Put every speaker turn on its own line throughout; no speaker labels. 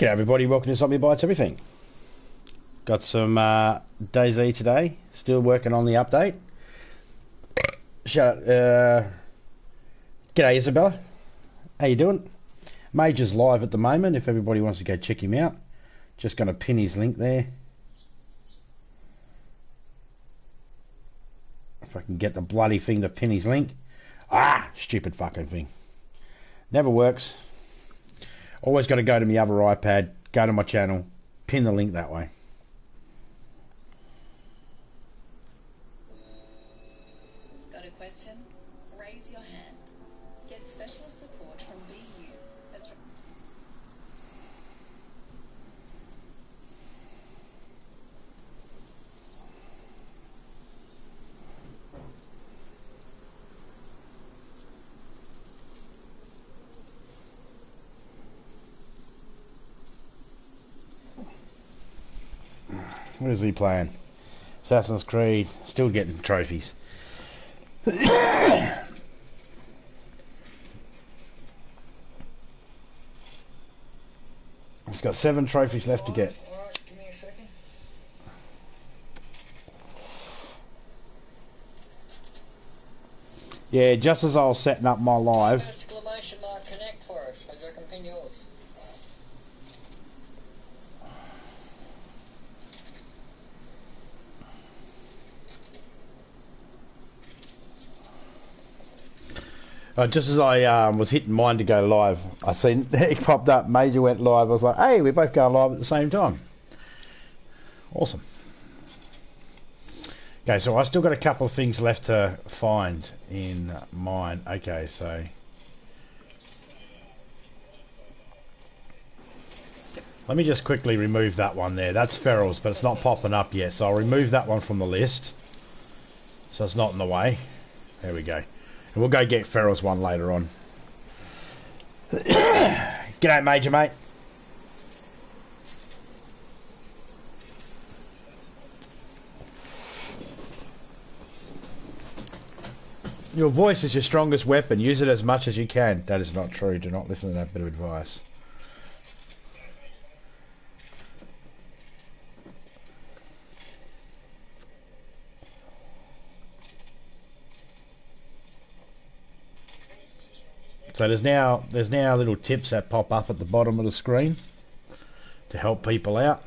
G'day everybody, welcome to Something Bites Everything. Got some DayZ today, still working on the update. Shout out, g'day Isabella, how you doing? Major's live at the moment, if everybody wants to go check him out. Just going to pin his link there. If I can get the bloody thing to pin his link. Ah, stupid fucking thing. Never works. Always got to go to my other iPad, go to my channel, pin the link that way.
Got a question? Raise your hand. Get special support from BU.
What is he playing? Assassin's Creed, still getting trophies. He's got 7 trophies left to get.
Alright, give me a second.
Yeah, just as I was setting up my live.
Exclamation mark connect for us, so I can pin yours.
Just as I was hitting mine to go live, I seen it popped up, Major went live. I was like, hey, we're both going live at the same time. Awesome. Okay, so I still got a couple of things left to find in mine. Okay, so let me just quickly remove that one there. That's Feral's, but it's not popping up yet, so I'll remove that one from the list so it's not in the way. There we go. And we'll go get Feral's one later on. G'day, Major, mate. Your voice is your strongest weapon. Use it as much as you can. That is not true. Do not listen to that bit of advice. So there's now little tips that pop up at the bottom of the screen to help people out.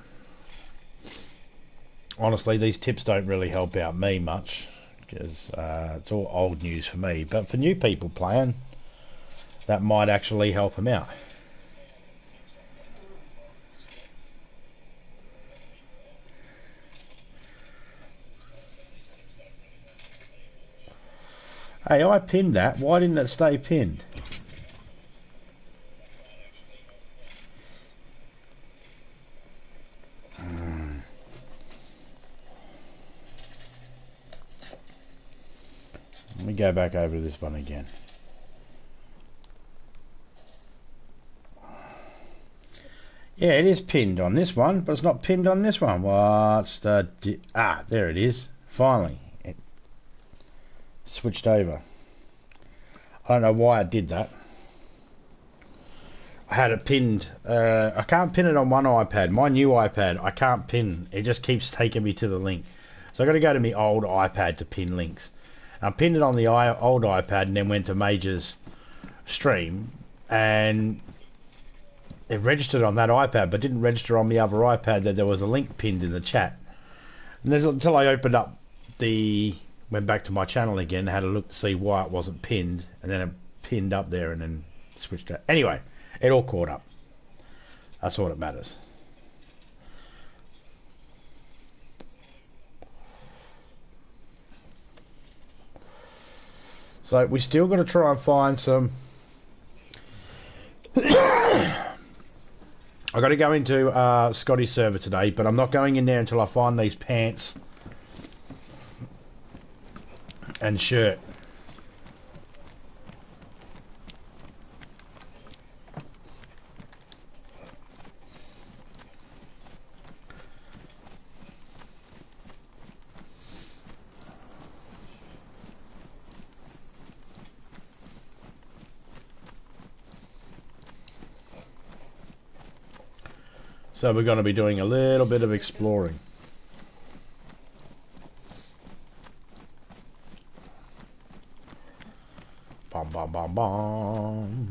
Honestly, these tips don't really help out me much because it's all old news for me. But for new people playing, that might actually help them out. Hey, I pinned that. Why didn't it stay pinned? Let me go back over to this one again. Yeah, it is pinned on this one, but it's not pinned on this one. What's the... there it is. Finally. It switched over. I don't know why I did that. I had it pinned. I can't pin it on one iPad. My new iPad, I can't pin. It just keeps taking me to the link. So I've got to go to my old iPad to pin links. I pinned it on the old iPad and then went to Major's stream and it registered on that iPad but didn't register on the other iPad that there was a link pinned in the chat. And until I opened up went back to my channel again, had a look to see why it wasn't pinned, and then it pinned up there and then switched it. Anyway, it all caught up. That's all that matters. So we still got to try and find some... I got to go into Scotty's server today, but I'm not going in there until I find these pants and shirt. So we're going to be doing a little bit of exploring. Bum bum bum bum.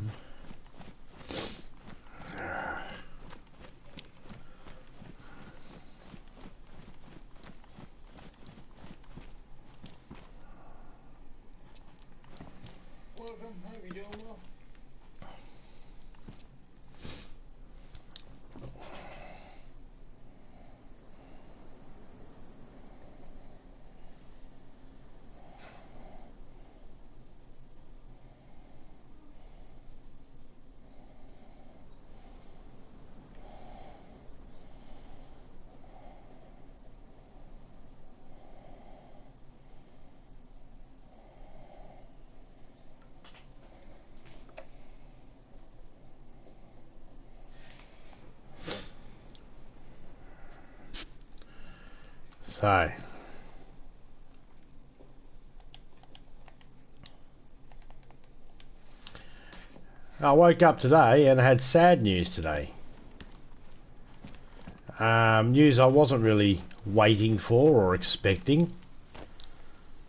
Welcome, how you doing, Will?
So, I woke up today and had sad news today. News I wasn't really waiting for or expecting.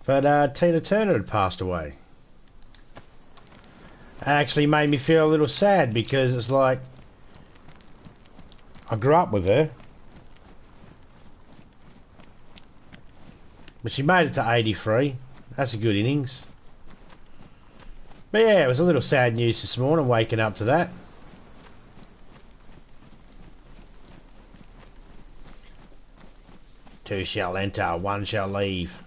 But Tina Turner had passed away. It actually made me feel a little sad because it's like I grew up with her. But she made it to 83. That's a good innings. But yeah, it was a little sad news this morning, waking up to that. Two shall enter, one shall leave.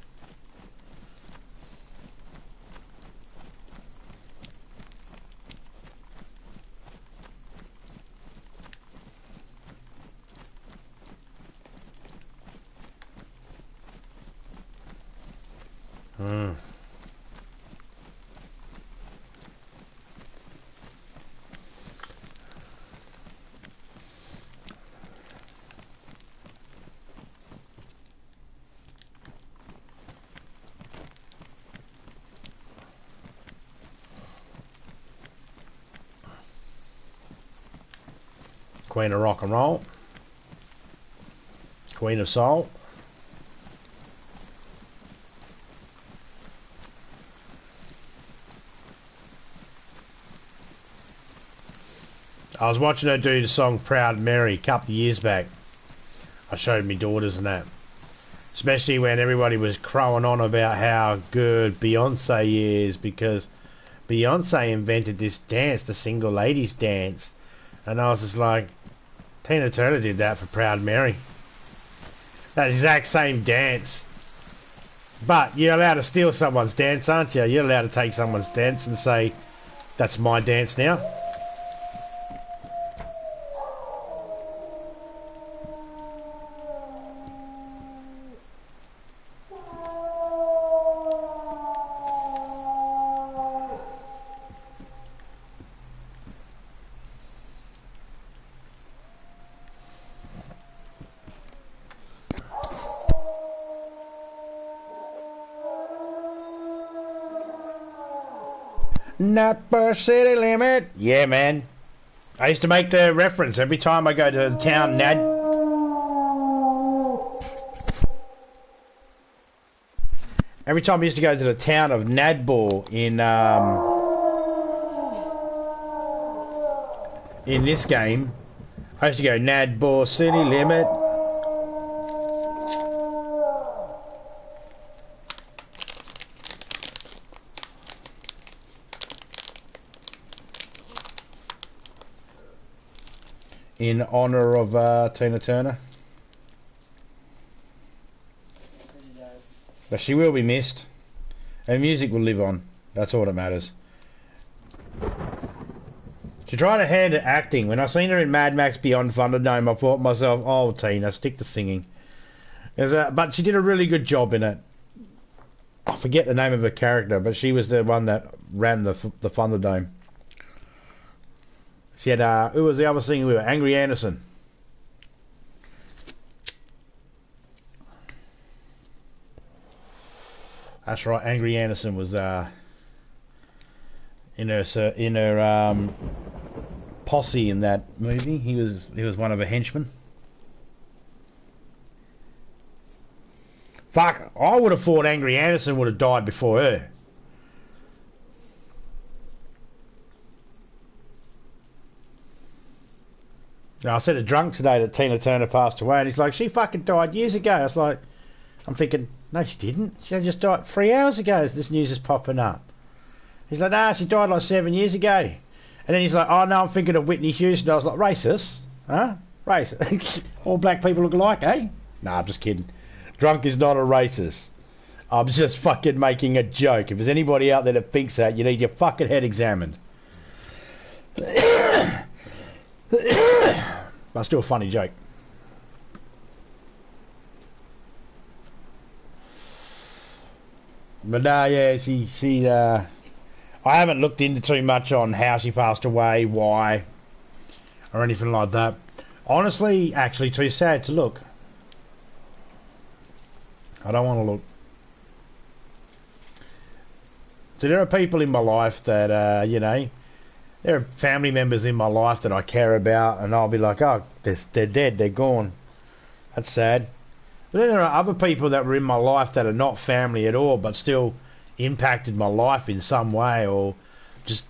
Queen of rock and roll. Queen of soul. I was watching her do the song Proud Mary a couple of years back. I showed me daughters and that. Especially when everybody was crowing on about how good Beyonce is, because Beyonce invented this dance, the single ladies dance. And I was just like, Tina Turner did that for Proud Mary. That exact same dance. But you're allowed to steal someone's dance, aren't you? You're allowed to take someone's dance and say, that's my dance now. Napa city limit. Yeah, man. I used to make the reference every time I go to the town Nad. Every time I used to go to the town of Nadbor in this game, I used to go Nadbor city limit. In honour of Tina Turner. But she will be missed. Her music will live on. That's all that matters. She tried her hand at acting. When I seen her in Mad Max Beyond Thunderdome, I thought to myself, oh, Tina, stick to singing. But she did a really good job in it. I forget the name of her character, but she was the one that ran the Thunderdome. She had, who was the other singer with her? Angry Anderson. That's right, Angry Anderson was in her posse in that movie. He was one of her henchmen. Fuck, I would have thought Angry Anderson would have died before her. Now, I said to Drunk today that Tina Turner passed away, and he's like, she fucking died years ago. I was like, I'm thinking, no, she didn't. She just died 3 hours ago. This news is popping up. He's like, nah, she died like 7 years ago. And then he's like, oh, no, I'm thinking of Whitney Houston. I was like, racist? Huh? Racist? All black people look alike, eh? Nah, I'm just kidding. Drunk is not a racist. I'm just fucking making a joke. If there's anybody out there that thinks that, you need your fucking head examined. But still a funny joke. But no, yeah, I haven't looked into too much on how she passed away, why, or anything like that. Honestly, actually, too sad to look. I don't want to look. So there are people in my life that, you know, there are family members in my life that I care about, and I'll be like, oh, they're dead, they're gone. That's sad. But then there are other people that were in my life that are not family at all, but still impacted my life in some way, or just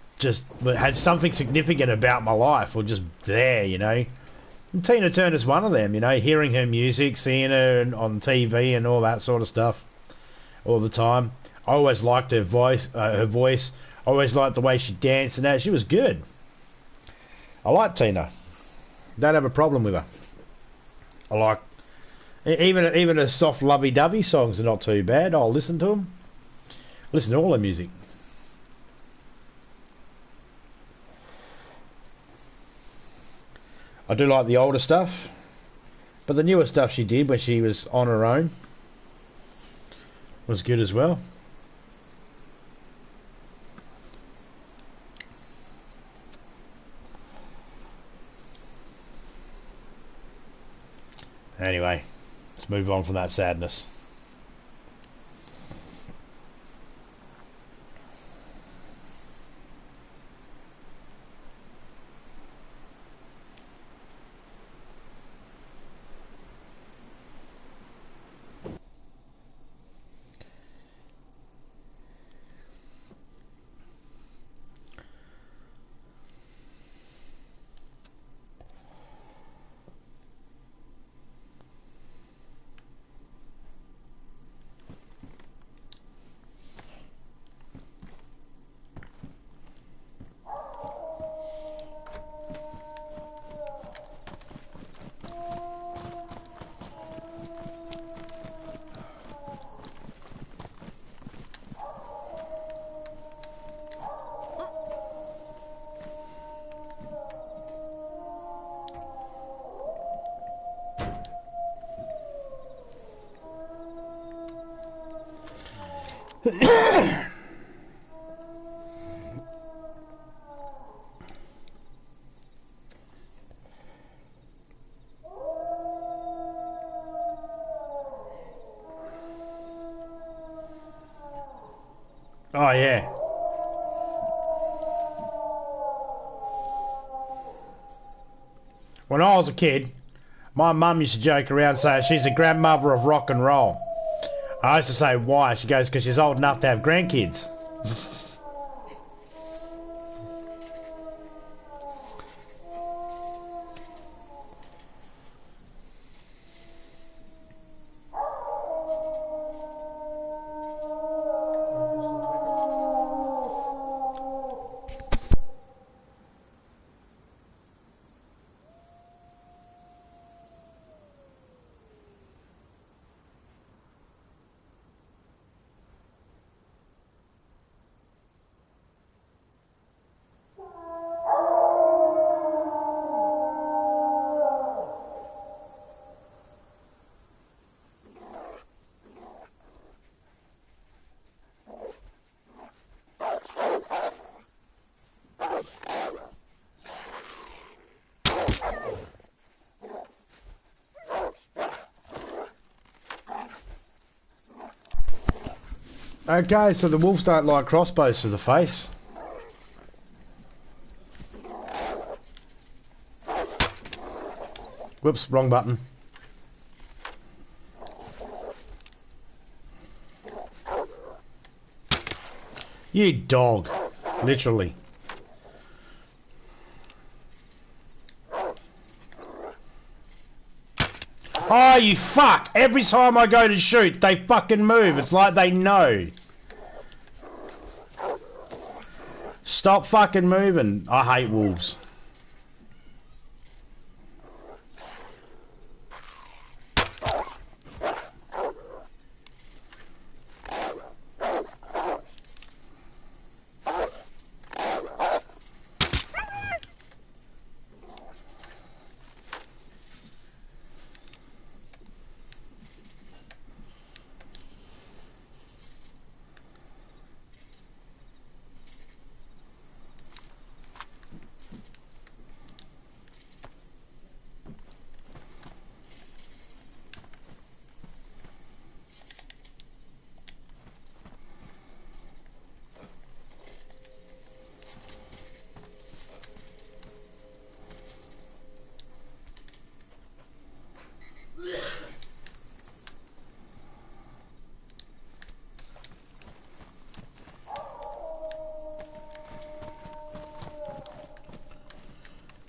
had something significant about my life, or just there, you know. And Tina Turner's one of them, you know, hearing her music, seeing her on TV and all that sort of stuff all the time. I always liked her voice. I always liked the way she danced and that. She was good. I like Tina. Don't have a problem with her. I like even her soft lovey-dovey songs are not too bad. I'll listen to them. Listen to all her music. I do like the older stuff, but the newer stuff she did when she was on her own was good as well. Anyway, let's move on from that sadness. Oh yeah. When I was a kid, my mum used to joke around saying she's the grandmother of rock and roll. I used to say, why? She goes, because she's old enough to have grandkids. Okay, so the wolves don't like crossbows to the face. Whoops, wrong button. You dog. Literally. Oh, you fuck! Every time I go to shoot, they fucking move. It's like they know. Stop fucking moving. I hate wolves.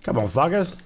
Come on, fuckers.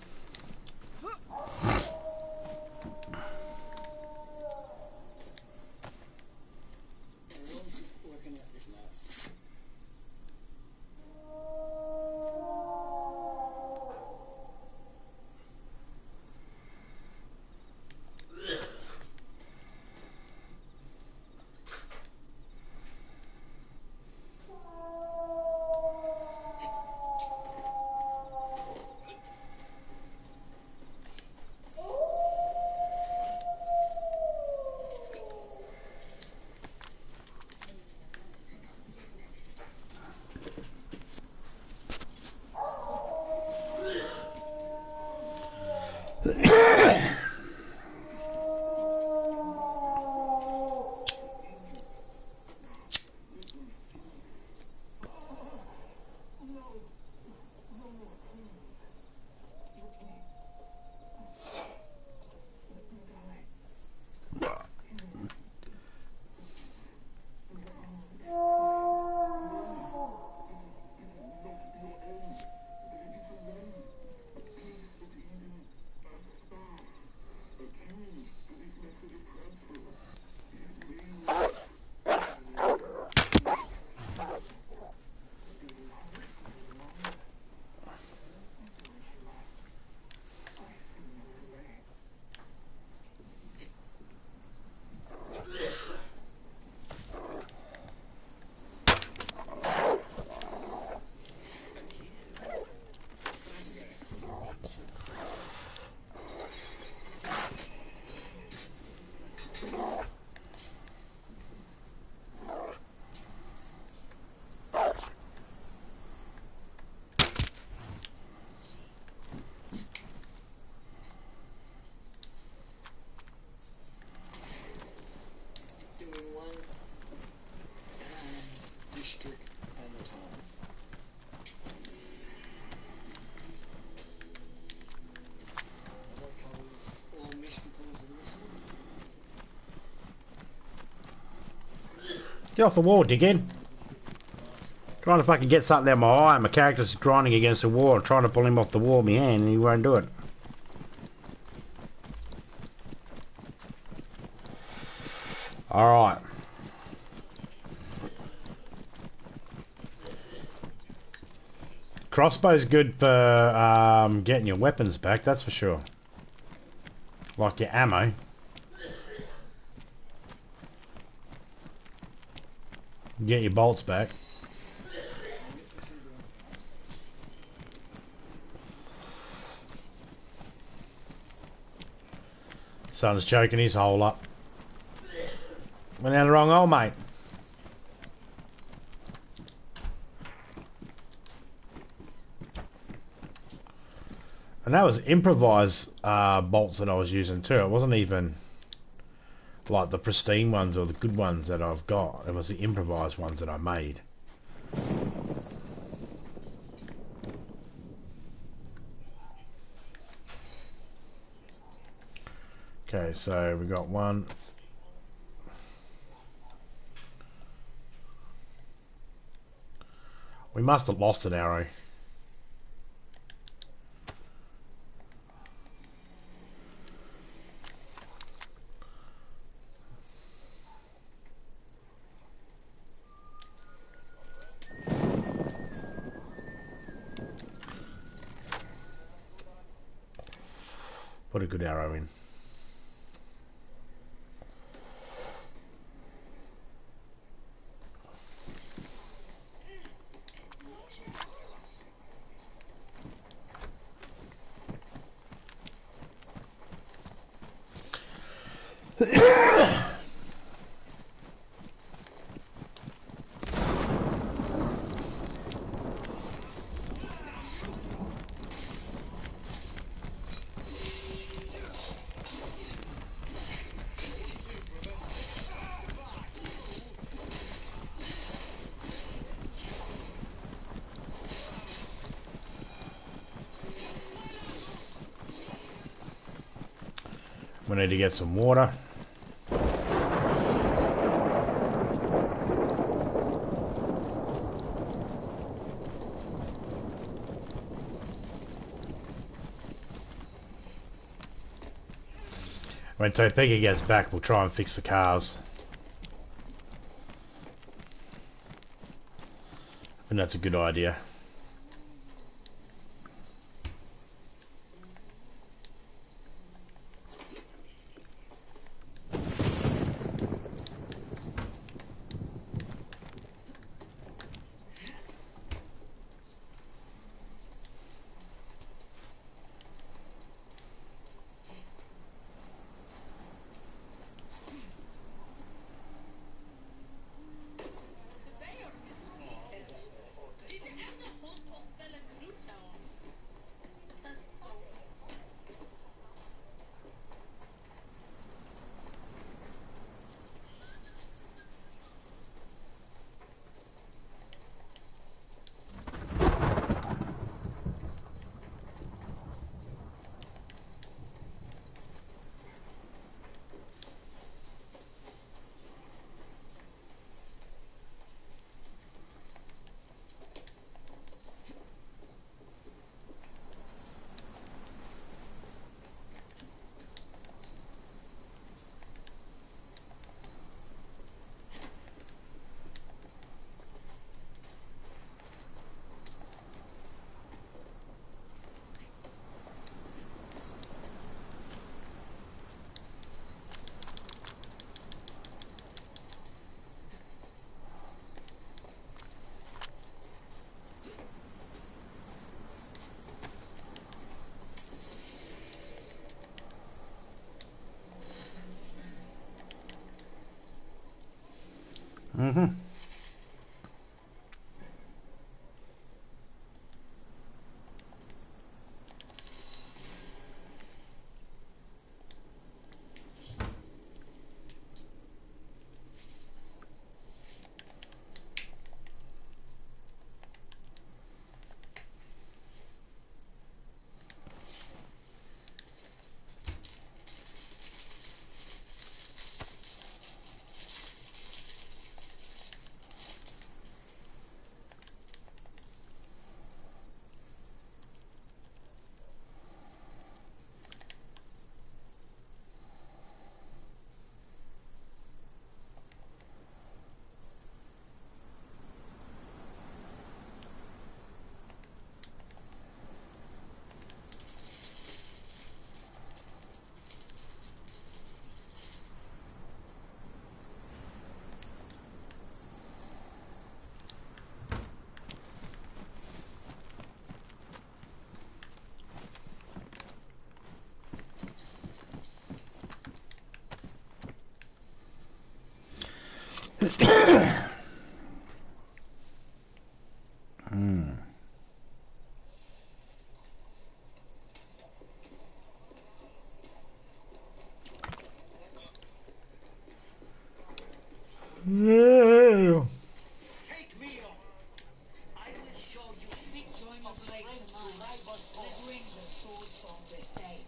Get off the wall, dickhead. Trying to fucking get something out of my eye. My character's grinding against the wall. I'm trying to pull him off the wall with my hand and he won't do it. Alright. Crossbow's good for getting your weapons back, that's for sure. Like your ammo. Get your bolts back. Son's choking his hole up. Went down the wrong hole, mate. And that was improvised bolts that I was using too. It wasn't even like the pristine ones or the good ones that I've got. It was the improvised ones that I made. Okay, so we got one. We must have lost an arrow. Put a good arrow in. We need to get some water. When Topeka gets back, we'll try and fix the cars. I think that's a good idea. Mm-hmm. Yeah.
Take me on. I will show you feats
Join your
of
blade
strength
to mine,
to rival all.
delivering the sword song this day.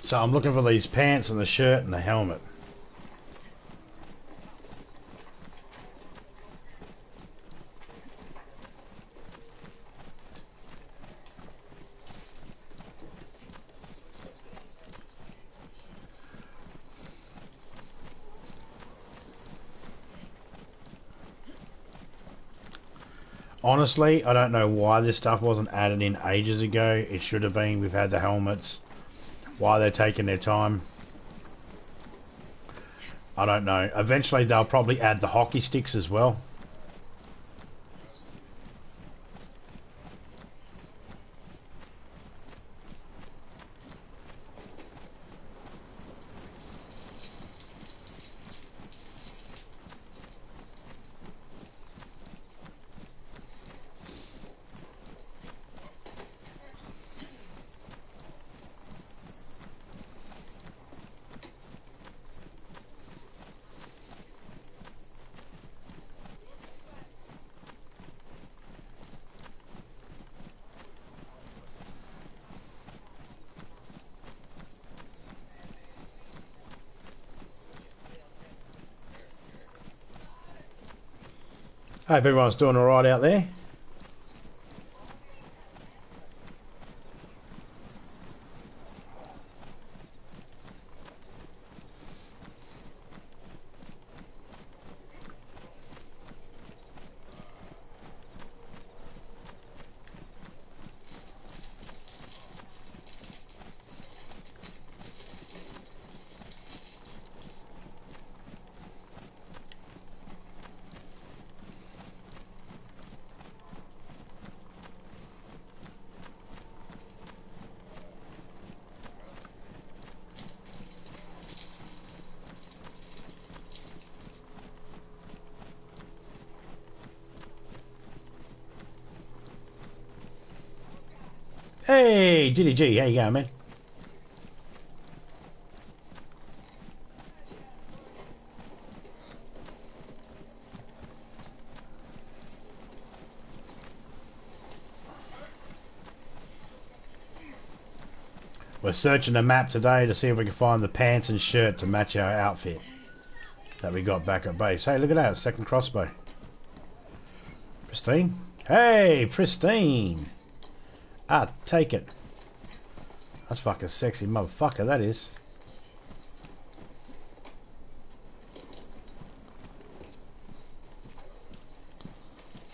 So I'm looking for these pants and the shirt and the helmet. Honestly, I don't know why this stuff wasn't added in ages ago. It should have been. We've had the helmets. Why they're taking their time, I don't know. Eventually they'll probably add the hockey sticks as well. Hope everyone's doing alright out there. Hey, GDG, how you going, man? We're searching the map today to see if we can find the pants and shirt to match our outfit that we got back at base. Hey, look at that, second crossbow. Pristine. Hey, pristine. Ah, take it. That's fucking sexy motherfucker, that is.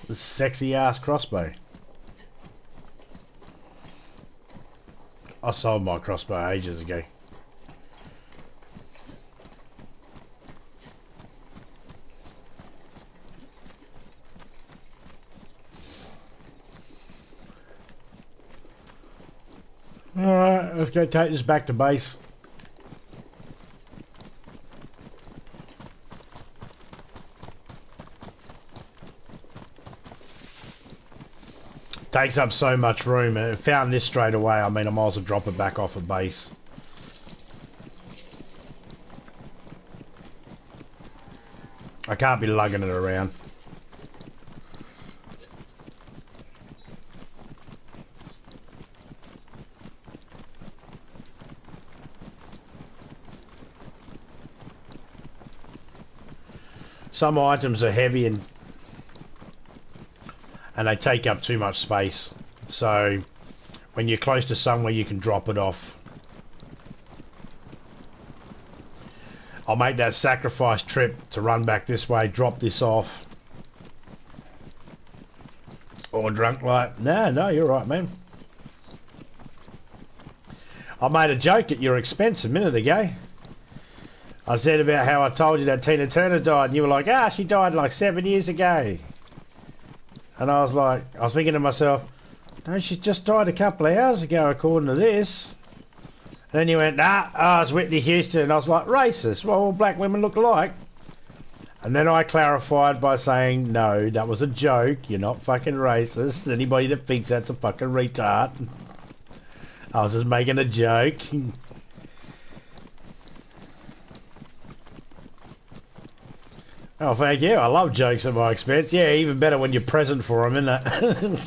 This sexy ass crossbow. I sold my crossbow ages ago. Alright, let's go take this back to base. Takes up so much room, and found this straight away. I mean, I might as well drop it back off at base. I can't be lugging it around. Some items are heavy and they take up too much space. So when you're close to somewhere, you can drop it off. I'll make that sacrifice trip to run back this way, drop this off. Or drunk like, no, you're right, man. I made a joke at your expense a minute ago. I said about how I told you that Tina Turner died, and you were like, she died like 7 years ago. And I was thinking to myself, no, she just died a couple of hours ago, according to this. And then you went, it's Whitney Houston. And I was like, racist. Well, all black women look alike. And then I clarified by saying, no, that was a joke. You're not fucking racist. Anybody that thinks that's a fucking retard. I was just making a joke. Oh, thank you. I love jokes at my expense. Yeah, even better when you're present for them, isn't it?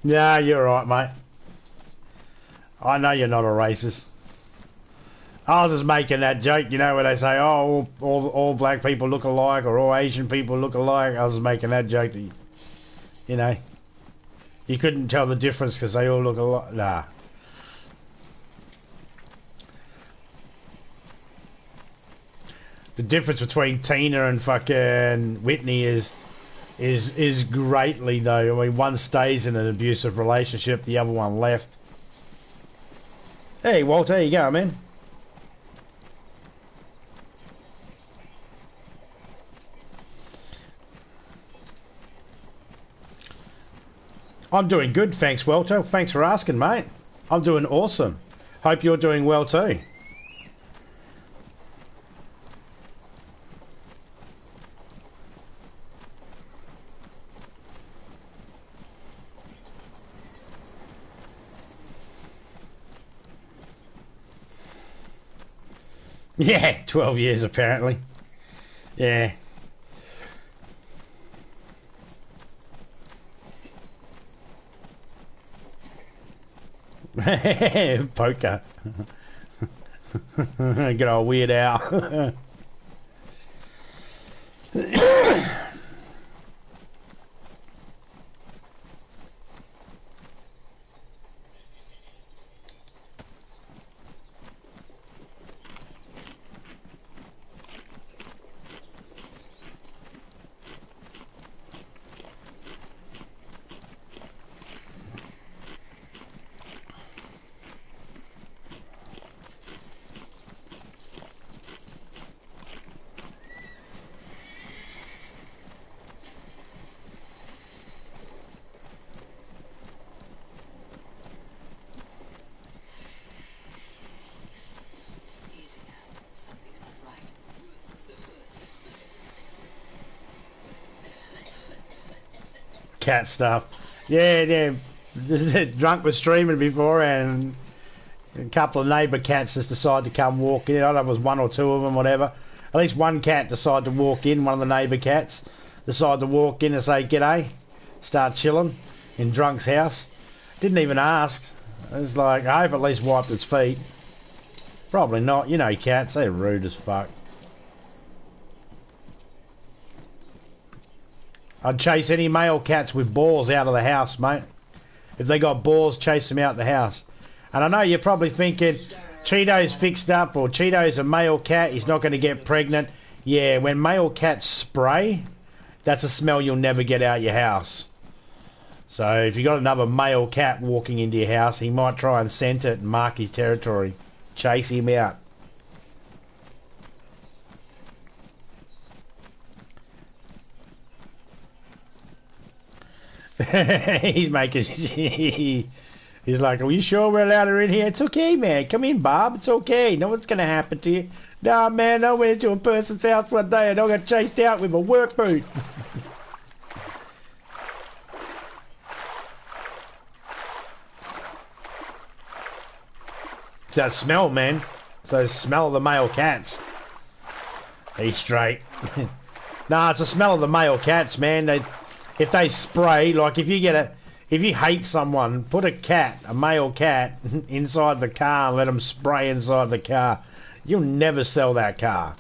Yeah, you're right, mate. I know you're not a racist. I was just making that joke, you know, where they say, oh, all black people look alike or all Asian people look alike. I was just making that joke that, you know, you couldn't tell the difference because they all look alike. Nah. The difference between Tina and fucking Whitney is greatly though. I mean, one stays in an abusive relationship, the other one left. Hey, Walt, there you go, man. I'm doing good, thanks, Walter. Thanks for asking, mate. I'm doing awesome. Hope you're doing well too. Yeah, 12 years apparently. Yeah. Poker. Good old Weird Al.
Easy now. Something's not right.
Cat stuff. Yeah. Drunk was streaming before and a couple of neighbour cats just decided to come walk in. I don't know if it was one or two of them, whatever. At least one cat decided to walk in, one of the neighbour cats decided to walk in and say g'day, start chilling in Drunk's house. Didn't even ask. It was like, I hope at least wiped its feet. Probably not. You know cats, they're rude as fuck. I'd chase any male cats with balls out of the house, mate. If they got balls, chase them out the house. And I know you're probably thinking, Cheeto's fixed up, or Cheeto's a male cat, he's not going to get pregnant. Yeah, when male cats spray, that's a smell you'll never get out your house. So if you got another male cat walking into your house, he might try and scent it and mark his territory. Chase him out. He's making... He's like, are you sure we're allowed her in here? It's okay, man. Come in, Bob. It's okay. No one's going to happen to you. Nah, man, I went into a person's house one day and I got chased out with a work boot. It's that smell, man. It's the smell of the male cats. He's straight. Nah, it's the smell of the male cats, man. If they spray, like if you hate someone, put a male cat, inside the car and let them spray inside the car. You'll never sell that car.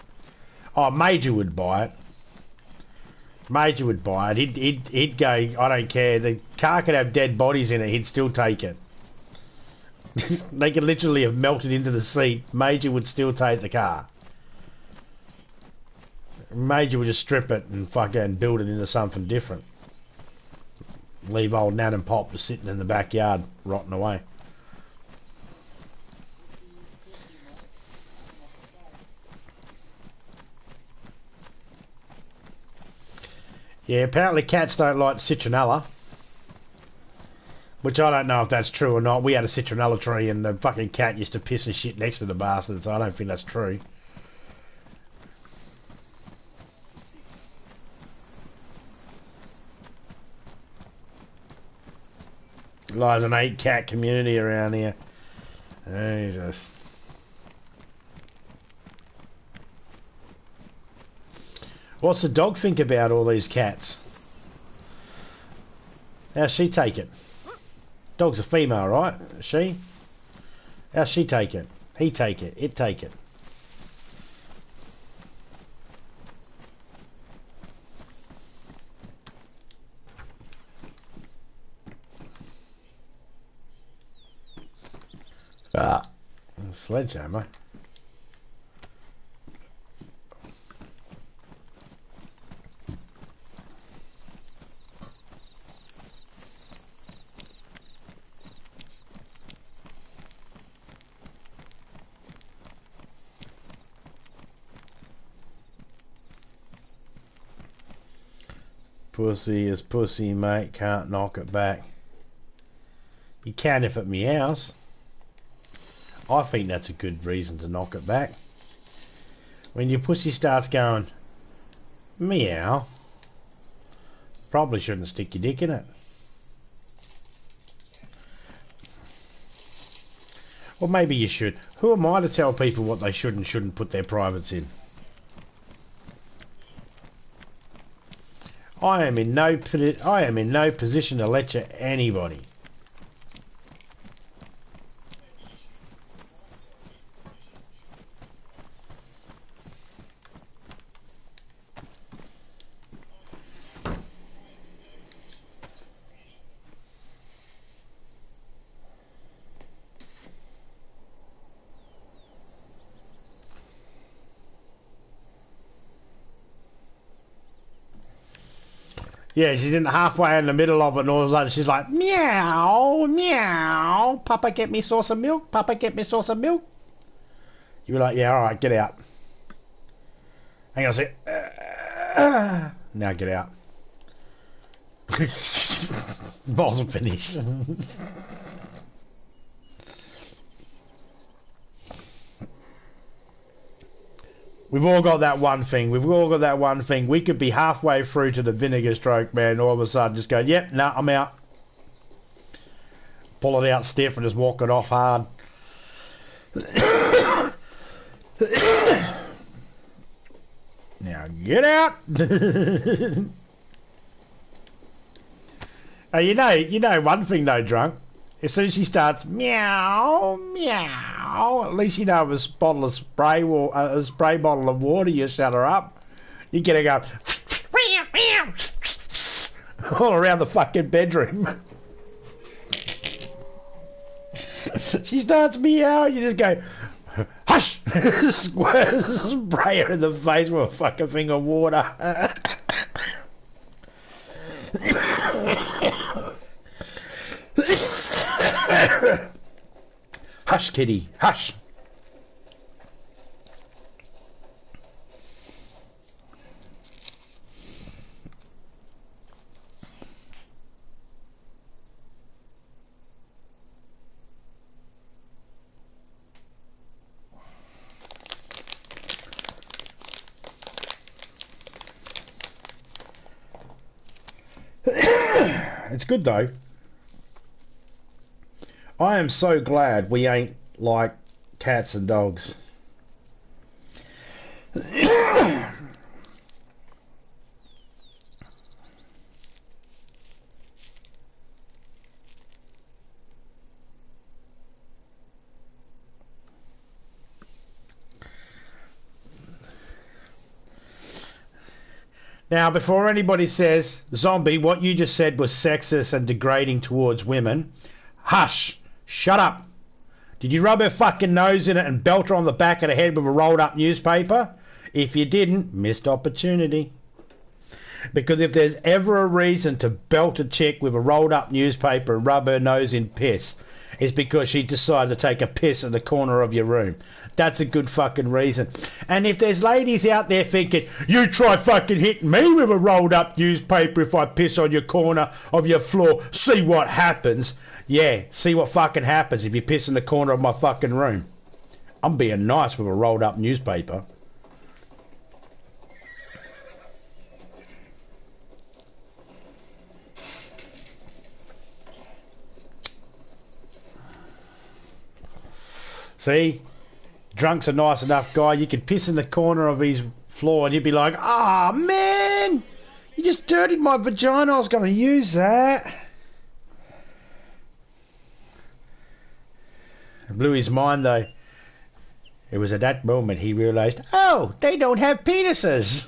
Oh, Major would buy it. Major would buy it. He'd go, I don't care. The car could have dead bodies in it. He'd still take it. They could literally have melted into the seat. Major would still take the car. Major would just strip it and fucking build it into something different. Leave old Nan and Pop just sitting in the backyard, rotting away. Yeah, apparently cats don't like citronella. Which I don't know if that's true or not. We had a citronella tree and the fucking cat used to piss and shit next to the bastard, so I don't think that's true. Lies an 8-cat community around here. Jesus. What's the dog think about all these cats? How's she take it? Dog's a female, right? She? How's she take it? He take it. It take it. Ah. Sledgehammer. Pussy is pussy, mate. Can't knock it back. You can if it meows. I think that's a good reason to knock it back. When your pussy starts going meow, probably shouldn't stick your dick in it. Or maybe you should. Who am I to tell people what they should and shouldn't put their privates in? I am in no position to lecture anybody. Yeah, she's in halfway in the middle of it, and all of a sudden she's like, meow, meow. Papa, get me sauce of milk. Papa, get me sauce of milk. You were like, yeah, all right, get out. Hang on a sec. Now get out. Wasn't finished. We've all got that one thing. We've all got that one thing. We could be halfway through to the vinegar stroke, man, and all of a sudden just go, yep, nah, I'm out. Pull it out stiff and just walk it off hard. Now get out. You know one thing though, drunk. As soon as she starts meow, meow, at least you know if a bottle of spray or a spray bottle of water, you shut her up. You get her go all around the fucking bedroom. She starts meowing, you just go, hush! Spray her in the face with a fucking thing of water. Hush, kitty, hush. It's good though. I am so glad we ain't like cats and dogs. Now, before anybody says, Zombie, what you just said was sexist and degrading towards women, hush. Shut up. Did you rub her fucking nose in it and belt her on the back of the head with a rolled up newspaper? If you didn't, missed opportunity. Because if there's ever a reason to belt a chick with a rolled up newspaper and rub her nose in piss, it's because she decided to take a piss in the corner of your room. That's a good fucking reason. And if there's ladies out there thinking, you try fucking hitting me with a rolled up newspaper if I piss on your corner of your floor, see what happens. Yeah, see what fucking happens if you piss in the corner of my fucking room. I'm being nice with a rolled up newspaper. See? Drunk's a nice enough guy. You could piss in the corner of his floor and he'd be like, ah, man, you just dirtied my vagina. I was going to use that. It blew his mind though. It was at that moment he realised, oh, they don't have penises.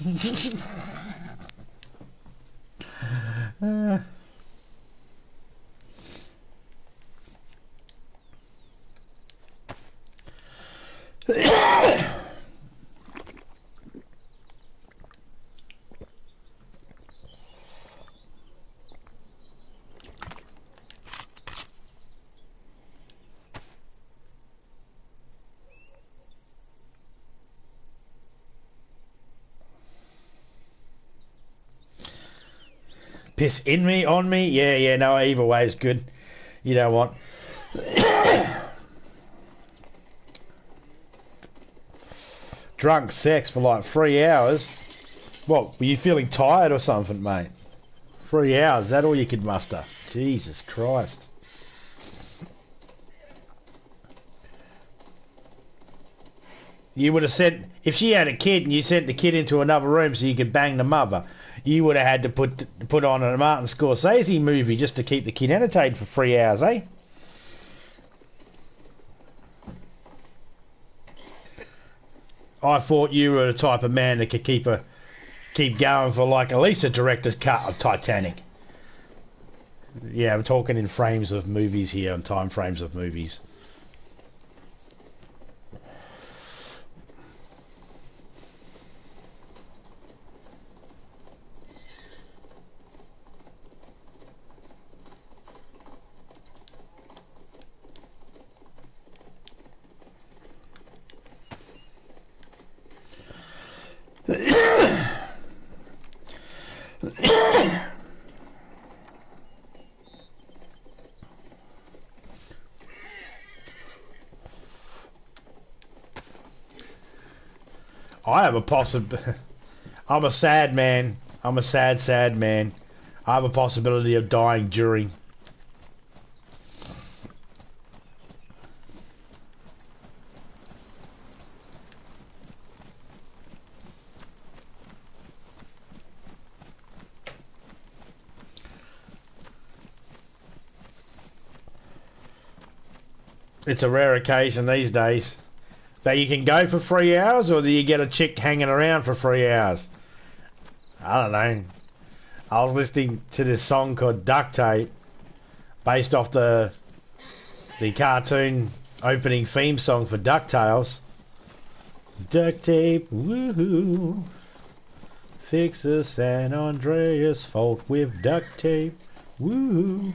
Piss in me, on me? Yeah, no, either way is good. You don't want... Drunk sex for like 3 hours? What, were you feeling tired or something, mate? 3 hours, is that all you could muster? Jesus Christ. You would have said, if she had a kid and you sent the kid into another room so you could bang the mother, you would have had to put on a Martin Scorsese movie just to keep the kid entertained for 3 hours, eh? I thought you were the type of man that could keep going for like at least a director's cut of Titanic. Yeah, I'm talking in frames of movies here, and time frames of movies. I have a I'm a sad man. I'm a sad man. I have a possibility of dying during. It's a rare occasion these days that you can go for 3 hours, or do you get a chick hanging around for 3 hours? I don't know. I was listening to this song called Duct Tape, based off the cartoon opening theme song for DuckTales. Duct tape, woohoo. Fix the San Andreas fault with duct tape, woohoo.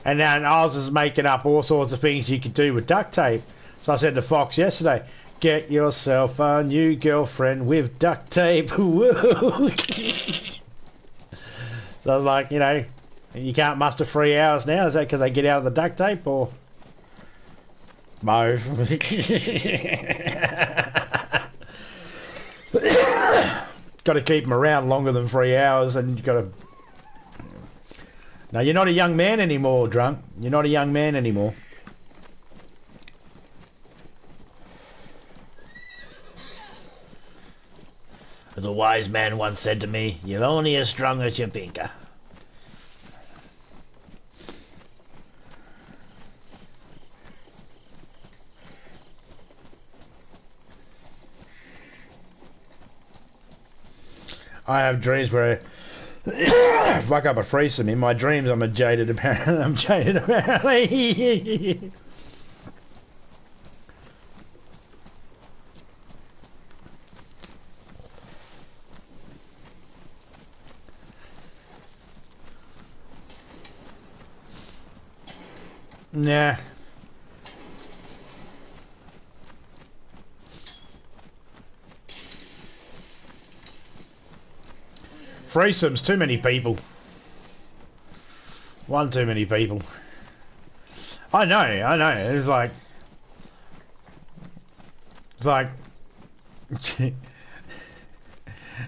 And then I was just making up all sorts of things you could do with duct tape. So I said to Fox yesterday, get yourself a new girlfriend with duct tape. Woo. So I was like, you know, you can't muster 3 hours now. Is that because they get out of the duct tape, or? Mo. Got to keep them around longer than 3 hours, and you got to... No, you're not a young man anymore, drunk. You're not a young man anymore. As a wise man once said to me, you're only as strong as your pinker. I have dreams where I fuck up a threesome. In my dreams, I'm jaded apparently. Nah. Threesomes, too many people. One too many people. I know. It's like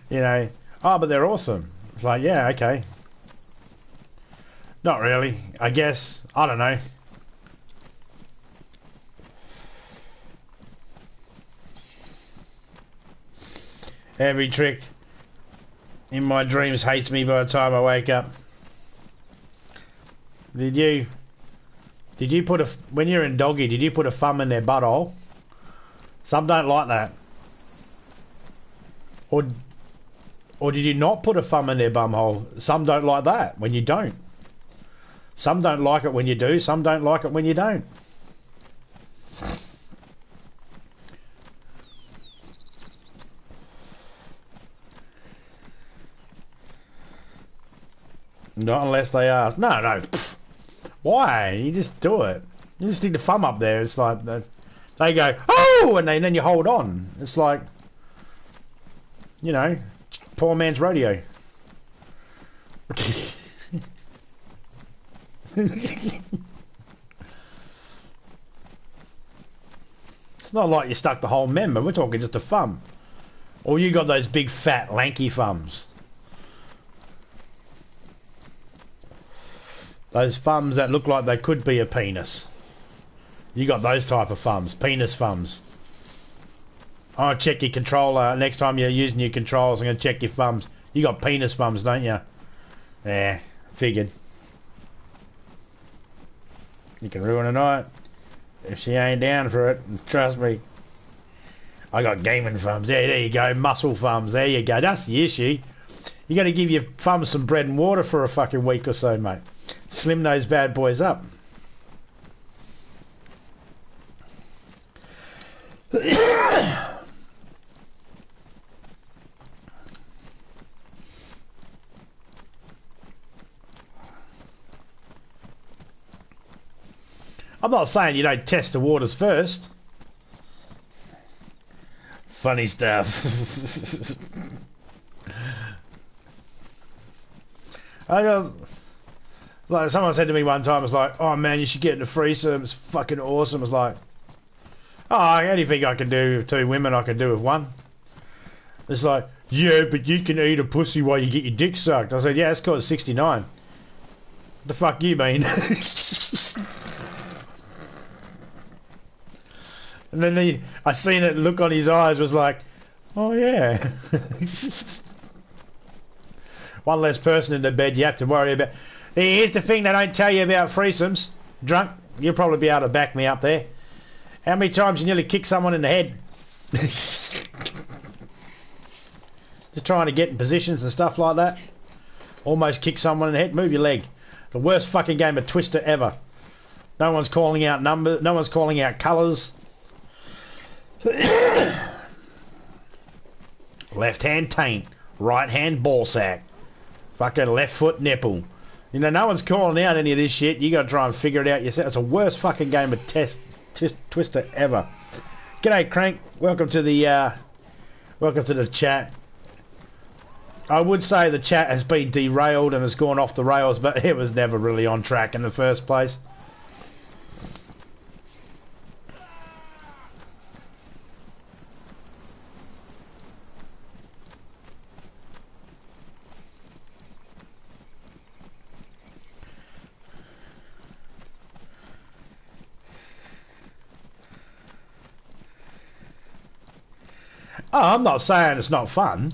you know, oh, but they're awesome. It's like, yeah, okay. Not really, I guess. I don't know. Every trick in my dreams hates me by the time I wake up. Did you Did you put a when you're in doggy? Did you put a thumb in their butthole? Some don't like that. Or did you not put a thumb in their bumhole? Some don't like that when you don't. Some don't like it when you do. Some don't like it when you don't. Not unless they ask. No. Pfft. Why? You just do it. You just stick the thumb up there. It's like they go, oh, and then you hold on. It's like, you know, poor man's rodeo. It's not like you stuck the whole member. We're talking just a thumb. Or you got those big fat lanky thumbs. Those thumbs that look like they could be a penis. You got those type of thumbs. Penis thumbs. I'll check your controller. Next time you're using your controls, I'm going to check your thumbs. You got penis thumbs, don't you? Yeah, figured. You can ruin a night if she ain't down for it. Trust me. I got gaming thumbs. There you go. Muscle thumbs. There you go. That's the issue. You got to give your thumbs some bread and water for a fucking week or so, mate. Slim those bad boys up. I'm not saying you don't test the waters first. Funny stuff. Like someone said to me one time, it's like, oh man, you should get into threesome. It's fucking awesome. It's like, oh, anything I can do with two women, I can do with one. It's like, yeah, but you can eat a pussy while you get your dick sucked. I said, yeah, it's called 69. What the fuck you mean? And then I seen it look on his eyes was like, oh yeah. One less person in the bed you have to worry about. Here's the thing they don't tell you about threesomes. Drunk, you'll probably be able to back me up there. How many times you nearly kick someone in the head? Just trying to get in positions and stuff like that. Almost kick someone in the head. Move your leg. The worst fucking game of Twister ever. No one's calling out numbers. No one's calling out colours. Left hand taint. Right hand ball sack. Fucking left foot nipple. You know, no one's calling out any of this shit. You got to try and figure it out yourself. It's the worst fucking game of Twister ever. G'day, Crank. Welcome to the chat. I would say the chat has been derailed and has gone off the rails, but it was never really on track in the first place. Oh, I'm not saying it's not fun.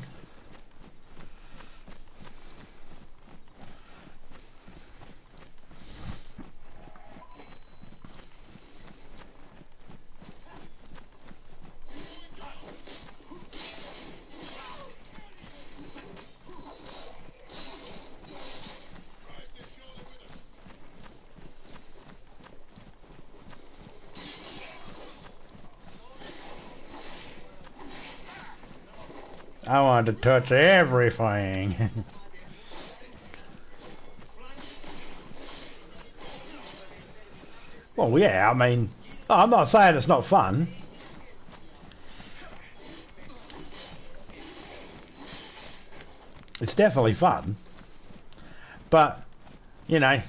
I want to touch everything. Well, yeah, I mean, I'm not saying it's not fun. It's definitely fun. But, you know,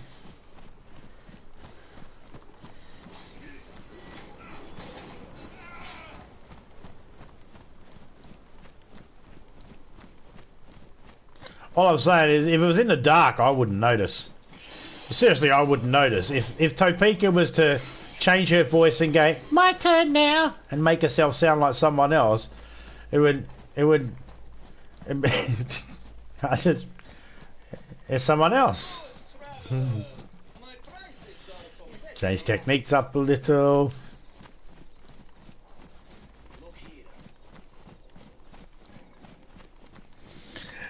all I'm saying is, if it was in the dark, I wouldn't notice. Seriously, I wouldn't notice. If Topeka was to change her voice and go, my turn now, and make herself sound like someone else, it's someone else. Change techniques up a little.
Look here.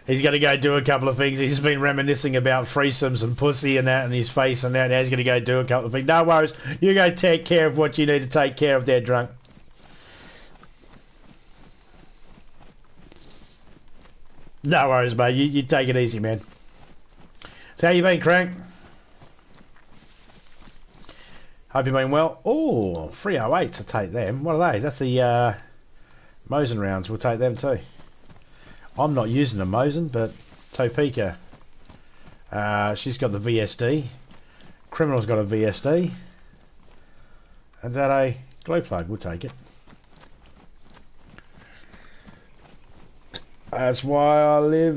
He's going to go do a couple of things. He's been reminiscing about threesomes and pussy and that in his face and that. Now he's going to go do a couple of things. No worries. You go take care of what you need to take care of there, drunk. No worries, mate. You take it easy, man. So how you been, Crank? Hope you've been well. Oh, 308s. I'll take them. What are they? That's the Mosin rounds. We'll take them too. I'm not using the Mosin, but Topeka. She's got the VSD. Criminal's got a VSD. And that a glow plug. We'll take it. That's why I leave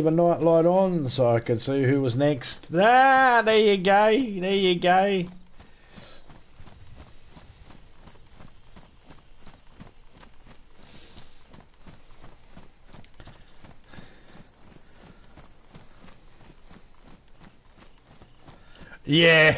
a night light on so I can see who was next. Ah, there you go. There you go. Yeah,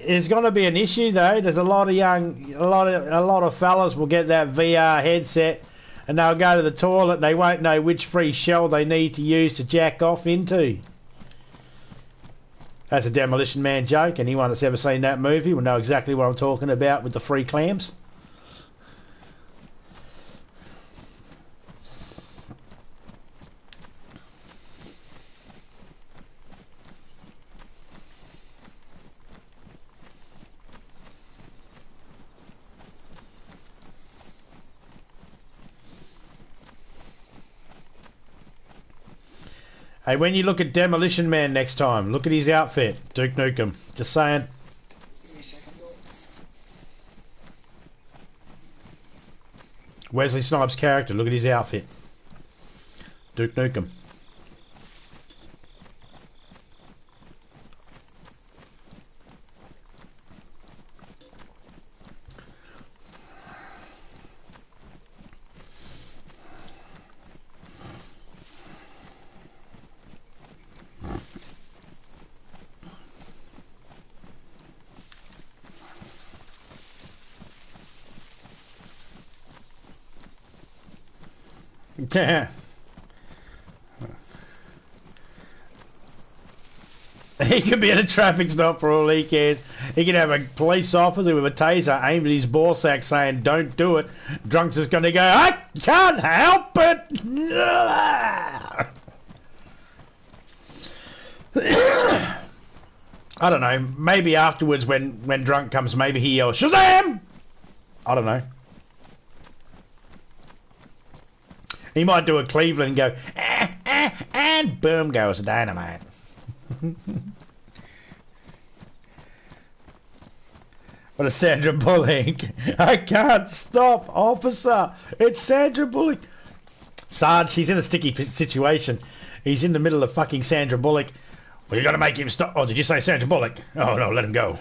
there's going to be an issue though. There's a lot of fellas will get that VR headset and they'll go to the toilet and they won't know which free shell they need to use to jack off into. That's a Demolition Man joke. Anyone that's ever seen that movie will know exactly what I'm talking about with the free clams. Hey, when you look at Demolition Man next time, look at his outfit. Duke Nukem. Just saying. Wesley Snipes' character, look at his outfit. Duke Nukem. He could be at a traffic stop for all he cares. He could have a police officer with a taser aimed at his ball sack saying, "Don't do it." Drunk's just going to go, "I can't help it." I don't know. Maybe afterwards when Drunk comes, maybe he yells, "Shazam!" I don't know. He might do a Cleveland and go, and boom goes dynamite. What a Sandra Bullock. I can't stop, officer. It's Sandra Bullock. Sarge, he's in a sticky situation. He's in the middle of fucking Sandra Bullock. Well, you got to make him stop. Oh, did you say Sandra Bullock? Oh, no, let him go.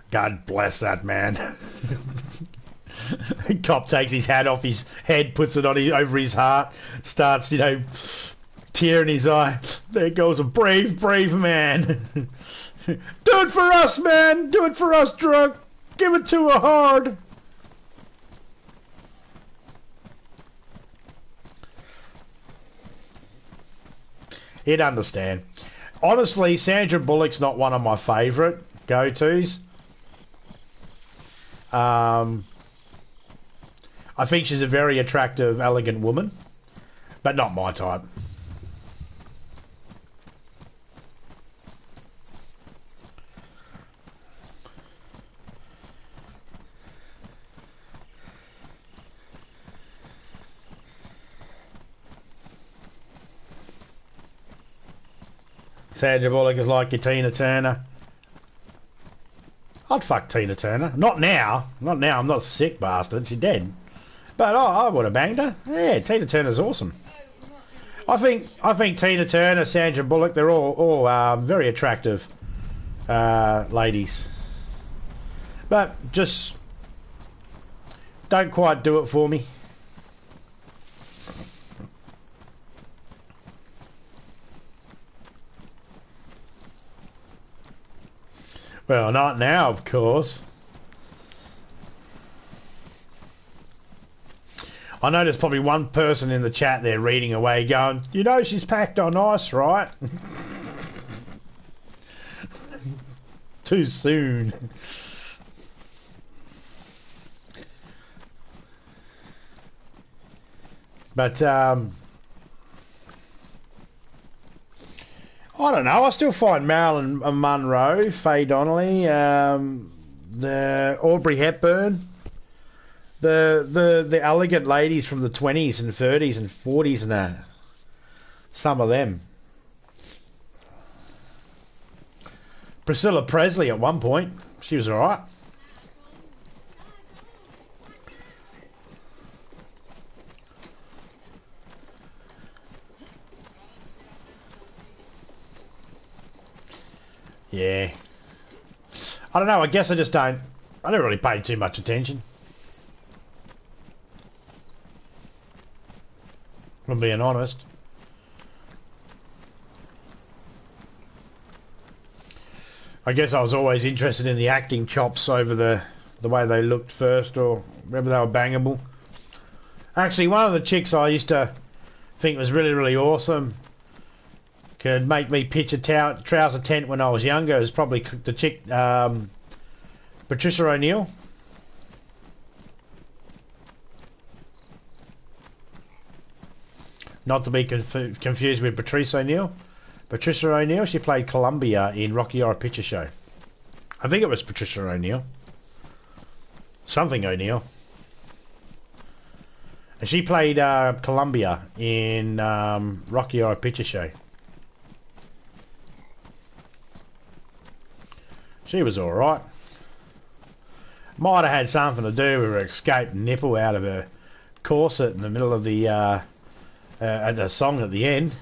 God bless that man. Cop takes his hat off his head, puts it on over his heart, starts, tear in his eye. There goes a brave, brave man. Do it for us, man. Do it for us, Drunk. Give it to a horde. He'd understand. Honestly, Sandra Bullock's not one of my favourite go-tos. I think she's a very attractive, elegant woman, but not my type. Sandra Bullock is like your Tina Turner. I'd fuck Tina Turner. Not now. Not now. I'm not a sick bastard. She's dead. But I would have banged her. Yeah, Tina Turner's awesome. I think Tina Turner, Sandra Bullock, they're all very attractive ladies. But just don't quite do it for me. Well, not now, of course. I know there's probably one person in the chat there reading away going, you know she's packed on ice, right? Too soon. But, I don't know. I still find Marilyn Monroe, Faye Donnelly, the Aubrey Hepburn, the elegant ladies from the 20s and 30s and 40s and that. Some of them. Priscilla Presley at one point. She was alright. Yeah. I don't know. I guess I just don't. I don't really pay too much attention. If I'm being honest. I guess I was always interested in the acting chops over the way they looked first, or whether they were bangable. Actually, one of the chicks I used to think was really, really awesome, could make me pitch a trouser tent when I was younger, is probably the chick, Patricia O'Neill. Not to be confused with Patrice O'Neill. Patricia O'Neill, she played Columbia in Rocky Horror Picture Show. I think it was Patricia O'Neill. Something O'Neill. And she played Columbia in Rocky Horror Picture Show. She was alright. Might have had something to do with her escaped nipple out of her corset in the middle of the song at the end.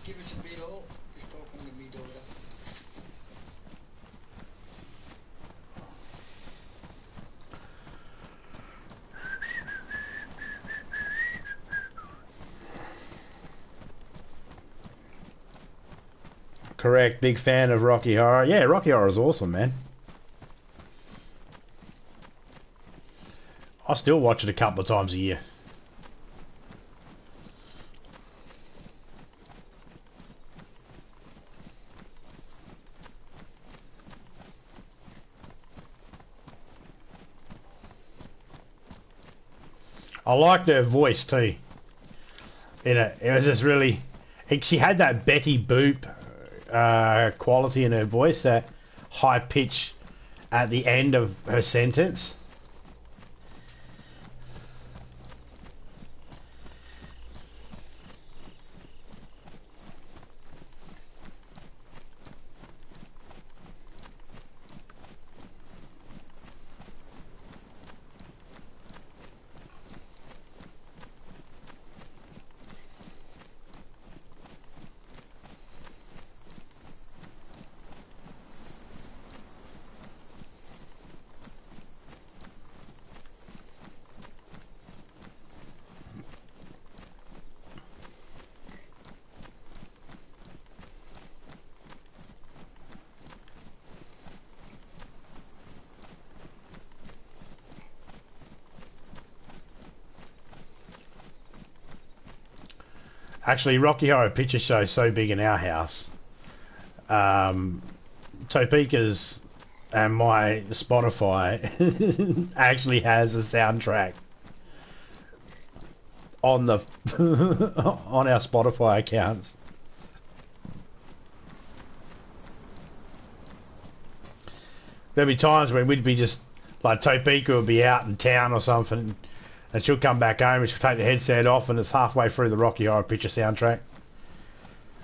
Give it to me all. He's talking to me, daughter.
Correct, big fan of Rocky Horror. Yeah, Rocky Horror is awesome, man. I still watch it a couple of times a year. I liked her voice too. It was just really... She had that Betty Boop quality in her voice, that high pitch at the end of her sentence. Actually, Rocky Horror Picture Show is so big in our house. Topeka's and my Spotify actually has a soundtrack on the on our Spotify accounts. There'll be times when we'd be just like, Topeka would be out in town or something, and she'll come back home and she'll take the headset off, and it's halfway through the Rocky Horror Picture soundtrack.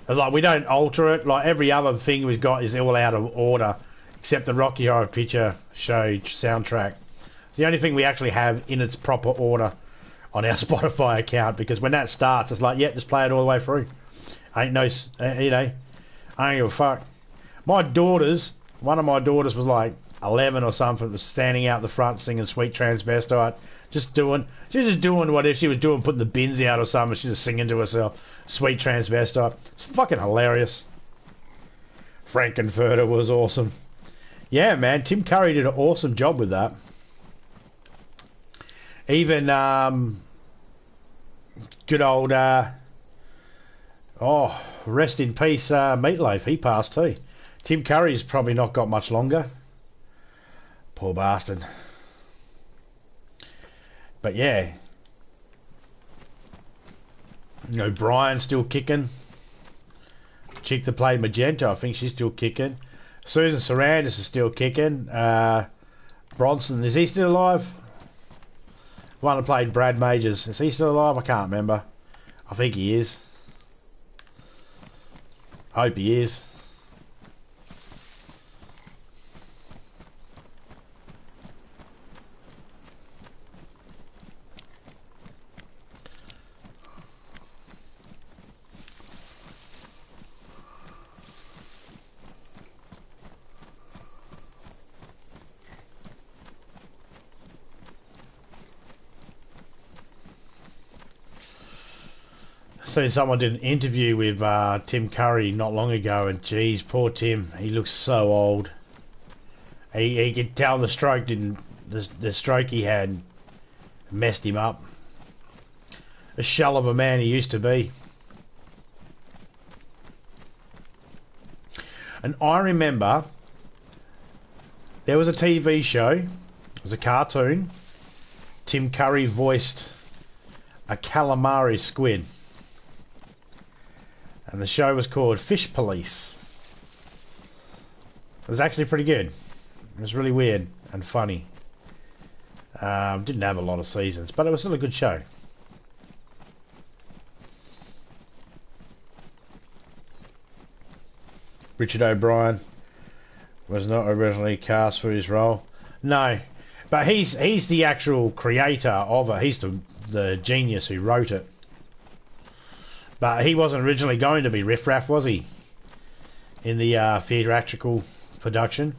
It's like, we don't alter it. Like, every other thing we've got is all out of order, except the Rocky Horror Picture Show soundtrack. It's the only thing we actually have in its proper order on our Spotify account, because when that starts, it's like, yeah, just play it all the way through. Ain't no, you know, I don't give a fuck. My daughters, one of my daughters was like, 11 or something, was standing out the front singing Sweet Transvestite. She was just doing whatever she was doing, putting the bins out or something. She's just singing to herself, Sweet Transvestite. It's fucking hilarious. Frankenfurter was awesome. Yeah, man, Tim Curry did an awesome job with that. Even good old rest in peace, Meatloaf. He passed too. Tim Curry's probably not got much longer. Poor bastard. But yeah, you know, Brian's still kicking. Chick that played Magenta, I think she's still kicking. Susan Sarandon is still kicking. Bronson, is he still alive? The one that played Brad Majors, is he still alive? I can't remember. I think he is. Hope he is. So someone did an interview with Tim Curry not long ago, and geez, poor Tim, he looks so old. He could tell the stroke he had messed him up. A shell of a man he used to be. And I remember there was a TV show, it was a cartoon. Tim Curry voiced a calamari squid. And the show was called Fish Police. It was actually pretty good. It was really weird and funny. Didn't have a lot of seasons, but it was still a good show. Richard O'Brien was not originally cast for his role. No, but he's the actual creator of it. He's the genius who wrote it. But he wasn't originally going to be Riff Raff, was he? In the theatrical production.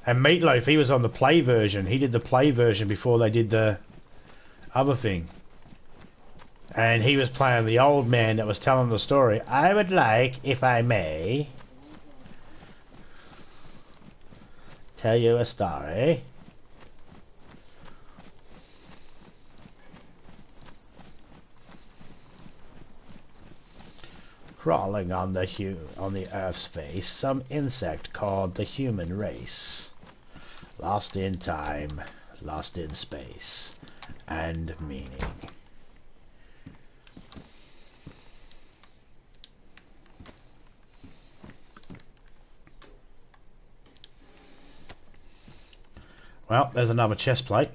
And Meatloaf, he was on the play version. He did the play version before they did the other thing. And he was playing the old man that was telling the story. I would like, if I may, tell you a story. Crawling on the Earth's face, some insect called the human race. Lost in time, lost in space, and meaning. Well, there's another chest plate.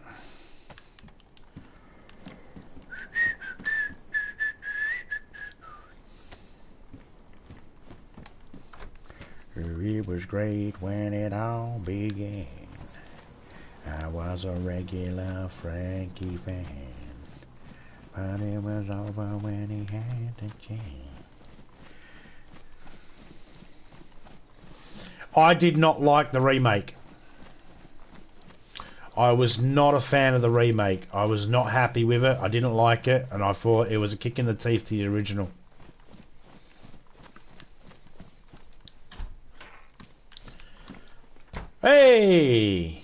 It was great when it all began. I was a regular Frankie fan, but it was over when he had the chance. I did not like the remake. I was not a fan of the remake. I was not happy with it. I didn't like it, and I thought it was a kick in the teeth to the original. Hey!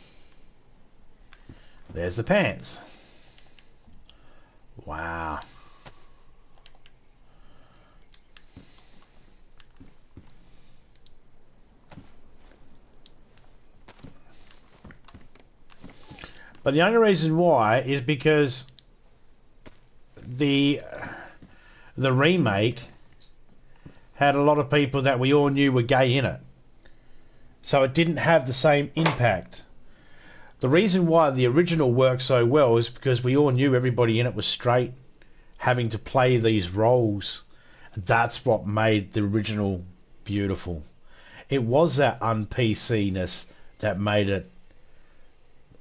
There's the pants. Wow. But the only reason why is because the remake had a lot of people that we all knew were gay in it. So it didn't have the same impact. The reason why the original worked so well is because we all knew everybody in it was straight, having to play these roles. That's what made the original beautiful. It was that un-PC-ness that made it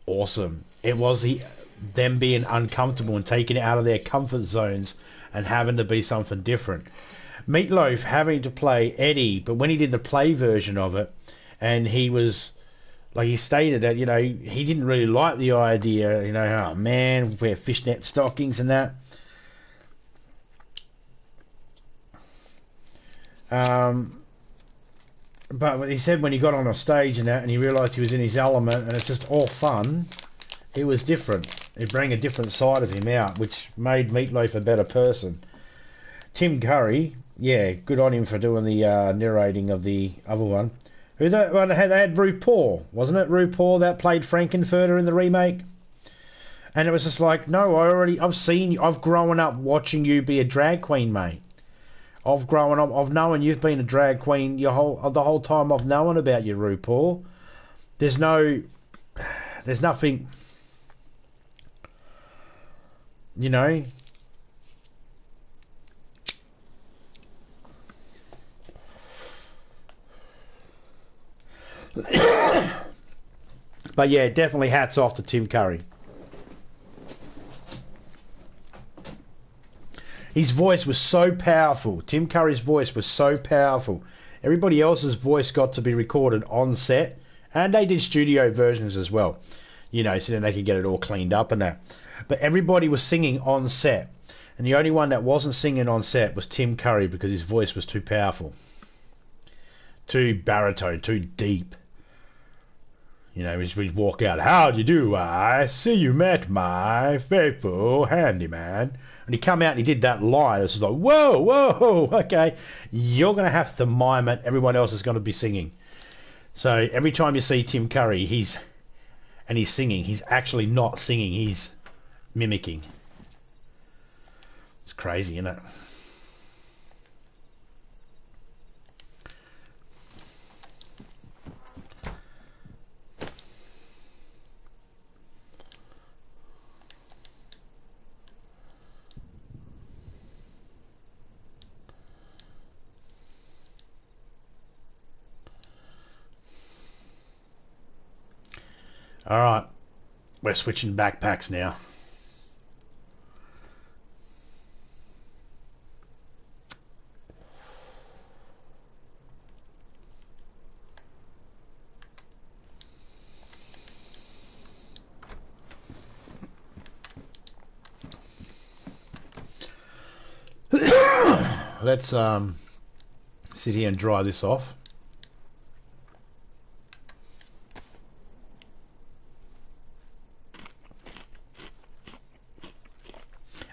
awesome. It was them being uncomfortable and taking it out of their comfort zones and having to be something different. Meatloaf having to play Eddie, but when he did the play version of it, and he was like, he stated that, you know, he didn't really like the idea, you know, oh man, wear fishnet stockings and that. But he said when he got on a stage and that, and he realised he was in his element, and it's just all fun, it was different. It brought a different side of him out, which made Meatloaf a better person. Tim Curry, yeah, good on him for doing the narrating of the other one. They had RuPaul, wasn't it? RuPaul that played Frankenfurter in the remake. And it was just like, no, I've grown up watching you be a drag queen, mate. I've known you've been a drag queen the whole time I've known about you, RuPaul. There's nothing, you know. But yeah, definitely hats off to Tim Curry. His voice was so powerful. Tim Curry's voice was so powerful. Everybody else's voice got to be recorded on set, and they did studio versions as well, you know, so then they could get it all cleaned up and that. But everybody was singing on set, and the only one that wasn't singing on set was Tim Curry, because his voice was too powerful, too baritone, too deep. You know, we'd walk out, how do you do? I see you met my faithful handyman. And he come out and he did that line. It's like, whoa, okay. You're going to have to mime it. Everyone else is going to be singing. So every time you see Tim Curry, he's singing. He's actually not singing. He's mimicking. It's crazy, isn't it? Alright, we're switching backpacks now. Let's sit here and dry this off.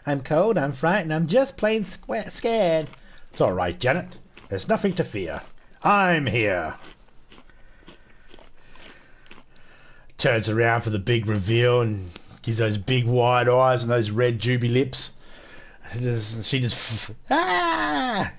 I'm cold, I'm frightened, I'm just plain scared. It's all right, Janet. There's nothing to fear. I'm here. Turns around for the big reveal and gives those big wide eyes and those red juby lips. She just... Ah!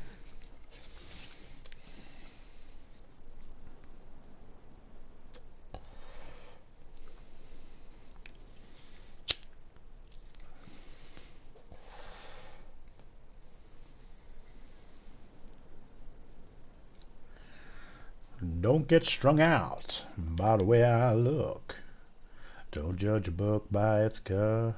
Don't get strung out by the way I look. Don't judge a book by its cover.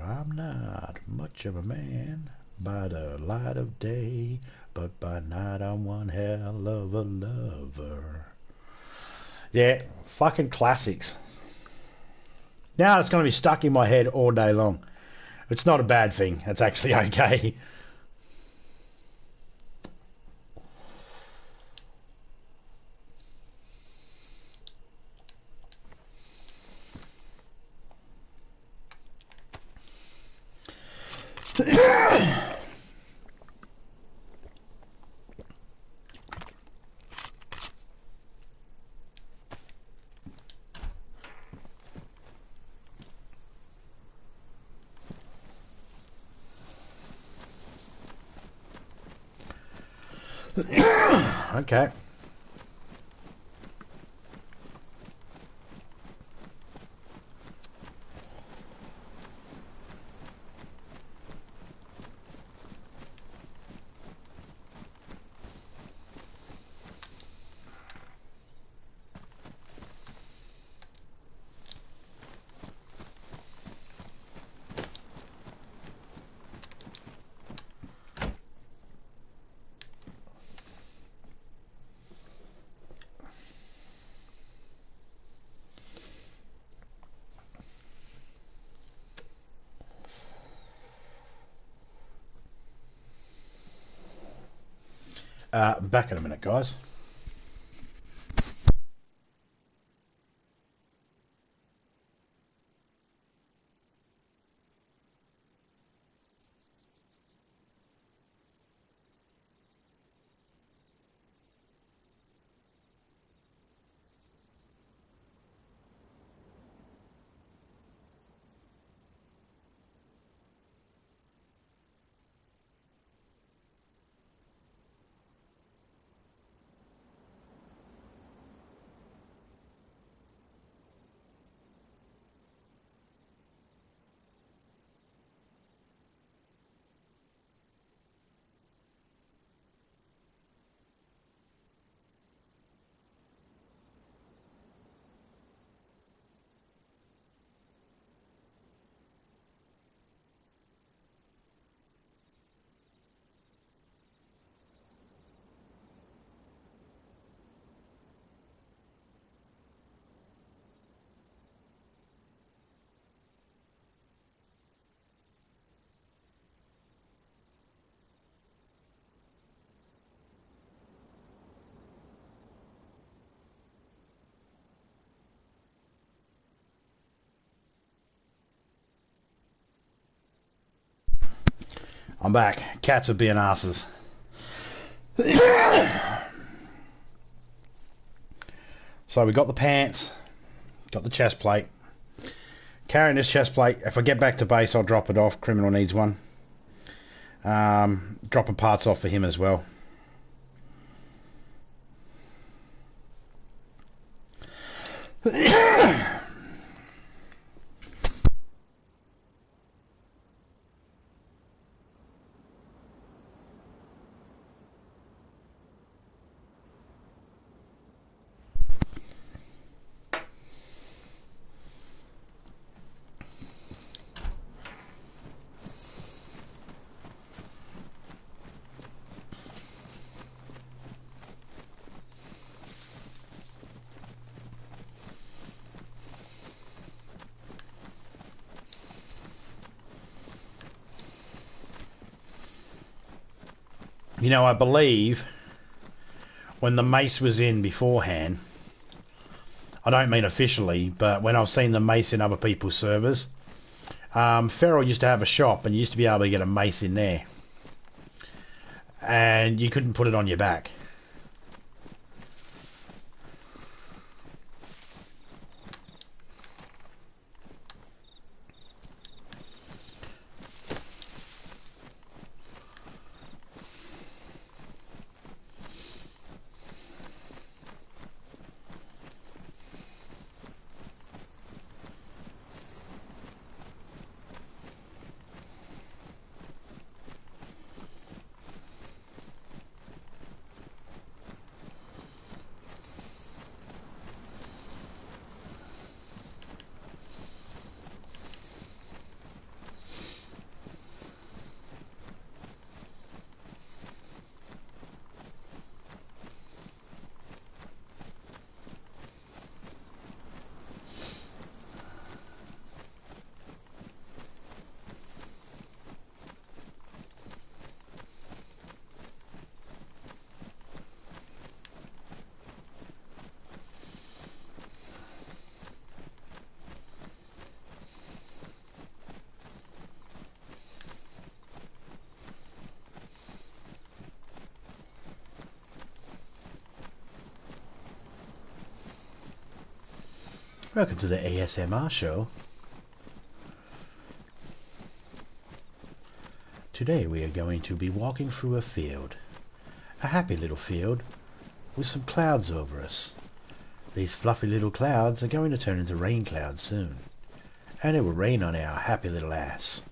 I'm not much of a man by the light of day, but by night I'm one hell of a lover. Yeah, fucking classics. Now it's going to be stuck in my head all day long. It's not a bad thing. It's actually okay. Okay. Back in a minute, guys. I'm back. Cats are being asses. So we got the pants, got the chest plate. Carrying this chest plate. If I get back to base, I'll drop it off. Criminal needs one. Dropping parts off for him as well. You know, I believe when the mace was in beforehand, I don't mean officially, but when I've seen the mace in other people's servers, Feral used to have a shop and you used to be able to get a mace in there. And you couldn't put it on your back. Welcome to the ASMR show. Today we are going to be walking through a field. A happy little field with some clouds over us. These fluffy little clouds are going to turn into rain clouds soon. And it will rain on our happy little ass.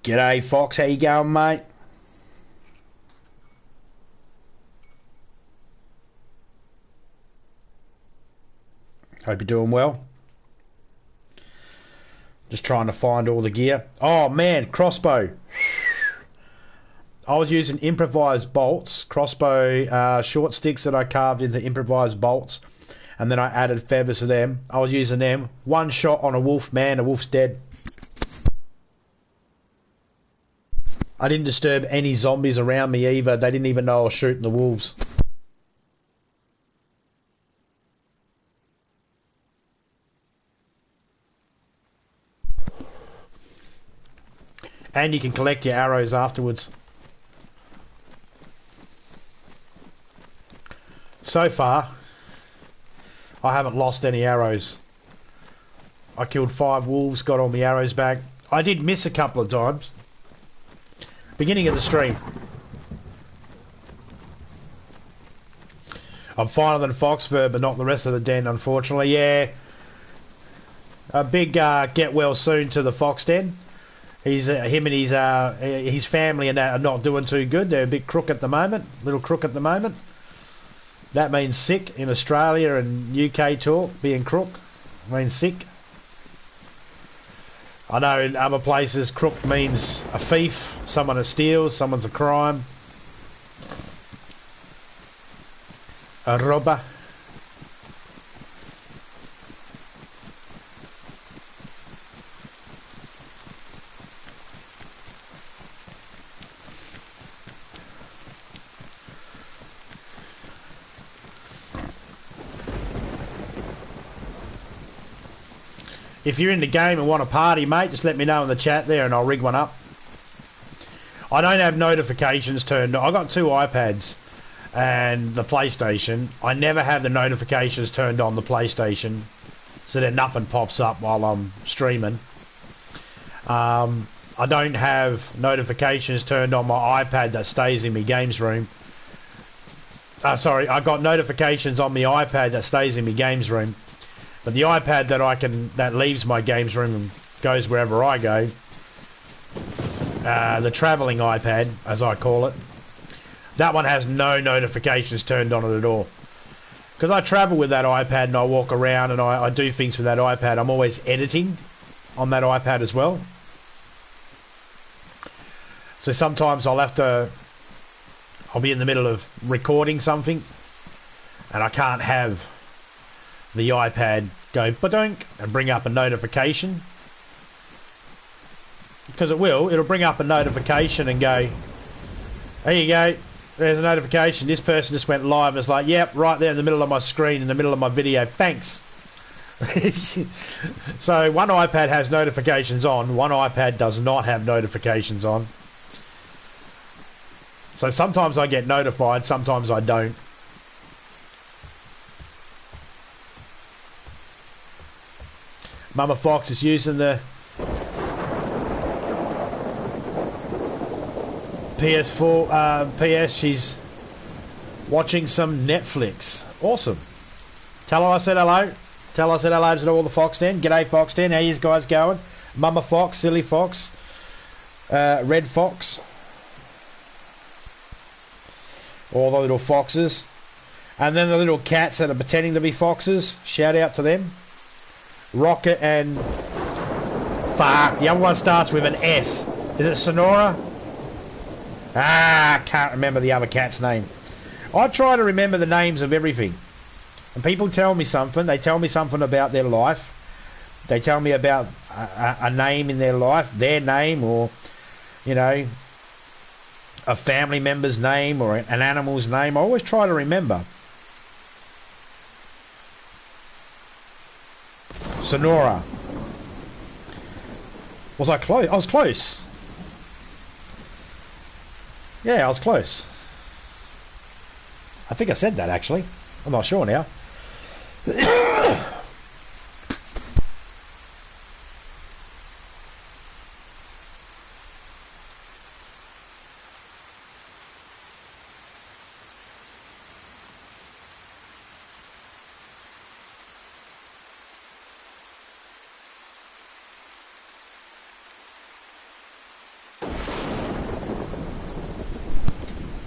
G'day, Fox. How you going, mate? Hope you're doing well. Just trying to find all the gear. Oh, man, crossbow. I was using improvised bolts, crossbow short sticks that I carved into improvised bolts, and then I added feathers to them. I was using them. One shot on a wolf, man, a wolf's dead. I didn't disturb any zombies around me either. They didn't even know I was shooting the wolves. And you can collect your arrows afterwards. So far, I haven't lost any arrows. I killed 5 wolves, got all my arrows back. I did miss a couple of times. Beginning of the stream. I'm finer than Foxfur, but not the rest of the den, unfortunately. Yeah. A big get well soon to the Fox den. He's him and his family and that are not doing too good. They're a bit crook at the moment. Little crook at the moment. That means sick in Australia and UK talk. Being crook means sick. I know in other places crook means a thief, someone who steals, someone's a crime. A robber. If you're in the game and want a party, mate, just let me know in the chat there and I'll rig one up. I don't have notifications turned on. I've got 2 iPads and the PlayStation. I never have the notifications turned on the PlayStation so that nothing pops up while I'm streaming. I don't have notifications turned on my iPad that stays in my games room. Sorry, I got notifications on my iPad that stays in my games room. But the iPad that leaves my games room and goes wherever I go, the travelling iPad, as I call it, that one has no notifications turned on it at all. Because I travel with that iPad and I walk around and I do things with that iPad. I'm always editing on that iPad as well. So sometimes I'll be in the middle of recording something and I can't have the iPad go ba-dunk and bring up a notification, because it'll bring up a notification and go, there you go, there's a notification, this person just went live. It's like, yep, right there in the middle of my screen, in the middle of my video, thanks. So one iPad has notifications on, one iPad does not have notifications on. So sometimes I get notified, sometimes I don't. Mama Fox is using the PS4, PS, she's watching some Netflix. Awesome. Tell her I said hello. Tell her I said hello to all the Fox Den. G'day Fox Den, how you guys going? Mama Fox, Silly Fox, Red Fox. All the little foxes. And then the little cats that are pretending to be foxes. Shout out to them. Rocket and... Fuck, the other one starts with an S. Is it Sonora? I can't remember the other cat's name. I try to remember the names of everything. And people tell me something. They tell me something about their life. They tell me about a name in their life. Their name, or, you know, a family member's name or an animal's name. I always try to remember. Sonora. Was I close? I was close. Yeah, I was close. I think I said that actually. I'm not sure now.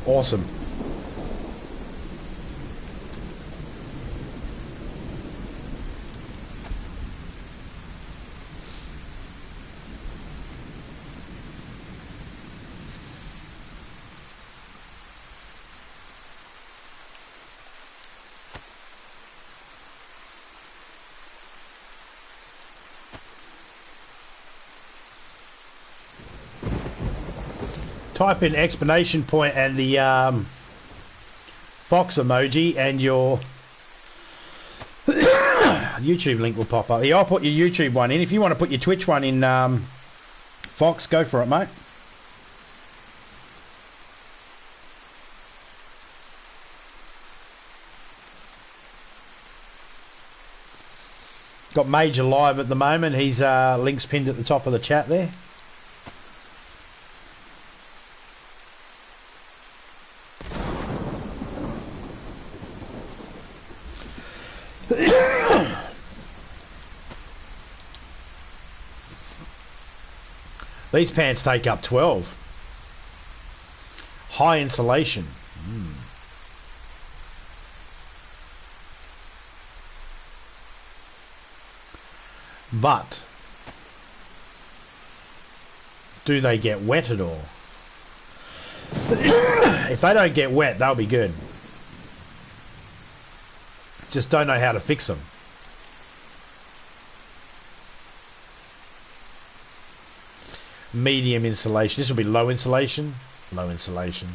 Awesome. Type in exclamation point and the fox emoji and your YouTube link will pop up. Yeah, I'll put your YouTube one in. If you want to put your Twitch one in, Fox, go for it, mate. Got Major live at the moment. He's links pinned at the top of the chat there. These pants take up 12. High insulation. But do they get wet at all? If they don't get wet, they'll be good. Just don't know how to fix them. Medium insulation. This will be low insulation. Low insulation.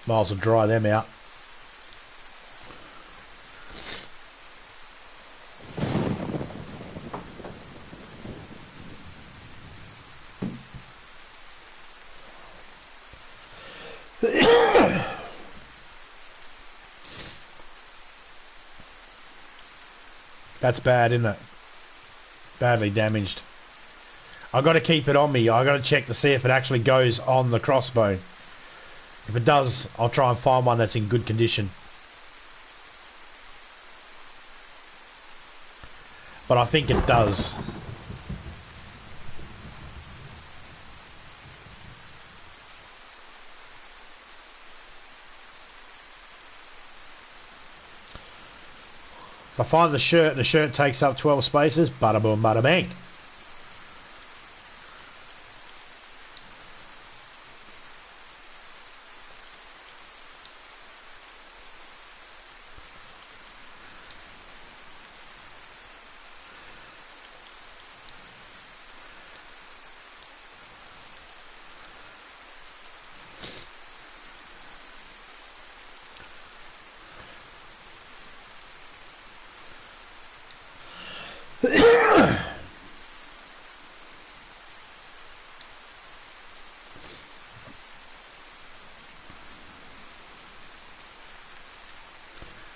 Might as well dry them out. That's bad, isn't it? Badly damaged. I've got to keep it on me. I've got to check to see if it actually goes on the crossbow. If it does, I'll try and find one that's in good condition. But I think it does. If I find the shirt and the shirt takes up 12 spaces, bada boom, bada bang.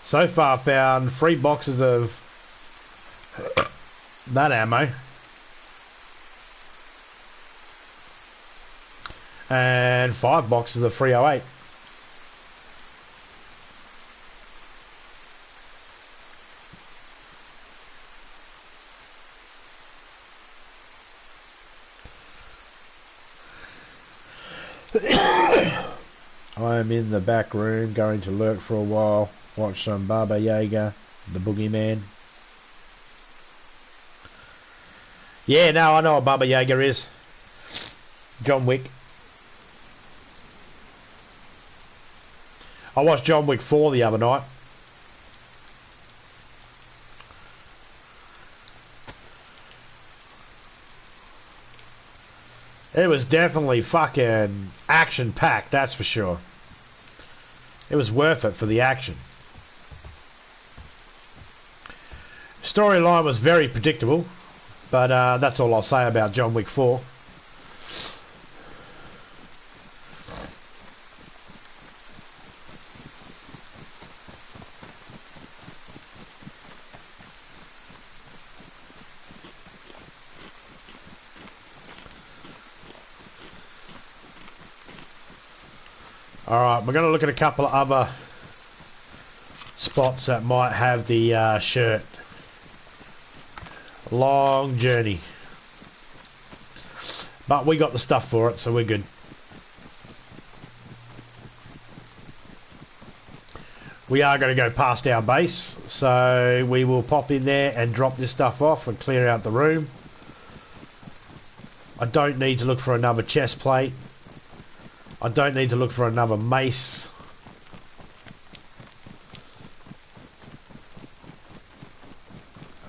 So far found 3 boxes of that ammo and 5 boxes of 308. I'm in the back room going to lurk for a while. Watch some Baba Yaga, the boogeyman. Yeah, no, I know what Baba Yaga is. John Wick. I watched John Wick 4 the other night. It was definitely fucking action-packed, that's for sure. It was worth it for the action. Storyline was very predictable, but that's all I'll say about John Wick 4. Alright, we're going to look at a couple of other spots that might have the shirt. Long journey. But we got the stuff for it, so we're good. We are going to go past our base, so we will pop in there and drop this stuff off and clear out the room. I don't need to look for another chest plate. I don't need to look for another mace.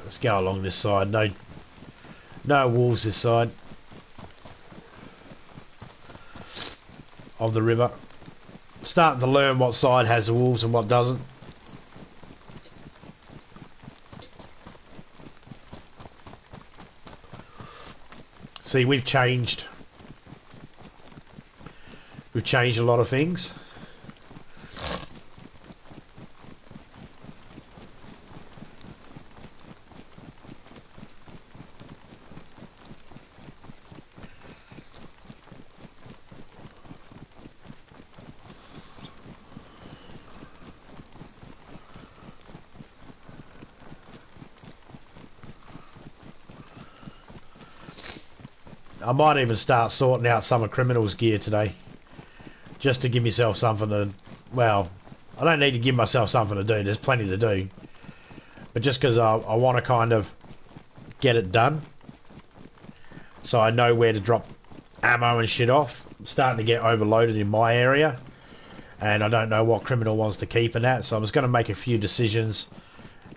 Let's go along this side. No wolves this side of the river. Starting to learn what side has the wolves and what doesn't. See, we've changed. We've changed a lot of things. I might even start sorting out some of criminals' gear today. Just to give myself something to... Well, I don't need to give myself something to do. There's plenty to do. But just because I want to kind of get it done. So I know where to drop ammo and shit off. I'm starting to get overloaded in my area. And I don't know what criminal wants to keep in that. So I'm just going to make a few decisions.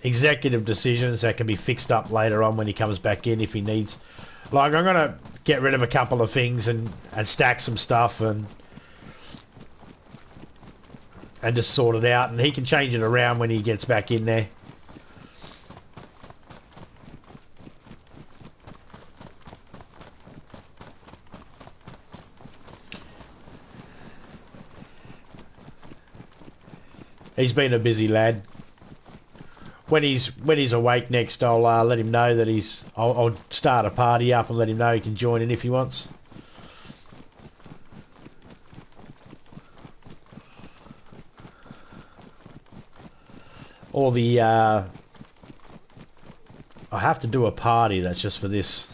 Executive decisions that can be fixed up later on when he comes back in if he needs... Like, I'm going to get rid of a couple of things and stack some stuff and just sort it out. And he can change it around when he gets back in there. He's been a busy lad. When he's awake next, I'll let him know that I'll start a party up and let him know he can join in if he wants. Or the I have to do a party that's just for this.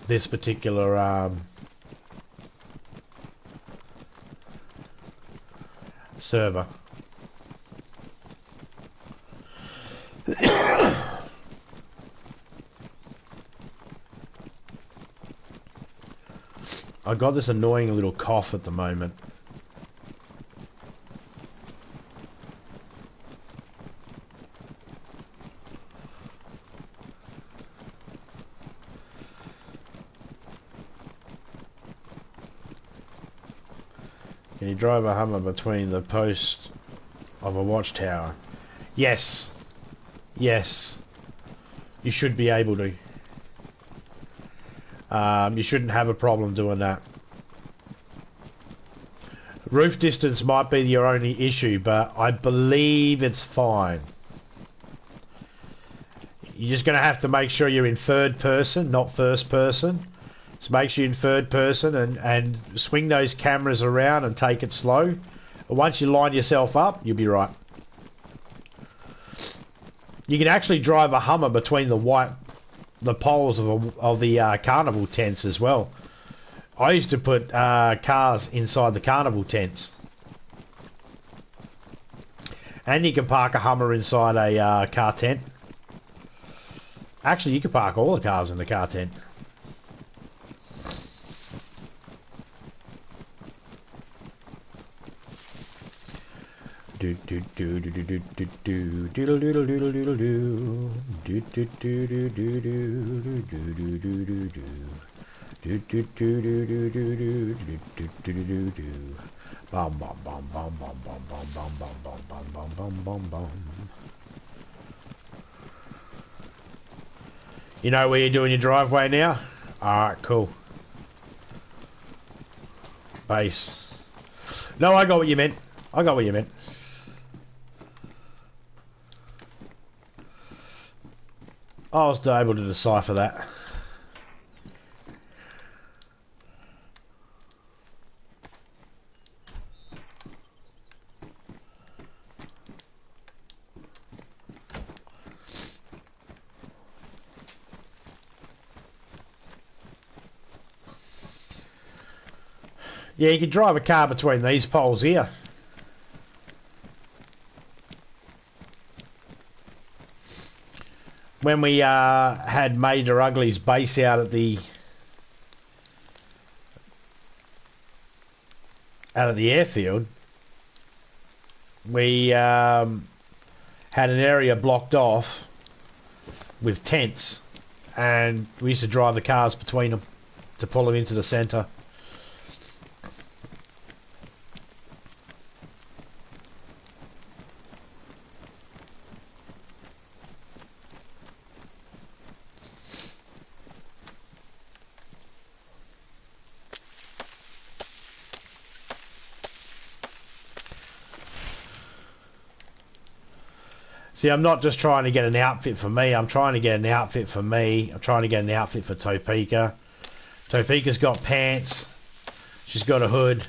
This particular server. I got this annoying little cough at the moment. Can you drive a Hummer between the post of a watchtower? Yes. Yes. You should be able to. You shouldn't have a problem doing that. Roof distance might be your only issue, but I believe it's fine. You're just going to have to make sure you're in third person, not first person. So make sure you're in third person and swing those cameras around and take it slow. And once you line yourself up, you'll be right. You can actually drive a Hummer between the poles of the carnival tents as well. I used to put cars inside the carnival tents. And you can park a Hummer inside a car tent. Actually, you can park all the cars in the car tent. You know where you're doing your driveway now? Alright, cool. Base. No, I got what you meant. I got what you meant. I was able to decipher that. Yeah, you could drive a car between these poles here. When we had Major Ugly's base out at the airfield, we had an area blocked off with tents, and we used to drive the cars between them to pull them into the centre. See, I'm not just trying to get an outfit for me. I'm trying to get an outfit for me. I'm trying to get an outfit for Topeka. Topeka's got pants. She's got a hood.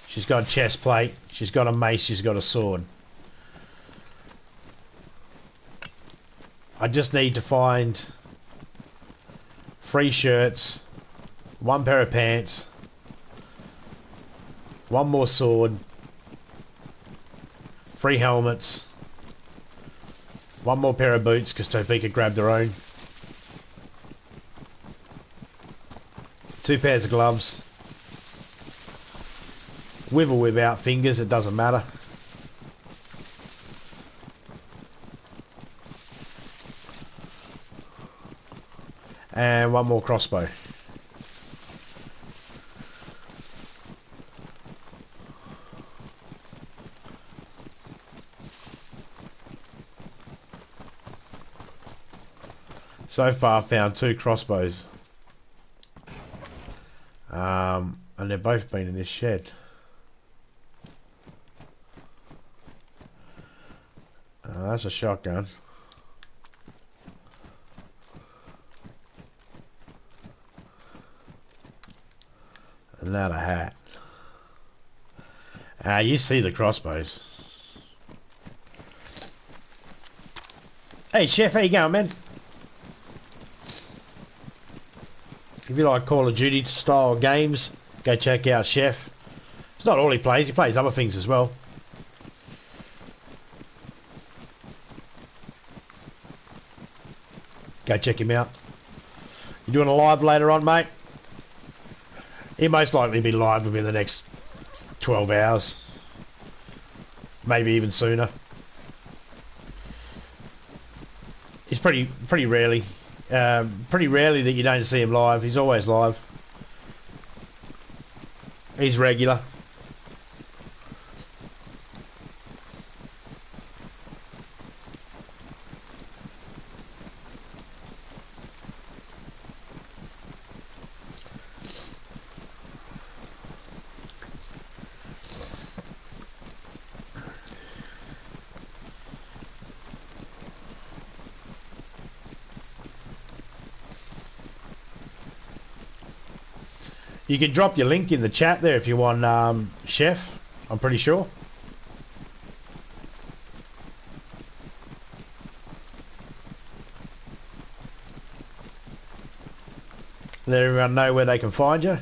She's got a chest plate. She's got a mace. She's got a sword. I just need to find 3 shirts, 1 pair of pants, 1 more sword, 3 helmets, 1 more pair of boots because Topeka grabbed her own, 2 pairs of gloves, with or without fingers, it doesn't matter. And 1 more crossbow. So far I've found 2 crossbows. And they've both been in this shed. That's a shotgun. And that a hat. You see the crossbows. Hey Chef, how you going, man? If you like Call of Duty style games, go check out Chef. It's not all he plays other things as well. Go check him out. You doing a live later on, mate? He'll most likely be live within the next 12 hours. Maybe even sooner. It's pretty rarely that you don't see him live. He's always live. He's regular. You can drop your link in the chat there if you want, Chef. I'm pretty sure. Let everyone know where they can find you.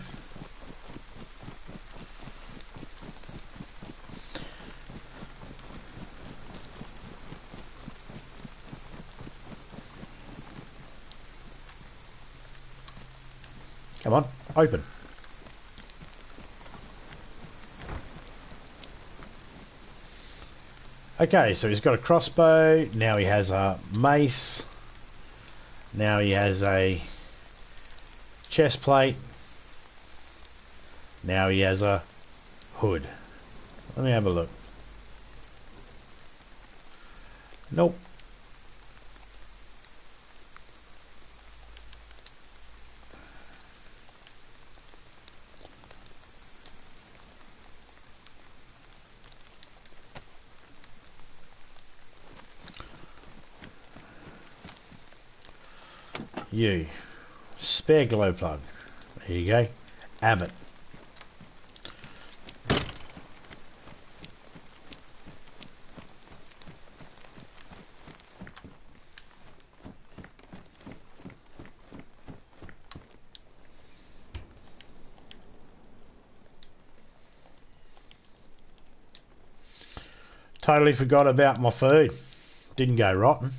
Come on, open. Okay, so he's got a crossbow, now he has a mace, now he has a chest plate, now he has a hood. Let me have a look. Nope. You. Spare glow plug. There you go. Have it. Totally forgot about my food. Didn't go rotten.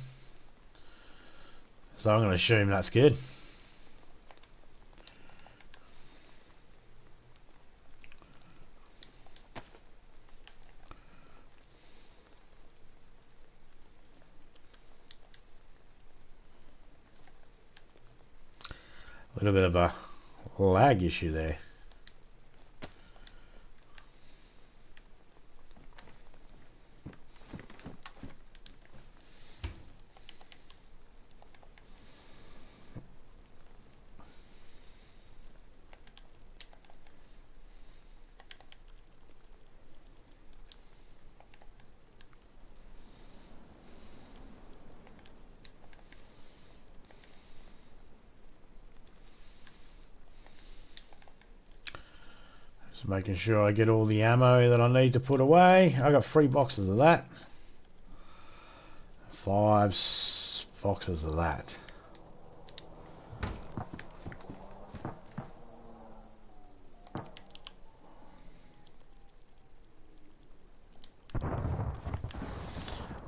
So I'm going to assume that's good. A little bit of a lag issue there. Just making sure I get all the ammo that I need to put away. I got 3 boxes of that. 5 boxes of that.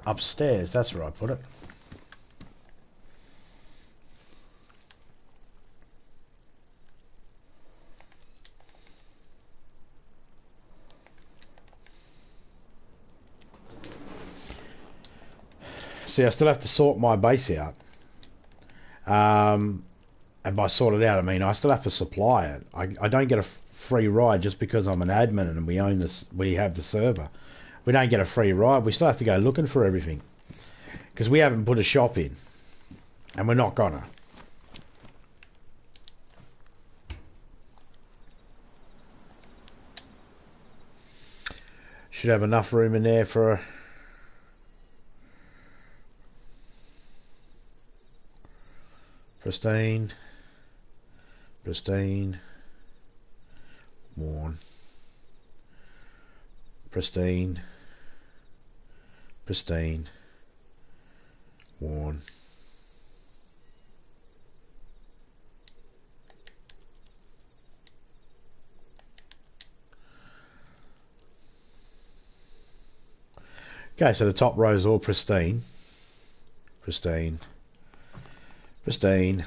Upstairs, that's where I put it. See, I still have to sort my base out. And by sort it out, I mean I still have to supply it. I don't get a free ride just because I'm an admin and we own this. We have the server. We don't get a free ride. We still have to go looking for everything because we haven't put a shop in, and we're not gonna. Should have enough room in there for. Pristine, pristine, worn, pristine, pristine, worn. Okay, so the top row is all pristine, pristine, pristine,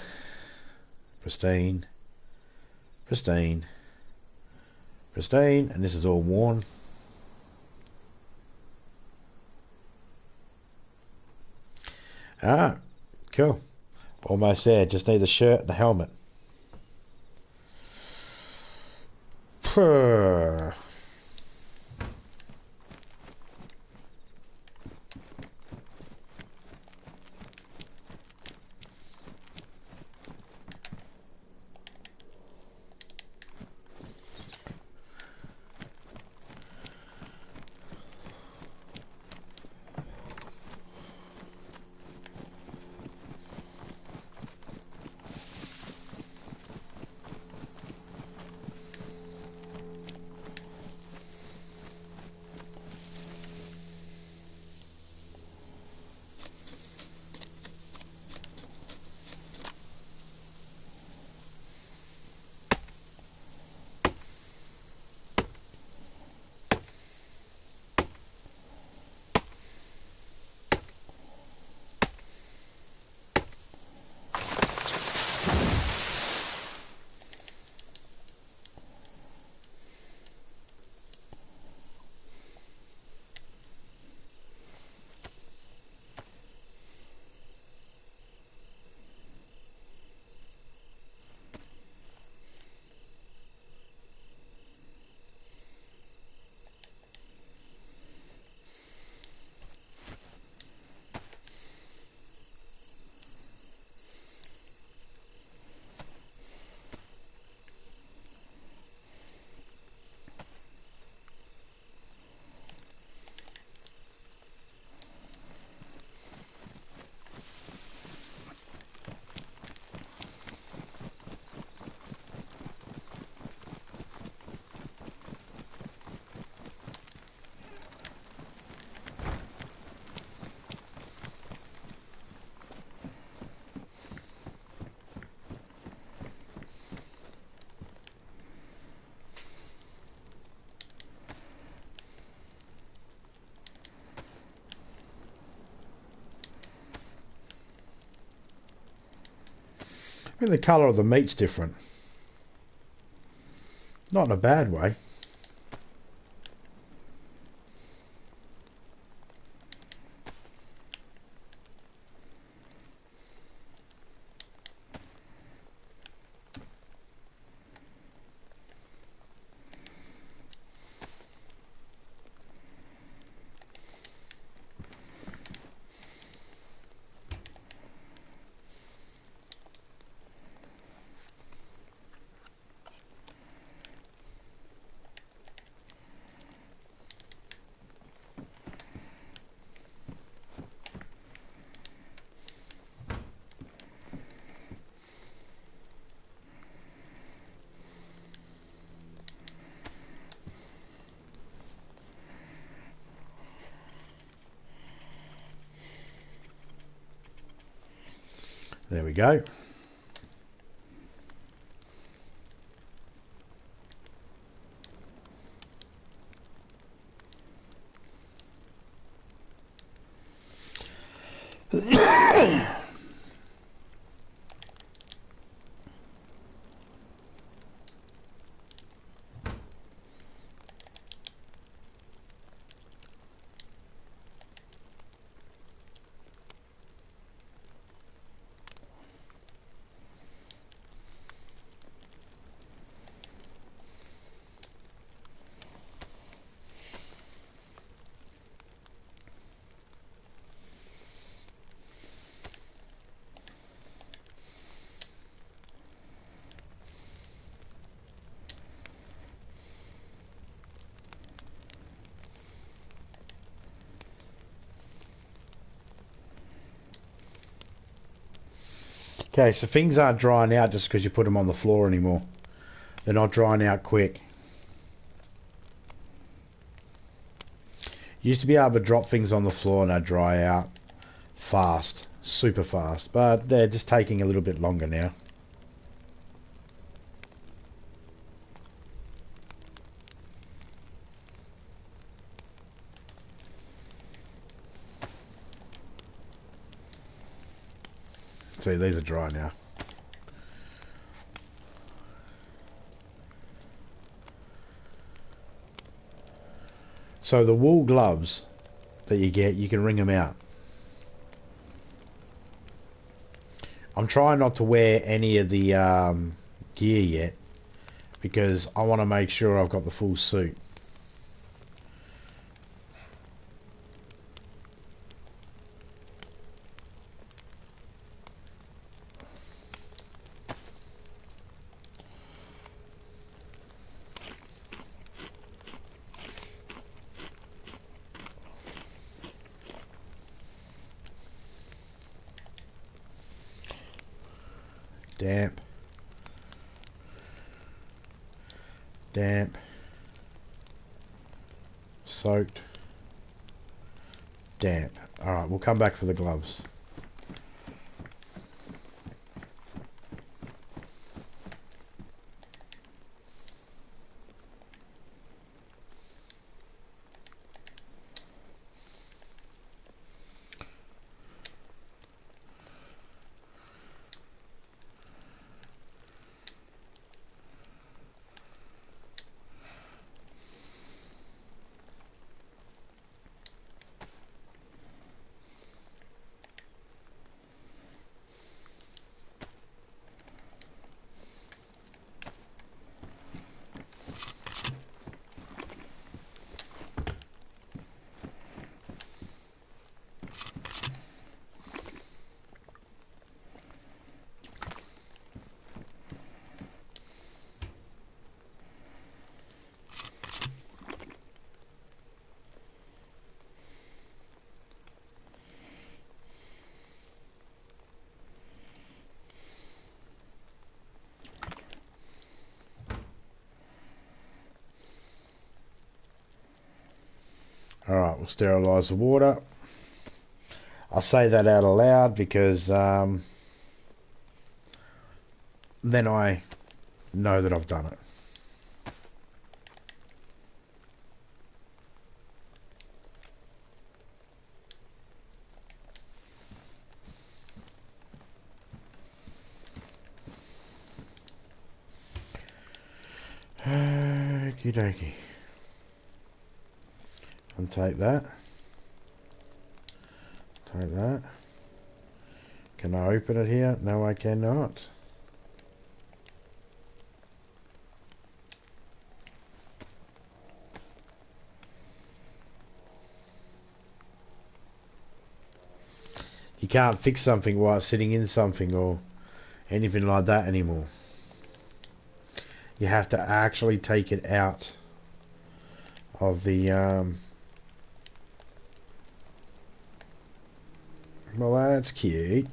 pristine, pristine, pristine, and this is all worn. Ah, cool. Almost there. Just need the shirt and the helmet. Purr. Even the colour of the meat's different. Not in a bad way. There we go. Okay, so things aren't drying out just because you put them on the floor anymore. They're not drying out quick. You used to be able to drop things on the floor and they'd dry out fast, super fast, but they're just taking a little bit longer now. See, these are dry now. So the wool gloves that you get, you can wring them out. I'm trying not to wear any of the gear yet because I want to make sure I've got the full suit. Damp, damp, soaked, damp. Alright, we'll come back for the gloves. Alright, we'll sterilise the water. I say that out aloud because then I know that I've done it. Okie dokie. And take that. Take that. Can I open it here? No, I cannot. You can't fix something while sitting in something or anything like that anymore. You have to actually take it out of the well, that's cute.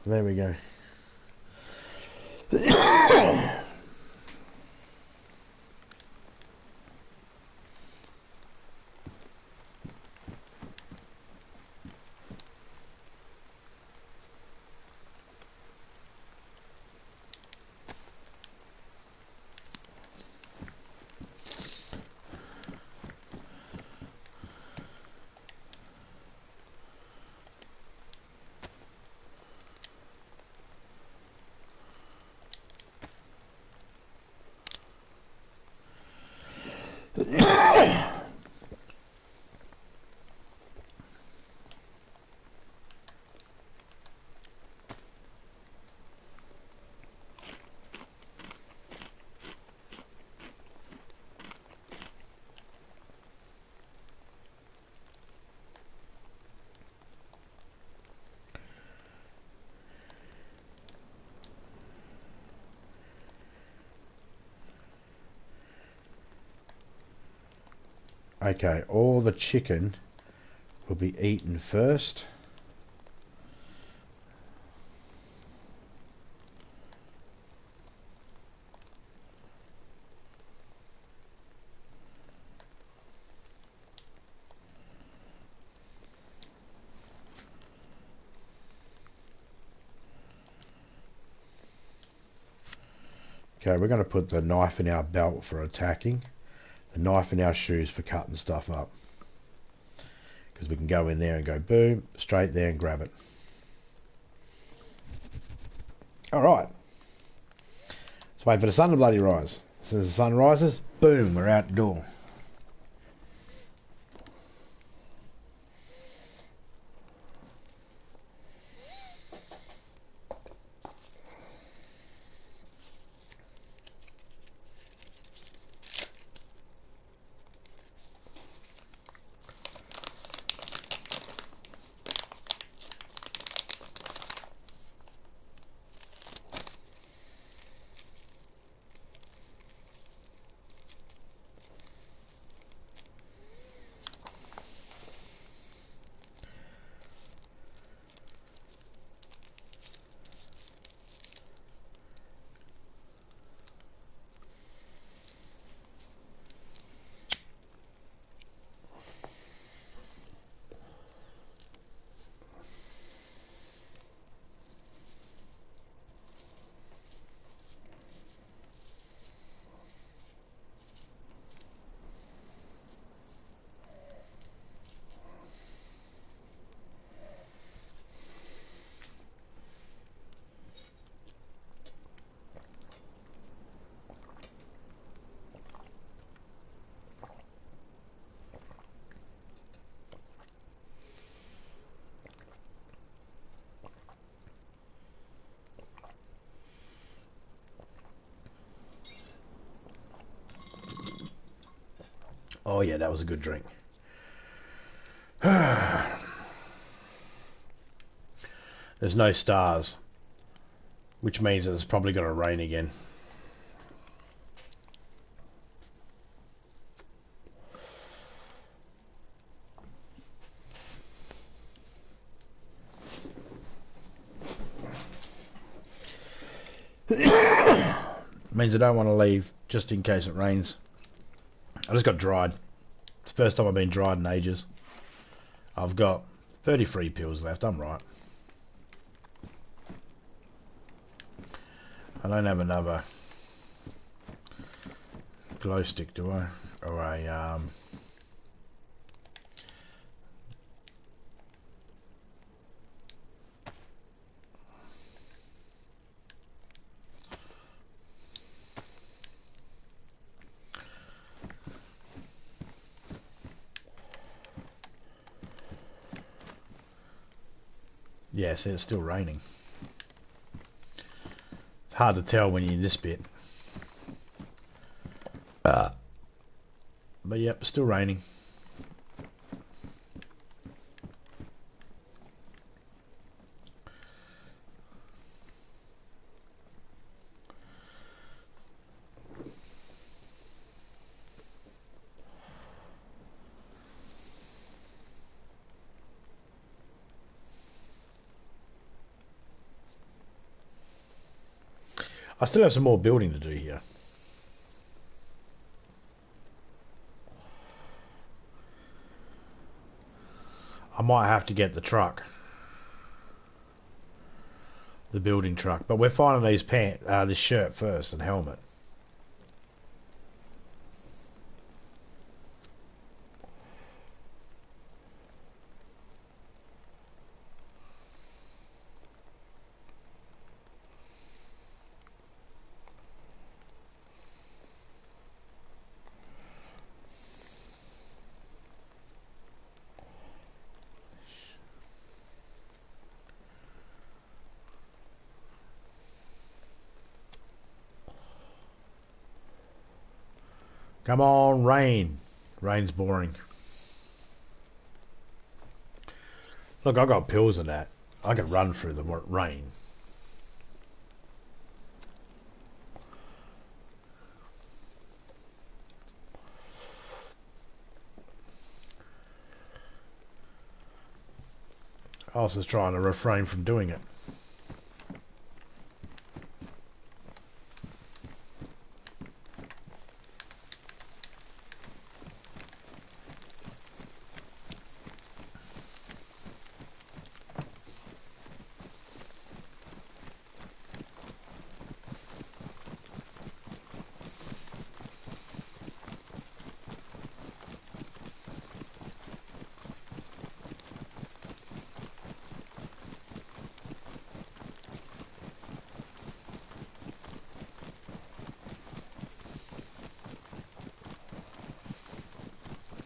There we go. Okay, all the chicken will be eaten first. Okay, we're going to put the knife in our belt for attacking, the knife in our shoes for cutting stuff up. Because we can go in there and go boom, straight there and grab it. Alright. Let's wait for the sun to bloody rise. As soon as the sun rises, boom, we're out the door. Oh yeah, that was a good drink. There's no stars, which means it's probably going to rain again. Means I don't want to leave just in case it rains. I just got dried. It's the first time I've been dried in ages. I've got 33 pills left. I'm right. I don't have another glow stick, do I? Or a yeah, see, it's still raining. It's hard to tell when you're in this bit. But yep, still raining. I still have some more building to do here. I might have to get the truck. The building truck. But we're finding these this shirt first and helmet. Come on, rain. Rain's boring. Look, I got pills in that. I can run through the rain. I was just trying to refrain from doing it.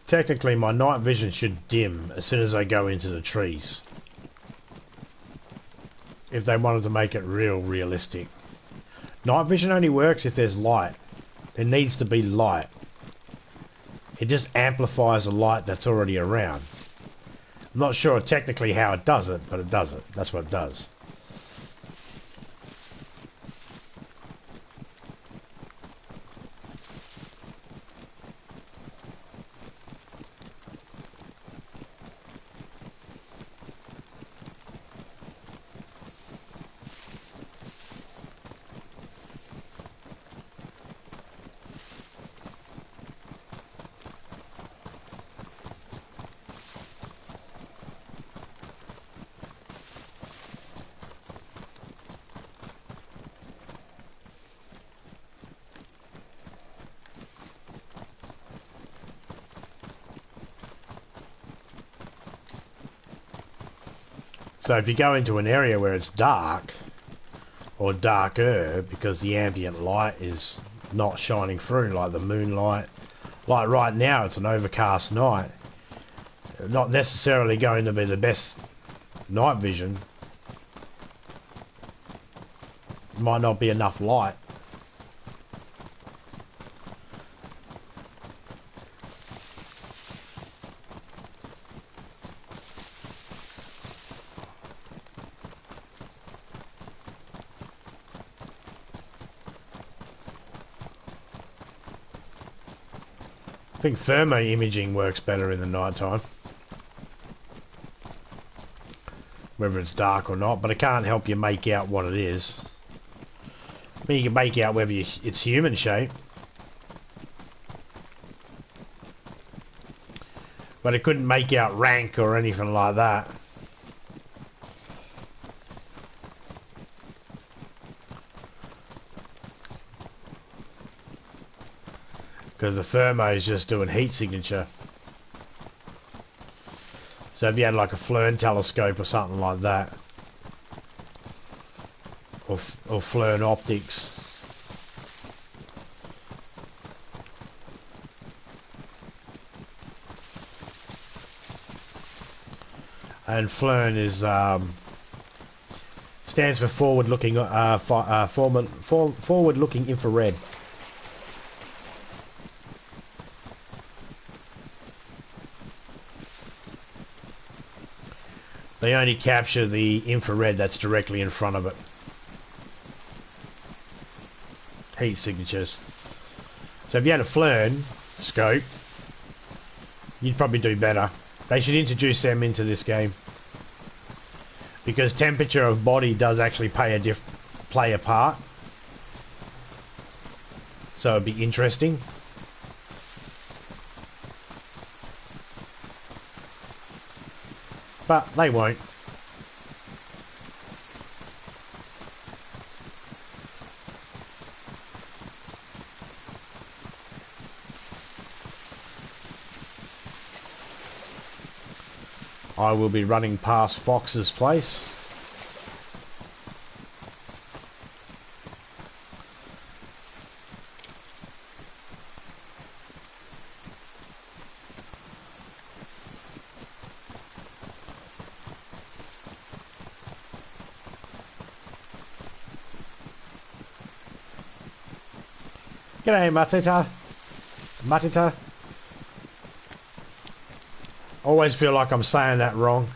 Technically, my night vision should dim as soon as I go into the trees. If they wanted to make it realistic. Night vision only works if there's light. There needs to be light. It just amplifies the light that's already around. I'm not sure technically how it does it, but it does it. That's what it does. So if you go into an area where it's dark, or darker, because the ambient light is not shining through, like the moonlight, like right now it's an overcast night, not necessarily going to be the best night vision. Might not be enough light. I think thermo imaging works better in the night time, whether it's dark or not, but it can't help you make out what it is. I mean, you can make out whether it's human shape, but it couldn't make out rank or anything like that. because the thermo is just doing heat signature. So if you had like a Flern telescope or something like that, or Flern optics. And Flern is stands for forward-looking forward-looking infrared. They only capture the infrared that's directly in front of it. Heat signatures. So if you had a Flern scope, you'd probably do better. They should introduce them into this game, because temperature of body does actually play a part. So it'd be interesting. But they won't. I will be running past Fox's place. G'day, Matita. Matita. Always feel like I'm saying that wrong.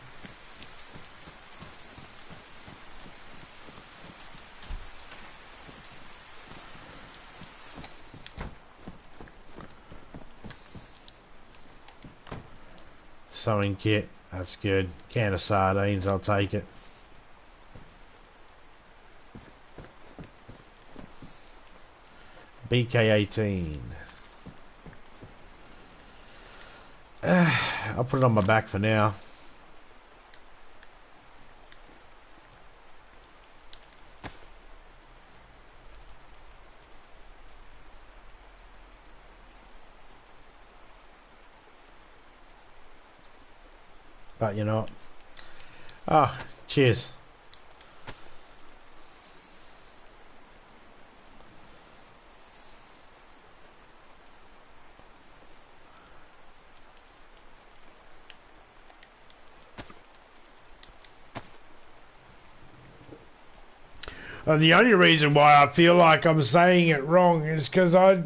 Sewing kit, that's good. Can of sardines, I'll take it. BK18. I'll put it on my back for now. But you know what? Ah, cheers. The only reason why I feel like I'm saying it wrong is because I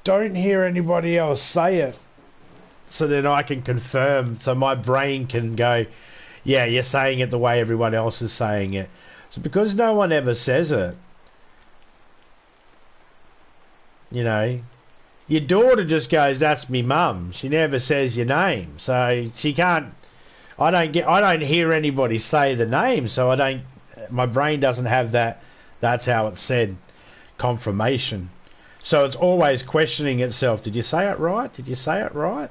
don't hear anybody else say it. So then I can confirm, so my brain can go, yeah, you're saying it the way everyone else is saying it. So because no one ever says it, you know, your daughter just goes, that's me mum. She never says your name. So she can't, I don't hear anybody say the name, so my brain doesn't have that. That's how it's said, confirmation. So it's always questioning itself. Did you say it right? Did you say it right?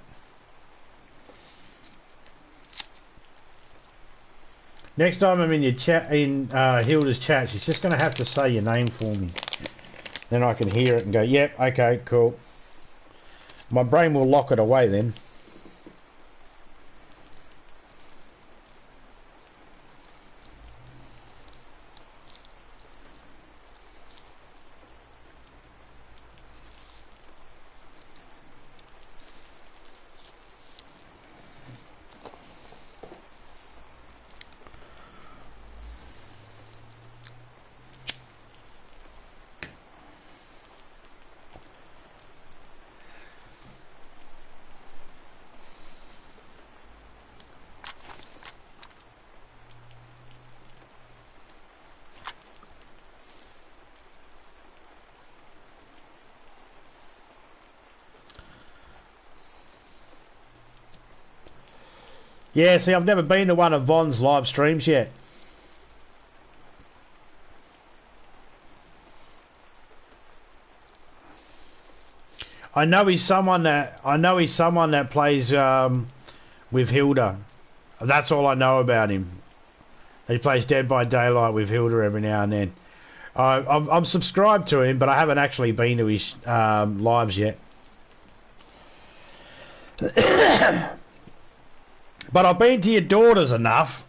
Next time I'm in your chat, in Hilda's chat, she's just going to have to say your name for me. Then I can hear it and go, yep, okay, cool. My brain will lock it away then. Yeah, see, I've never been to one of Von's live streams yet. I know he's someone that plays with Hilda. That's all I know about him. He plays Dead by Daylight with Hilda every now and then. I'm subscribed to him, but I haven't actually been to his lives yet. But I've been to your daughters enough.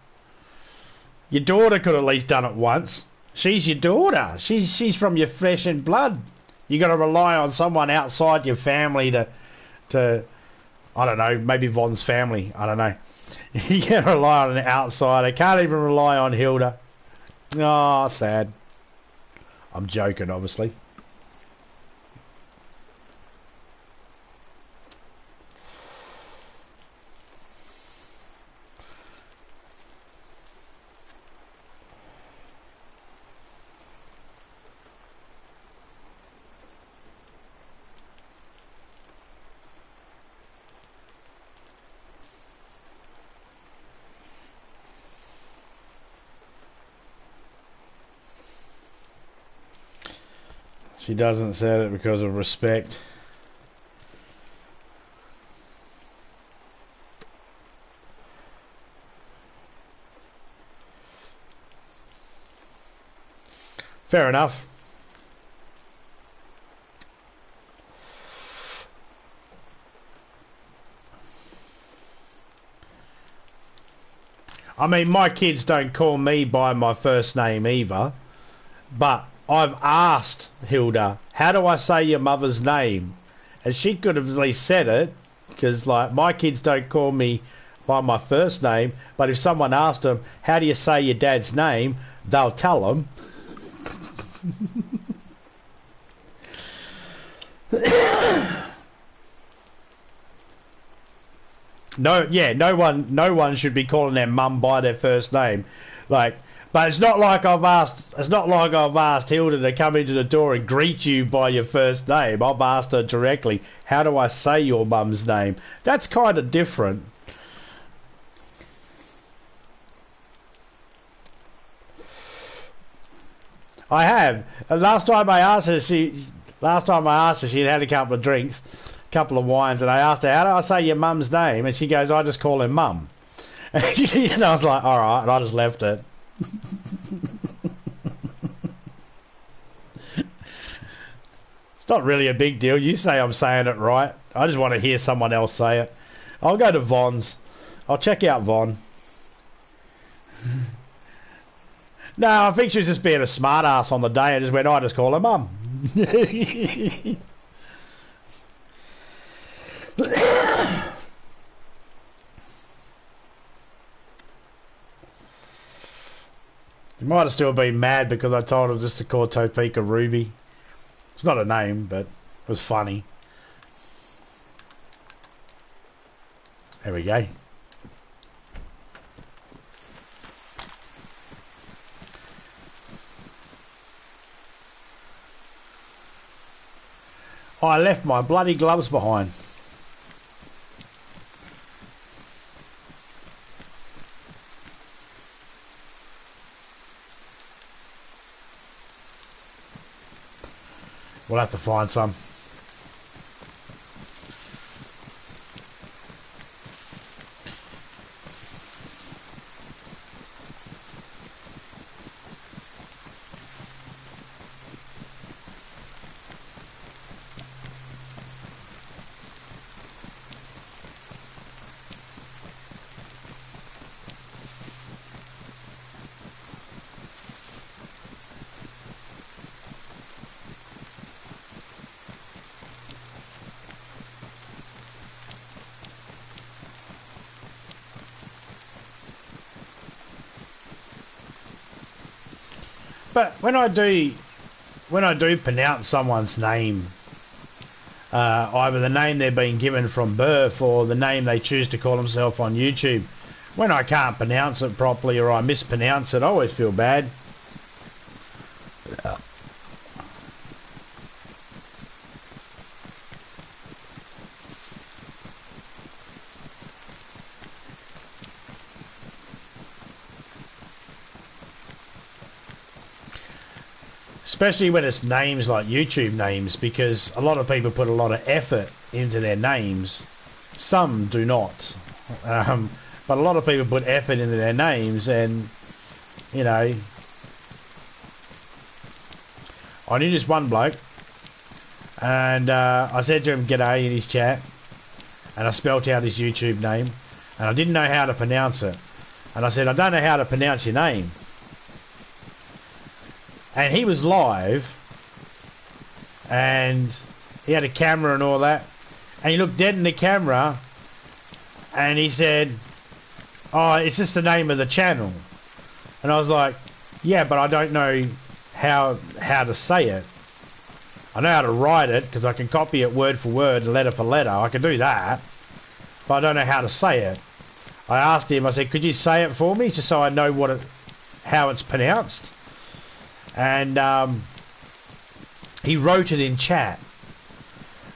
Your daughter could at least done it once. She's your daughter. She's from your flesh and blood. You got to rely on someone outside your family to I don't know, maybe Von's family. I don't know. You can rely on an outsider. Can't even rely on Hilda. Oh, sad. I'm joking, obviously. She doesn't say it because of respect. Fair enough. I mean, my kids don't call me by my first name either, but I've asked Hilda, how do I say your mother's name? And she could have at least said it, because like my kids don't call me by my first name, but if someone asked them, how do you say your dad's name, they'll tell them. No one should be calling their mum by their first name. Like, but it's not like I've asked Hilda to come into the door and greet you by your first name. I've asked her directly, how do I say your mum's name? That's kind of different. I have. Last time I asked her, she had a couple of drinks, a couple of wines, and I asked her, how do I say your mum's name? And she goes, I just call her mum. And I was like, all right, and I just left it. It's not really a big deal. You say I'm saying it right. I just want to hear someone else say it. I'll go to Von's. I'll check out Von. No, I think she was just being a smart ass on the day and just went, I just call her mum. You might have still been mad because I told her just to call Topeka Ruby. It's not a name, but it was funny. There we go. Oh, I left my bloody gloves behind. We'll have to find some. But when I do pronounce someone's name, either the name they've been given from birth or the name they choose to call themselves on YouTube, when I can't pronounce it properly or I mispronounce it, I always feel bad. Especially when it's names like YouTube names, because a lot of people put a lot of effort into their names. Some do not. But a lot of people put effort into their names, and, you know, I knew this one bloke, and I said to him, g'day, in his chat, and I spelt out his YouTube name, and I didn't know how to pronounce it. And I said, I don't know how to pronounce your name. And he was live, and he had a camera and all that, and he looked dead in the camera, and he said, oh, it's just the name of the channel. And I was like, yeah, but I don't know how to say it. I know how to write it, because I can copy it word for word, letter for letter. I can do that, but I don't know how to say it. I asked him, I said, could you say it for me, just so I know how it's pronounced? And he wrote it in chat.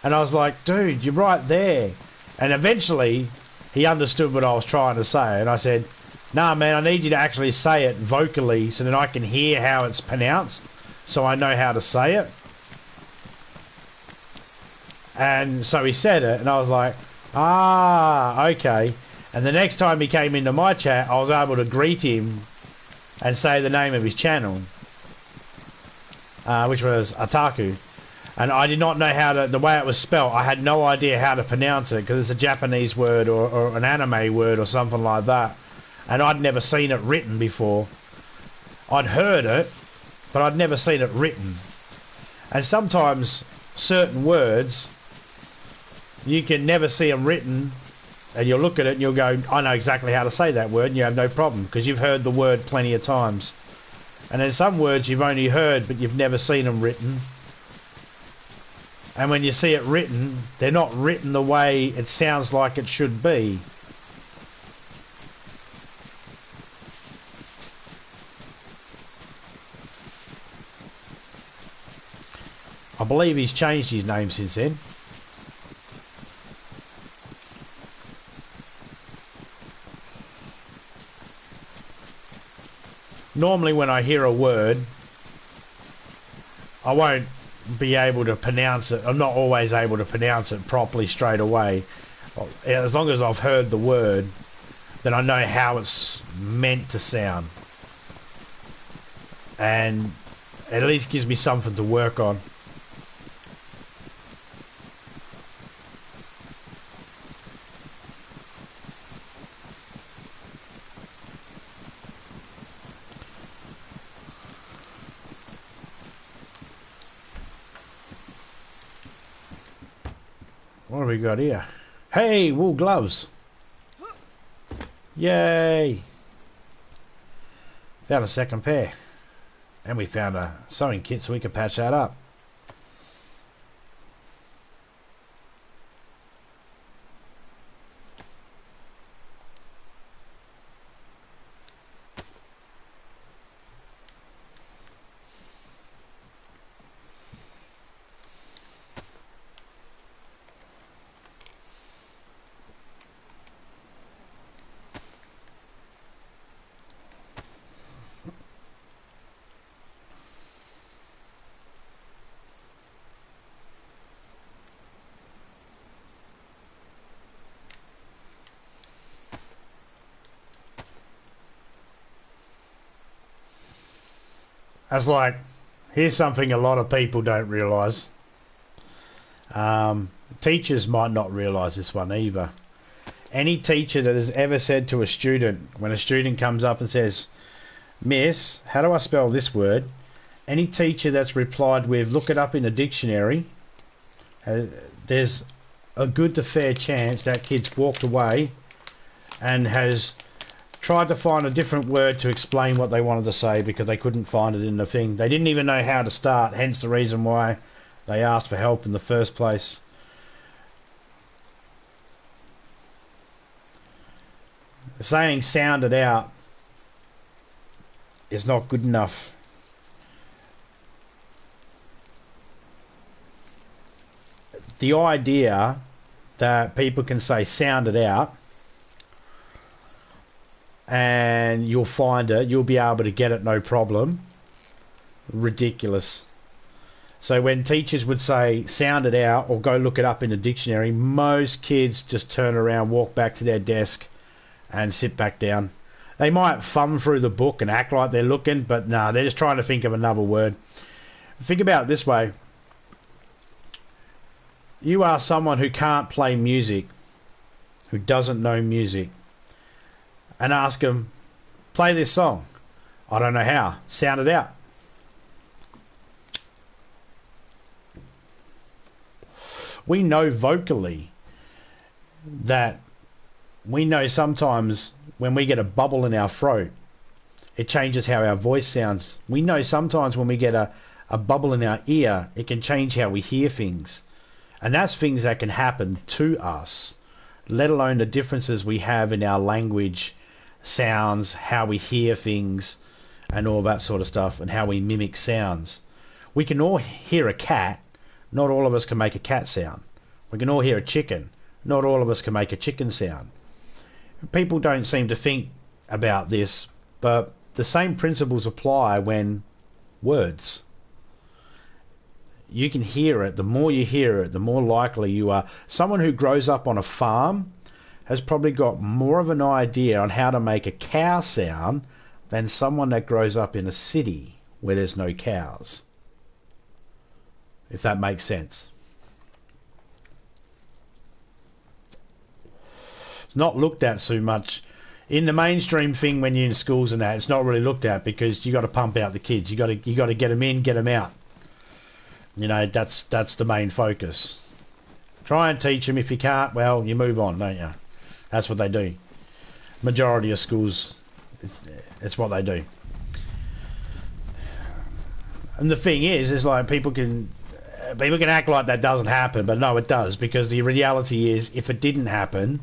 And I was like, dude, you're right there. And eventually, he understood what I was trying to say. And I said, nah, man, I need you to actually say it vocally so that I can hear how it's pronounced, so I know how to say it. And so he said it, and I was like, ah, okay. And the next time he came into my chat, I was able to greet him and say the name of his channel, which was Ataku. And I did not know the way it was spelt, I had no idea how to pronounce it, because it's a Japanese word or an anime word or something like that. And I'd never seen it written before. I'd heard it, but I'd never seen it written. And sometimes certain words, you can never see them written, and you'll look at it and you'll go, I know exactly how to say that word, and you have no problem, because you've heard the word plenty of times. And then some words you've only heard, but you've never seen them written. And when you see it written, they're not written the way it sounds like it should be. I believe he's changed his name since then. Normally when I hear a word, I won't be able to pronounce it. I'm not always able to pronounce it properly straight away. As long as I've heard the word, then I know how it's meant to sound. And it at least gives me something to work on. What have we got here? Hey, wool gloves. Yay. Found a second pair. And we found a sewing kit so we can patch that up. That's like, here's something a lot of people don't realise. Teachers might not realise this one either. Any teacher that has ever said to a student, when a student comes up and says, Miss, how do I spell this word? Any teacher that's replied with, look it up in a dictionary, there's a good to fair chance that kid's walked away and has tried to find a different word to explain what they wanted to say because they couldn't find it in the thing. They didn't even know how to start, hence the reason why they asked for help in the first place. Saying sound it out is not good enough. The idea that people can say sound it out and you'll find it, you'll be able to get it no problem, ridiculous. So when teachers would say sound it out or go look it up in a dictionary, most kids just turn around, walk back to their desk and sit back down. They might thumb through the book and act like they're looking, but nah, they're just trying to think of another word. Think about it this way. You are someone who can't play music. who doesn't know music and ask them, play this song. I don't know how. Sound it out. We know vocally that we know sometimes when we get a bubble in our throat, it changes how our voice sounds. We know sometimes when we get a bubble in our ear, it can change how we hear things. And that's things that can happen to us, let alone the differences we have in our language, sounds, how we hear things, and all that sort of stuff, and how we mimic sounds. We can all hear a cat. Not all of us can make a cat sound. We can all hear a chicken. Not all of us can make a chicken sound. People don't seem to think about this, but the same principles apply when words. You can hear it. The more you hear it, the more likely you are. Someone who grows up on a farm has probably got more of an idea on how to make a cow sound than someone that grows up in a city where there's no cows. If that makes sense. It's not looked at so much in the mainstream thing when you're in schools and that. It's not really looked at because you got to pump out the kids. You got to get them in, get them out. You know, that's the main focus. Try and teach them. If you can't, well, you move on, don't you? That's what they do. Majority of schools, it's what they do. And the thing is like people can act like that doesn't happen, but no, it does, because the reality is, if it didn't happen,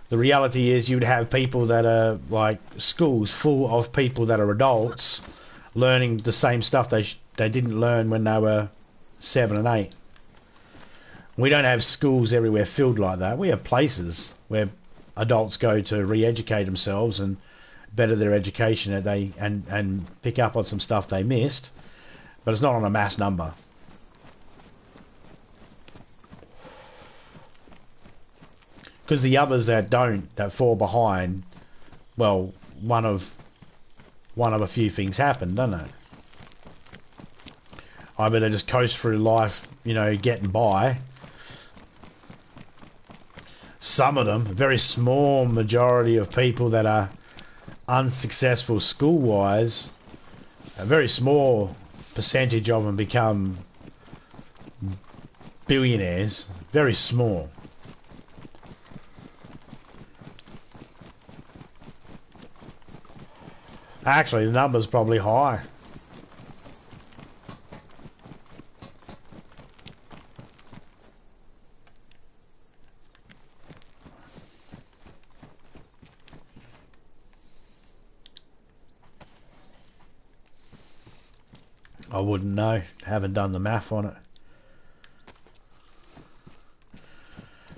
the reality is you'd have people that are like schools full of people that are adults learning the same stuff they didn't learn when they were 7 and 8. We don't have schools everywhere filled like that. We have places where adults go to re-educate themselves and better their education and pick up on some stuff they missed, but it's not on a mass number. Because the others that fall behind, well, one of a few things happen, don't they? Either they just coast through life, you know, getting by. Some of them, a very small majority of people that are unsuccessful school-wise, a very small percentage of them become billionaires. Very small. Actually, the number's probably high. I wouldn't know. Haven't done the math on it.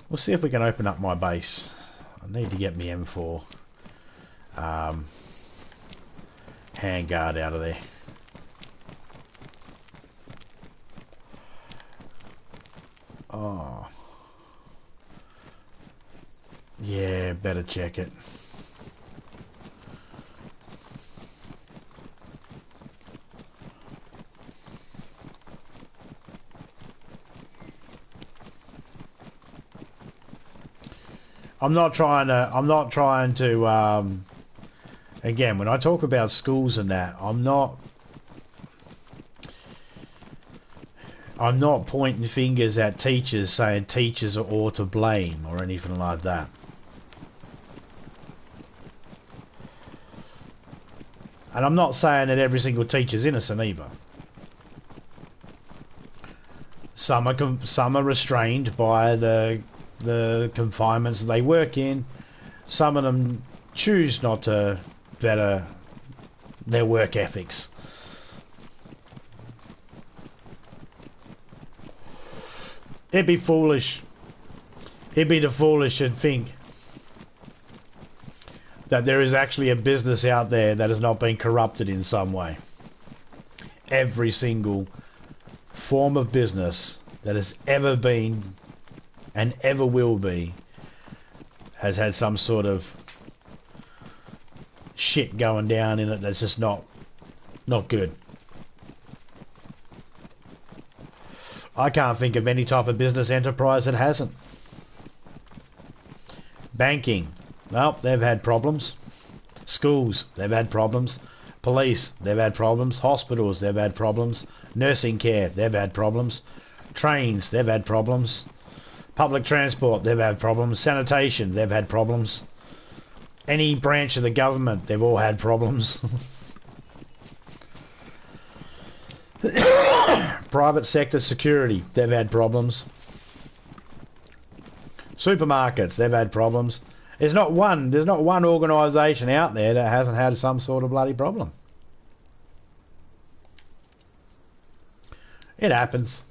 We'll see if we can open up my base. I need to get my M4 handguard out of there. Oh. Yeah, better check it. I'm not trying to again, when I talk about schools and that, I'm not pointing fingers at teachers saying teachers are all to blame or anything like that. And I'm not saying that every single teacher's innocent either. Some are restrained by the confinements that they work in. Some of them choose not to better their work ethics. It'd be foolish. It'd be the foolish to think that there is actually a business out there that has not been corrupted in some way. Every single form of business that has ever been and ever will be has had some sort of shit going down in it that's just not good. I can't think of any type of business enterprise that hasn't. Banking. Well, they've had problems. Schools, they've had problems. Police, they've had problems. Hospitals, they've had problems. Nursing care, they've had problems. Trains, they've had problems. Public transport, they've had problems. Sanitation, they've had problems. Any branch of the government, they've all had problems. Private sector security, they've had problems. Supermarkets, they've had problems. There's not one organisation out there that hasn't had some sort of bloody problem. It happens.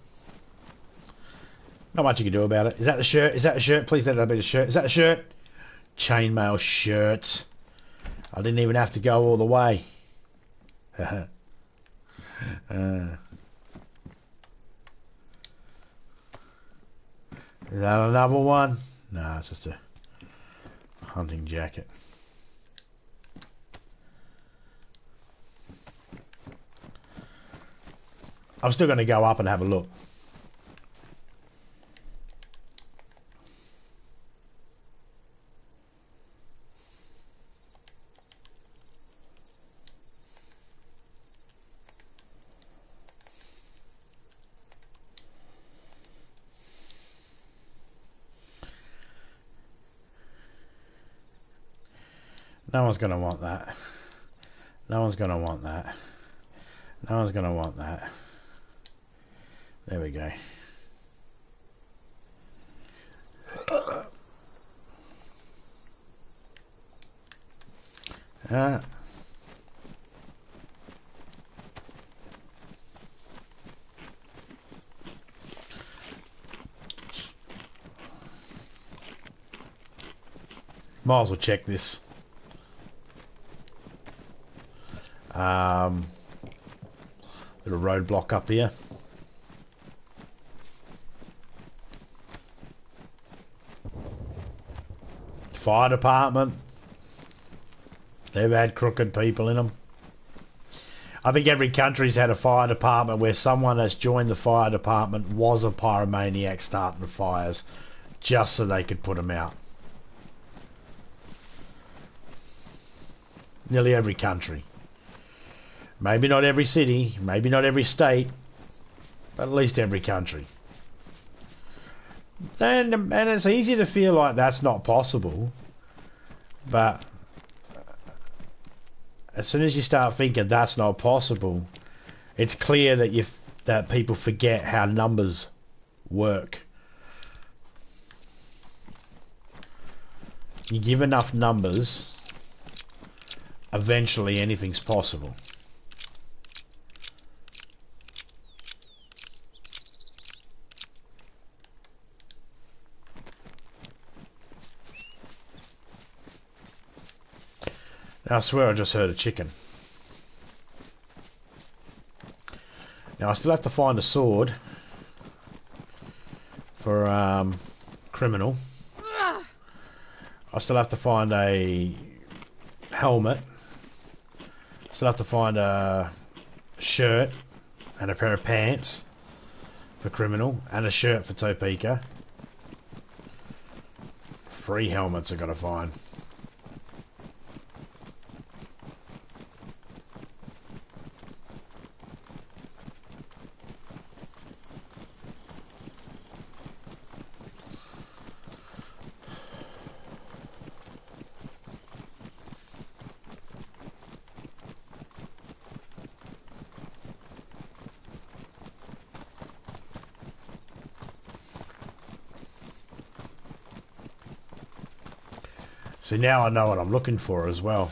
Not much you can do about it. Is that the shirt? Is that the shirt? Please let that be the shirt. Is that the shirt? Chainmail shirt. I didn't even have to go all the way. Is that another one? No, it's just a hunting jacket. I'm still going to go up and have a look. No one's going to want that. No one's going to want that. No one's going to want that. There we go. Might as well check this. Little roadblock up here. Fire department. They've had crooked people in them. I think every country's had a fire department where someone that's joined the fire department was a pyromaniac starting fires just so they could put them out. Nearly every country. Maybe not every city, maybe not every state, but at least every country. And it's easy to feel like that's not possible, but as soon as you start thinking that's not possible, it's clear that that people forget how numbers work. You give enough numbers, eventually anything's possible. I swear I just heard a chicken. Now I still have to find a sword for criminal. I still have to find a helmet. Still have to find a shirt and a pair of pants for criminal and a shirt for Topeka. 3 helmets I gotta find. So now I know what I'm looking for as well.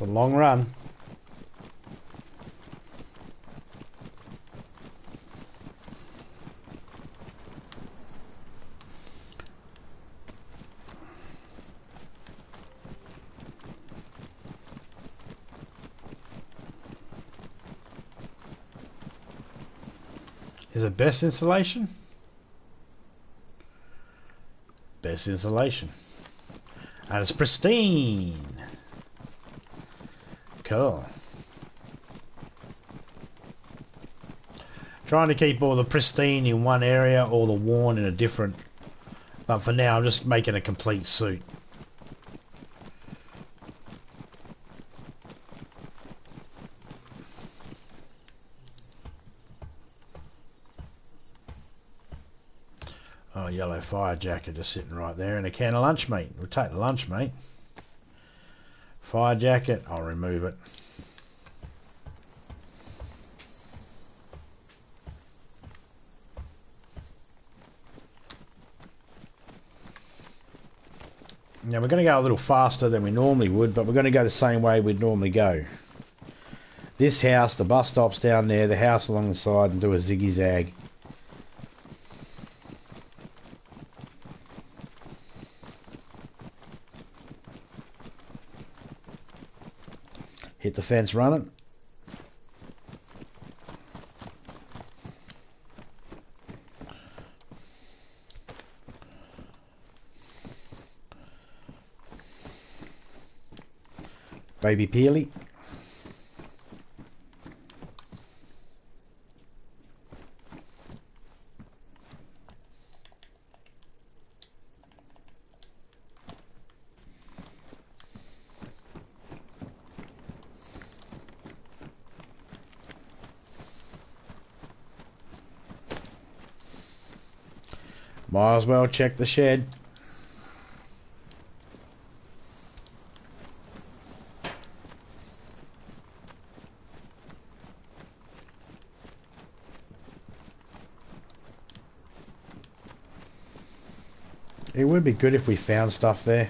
a long run. Is it best insulation? Best insulation. And it's pristine. Cool. Trying to keep all the pristine in one area, all the worn in a different. But for now, I'm just making a complete suit. Oh, yellow fire jacket just sitting right there, and a can of lunch meat. We'll take the lunch meat. Fire jacket, I'll remove it. Now we're going to go a little faster than we normally would, but we're going to go the same way we'd normally go. This house, the bus stop's down there, the house along the side, and do a ziggy-zag. Hit the fence running. Baby Peely. Might as well check the shed. It would be good if we found stuff there.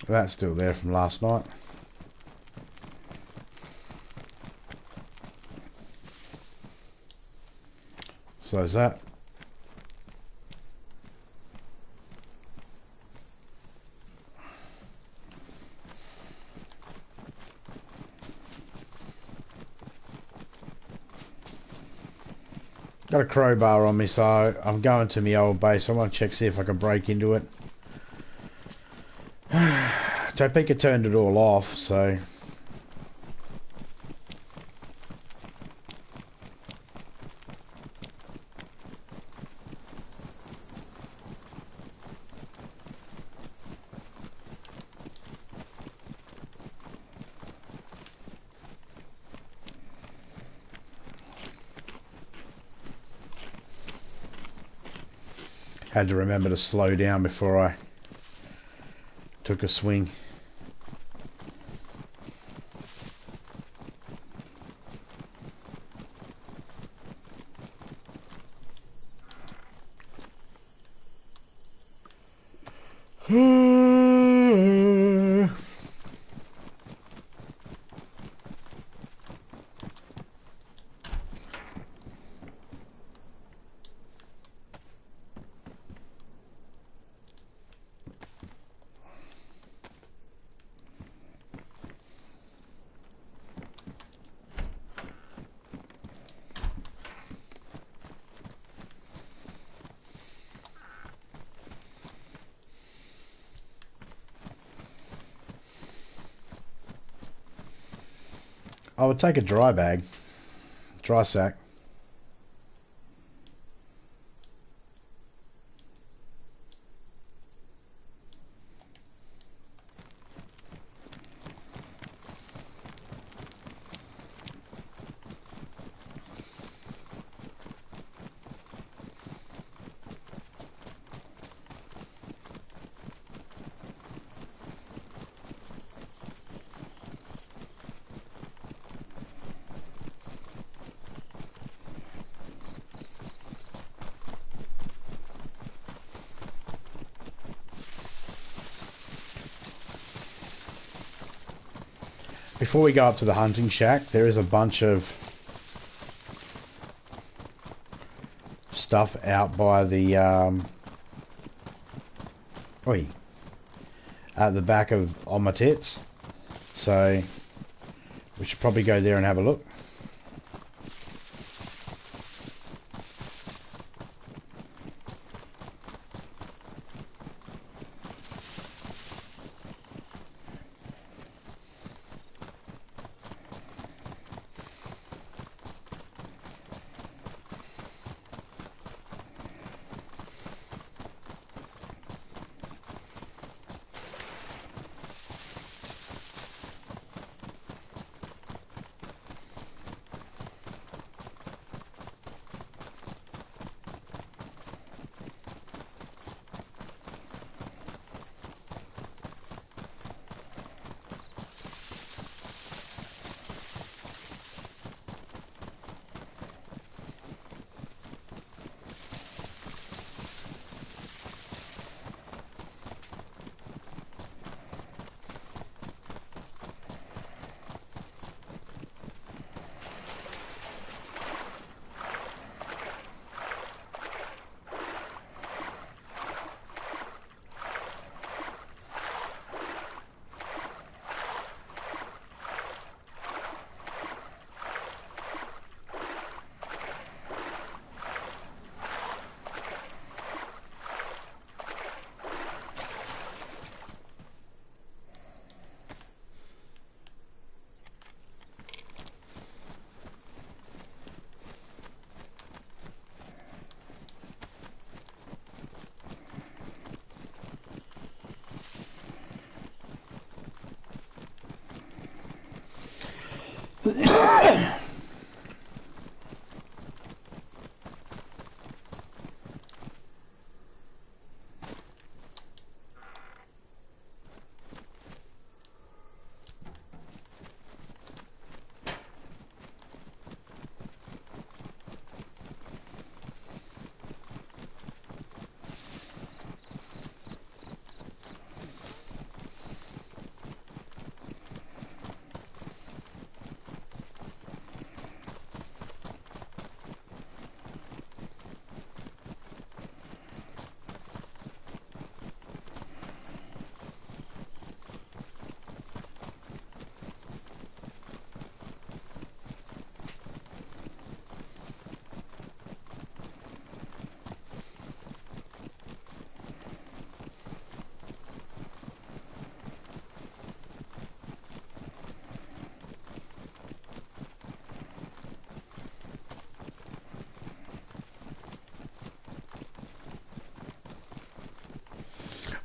That's still there from last night. So is that. Got a crowbar on me, so I'm going to my old base. I want to check, see if I can break into it. Topeka turned it all off, so had to remember to slow down before I took a swing. I would take a dry bag, dry sack. before we go up to the hunting shack, there is a bunch of stuff out by the at the back of on my tits, so we should probably go there and have a look.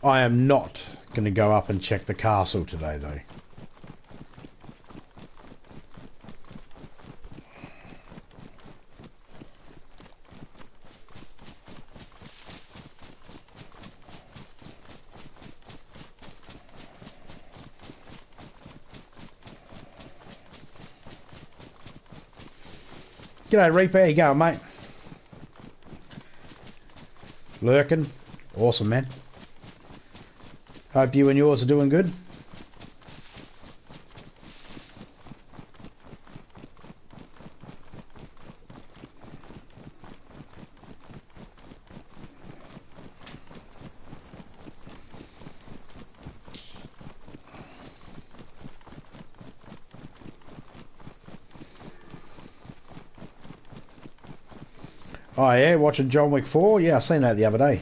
I am not going to go up and check the castle today, though. G'day, Reaper. How you going, mate? Lurking. Awesome, man. Hope you and yours are doing good. Oh yeah, watching John Wick 4? Yeah, I seen that the other day.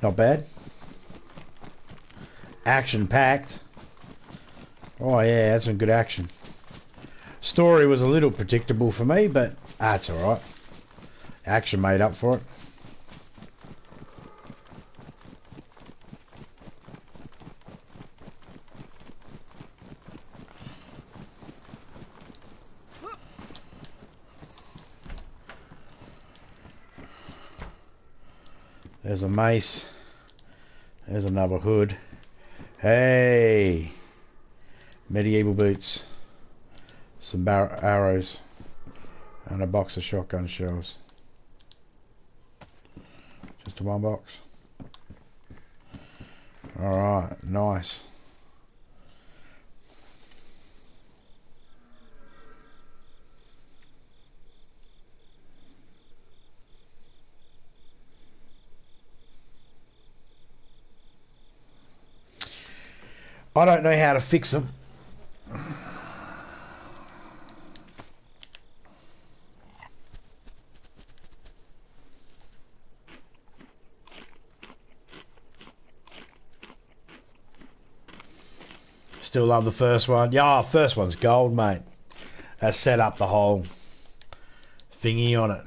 Not bad. Action packed. Oh yeah, that's some good action. Story was a little predictable for me, but that's alright. Action made up for it. There's a mace. There's another hood. Hey! Medieval boots. Some arrows. And a box of shotgun shells. Just a one box. Alright, nice. I don't know how to fix them. Still love the first one. Yeah, first one's gold, mate. That set up the whole thingy on it.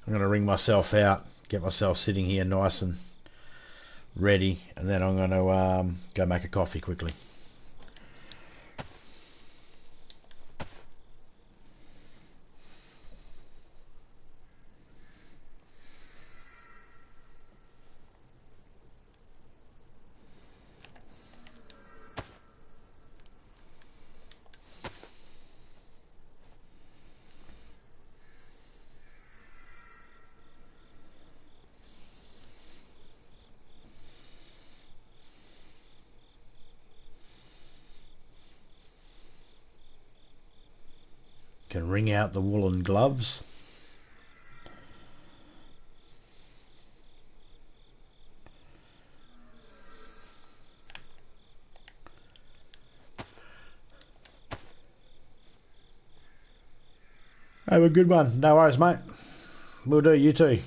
I'm going to ring myself out, get myself sitting here nice and ready, and then I'm going to go make a coffee quickly. Can wring out the woolen gloves. Have a good one. No worries, mate. We'll do. You too.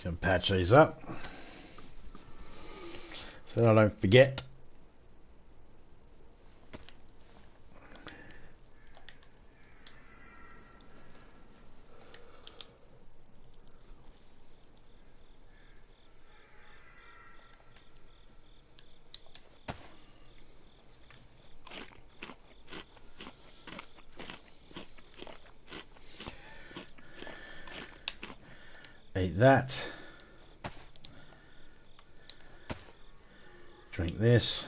Can patch these up so I don't forget. Eat that. Drink this.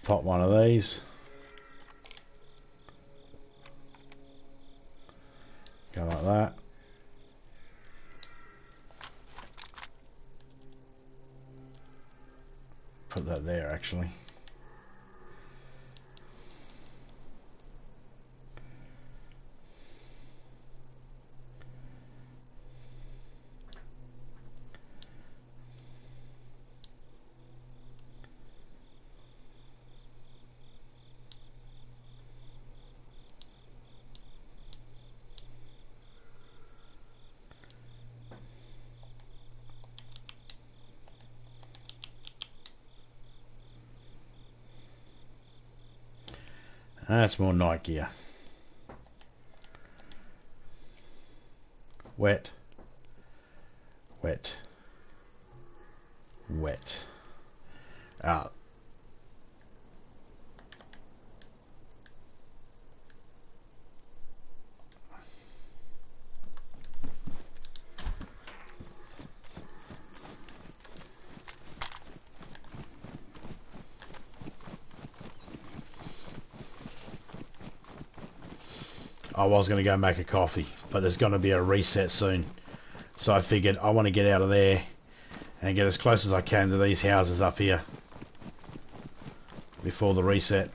Pop one of these. Go like that. Put that there actually. That's more night gear. Wet. Wet. Wet. Out. I was going to go make a coffee, but there's going to be a reset soon. So I figured I want to get out of there and get as close as I can to these houses up here before the reset.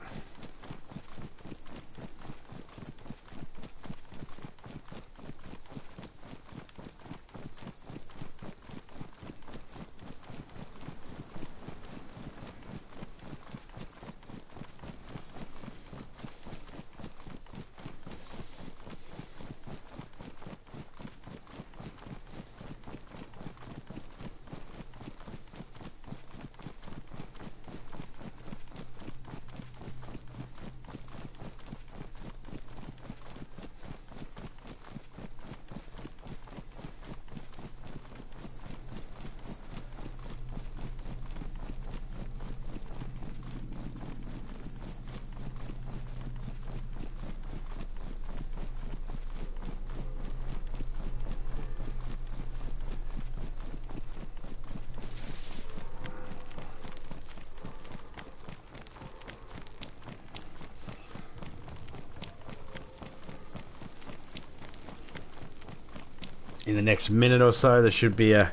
in the next minute or so there should be a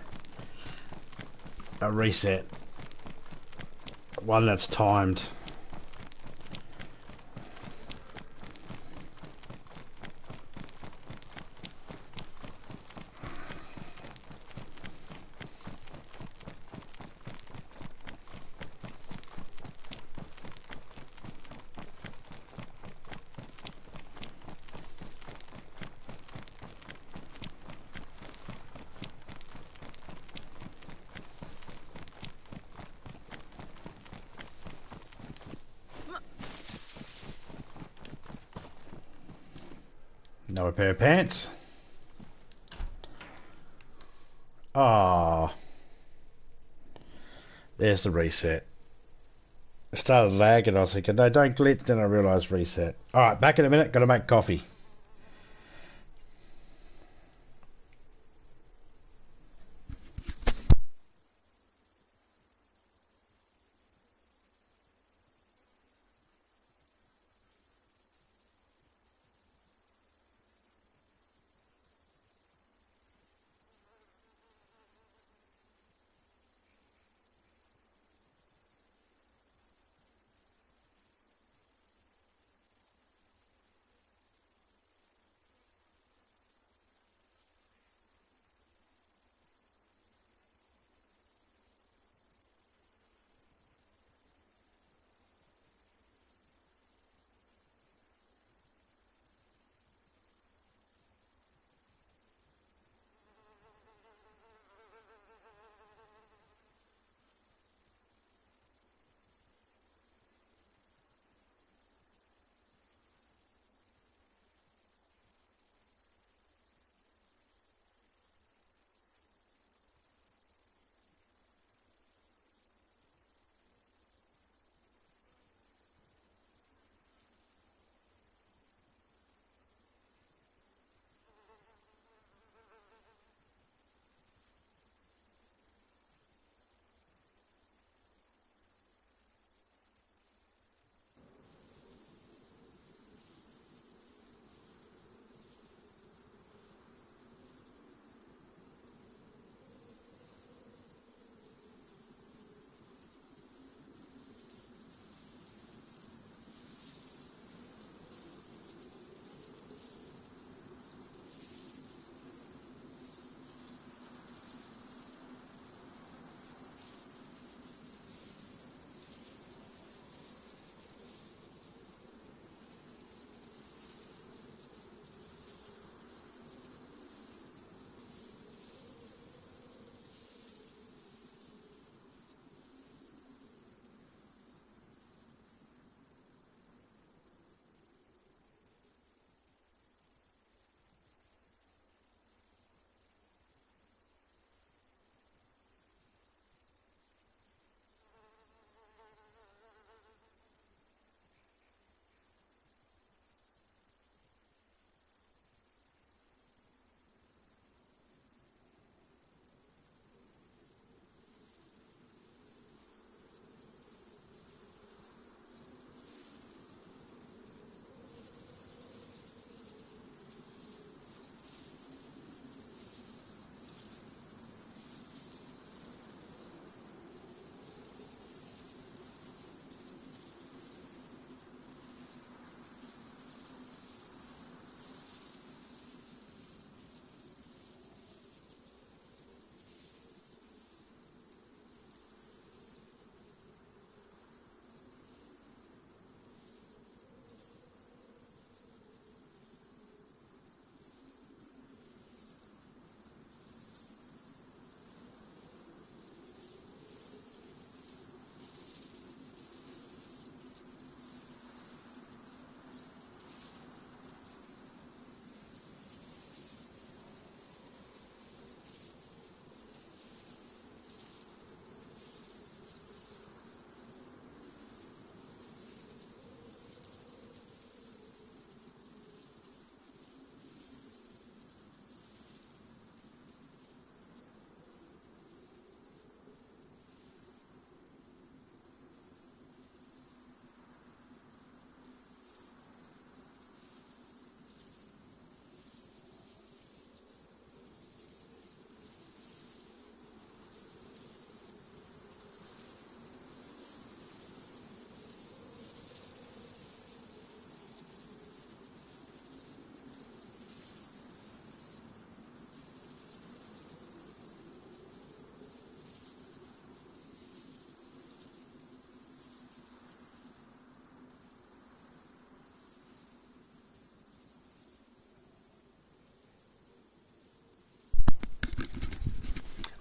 reset, one that's timed. Another pair of pants. Ah, there's the reset. It started lagging. I was thinking, no, don't glitch. Then I realised reset. All right, back in a minute. Got to make coffee.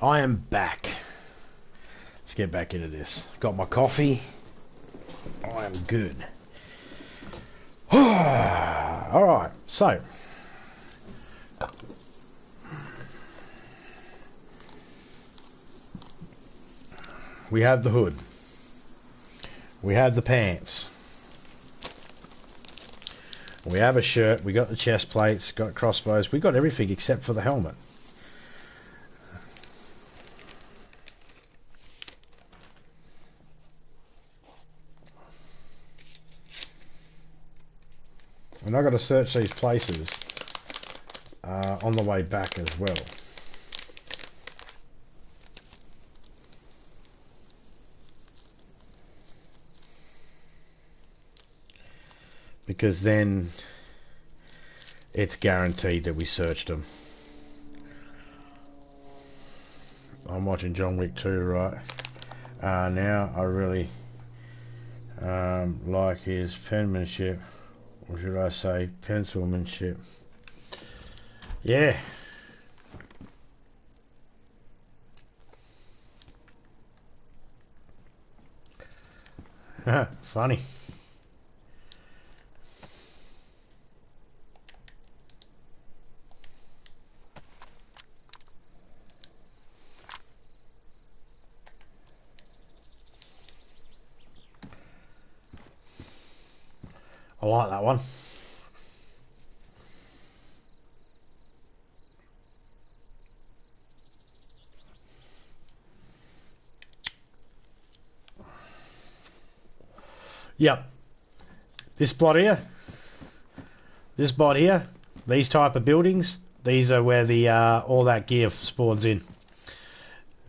I am back. Let's get back into this. Got my coffee. I am good. Alright, so. We have the hood. We have the pants. We have a shirt. We got the chest plates. Got crossbows. We got everything except for the helmet. And I got to search these places on the way back as well. Because then it's guaranteed that we searched them. I'm watching John Wick 2, right? Now I really like his penmanship. Or should I say pencilmanship? Yeah. Funny. I like that one. Yep. This plot here. This spot here. These type of buildings. These are where the all that gear spawns in.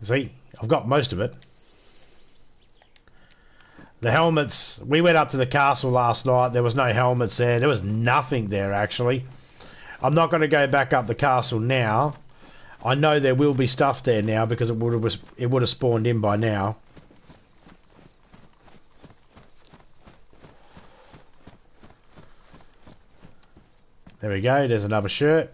See, I've got most of it. The helmets, we went up to the castle last night. There was no helmets there. There was nothing there, actually. I'm not going to go back up the castle now. I know there will be stuff there now because it would have spawned in by now. There we go. There's another shirt.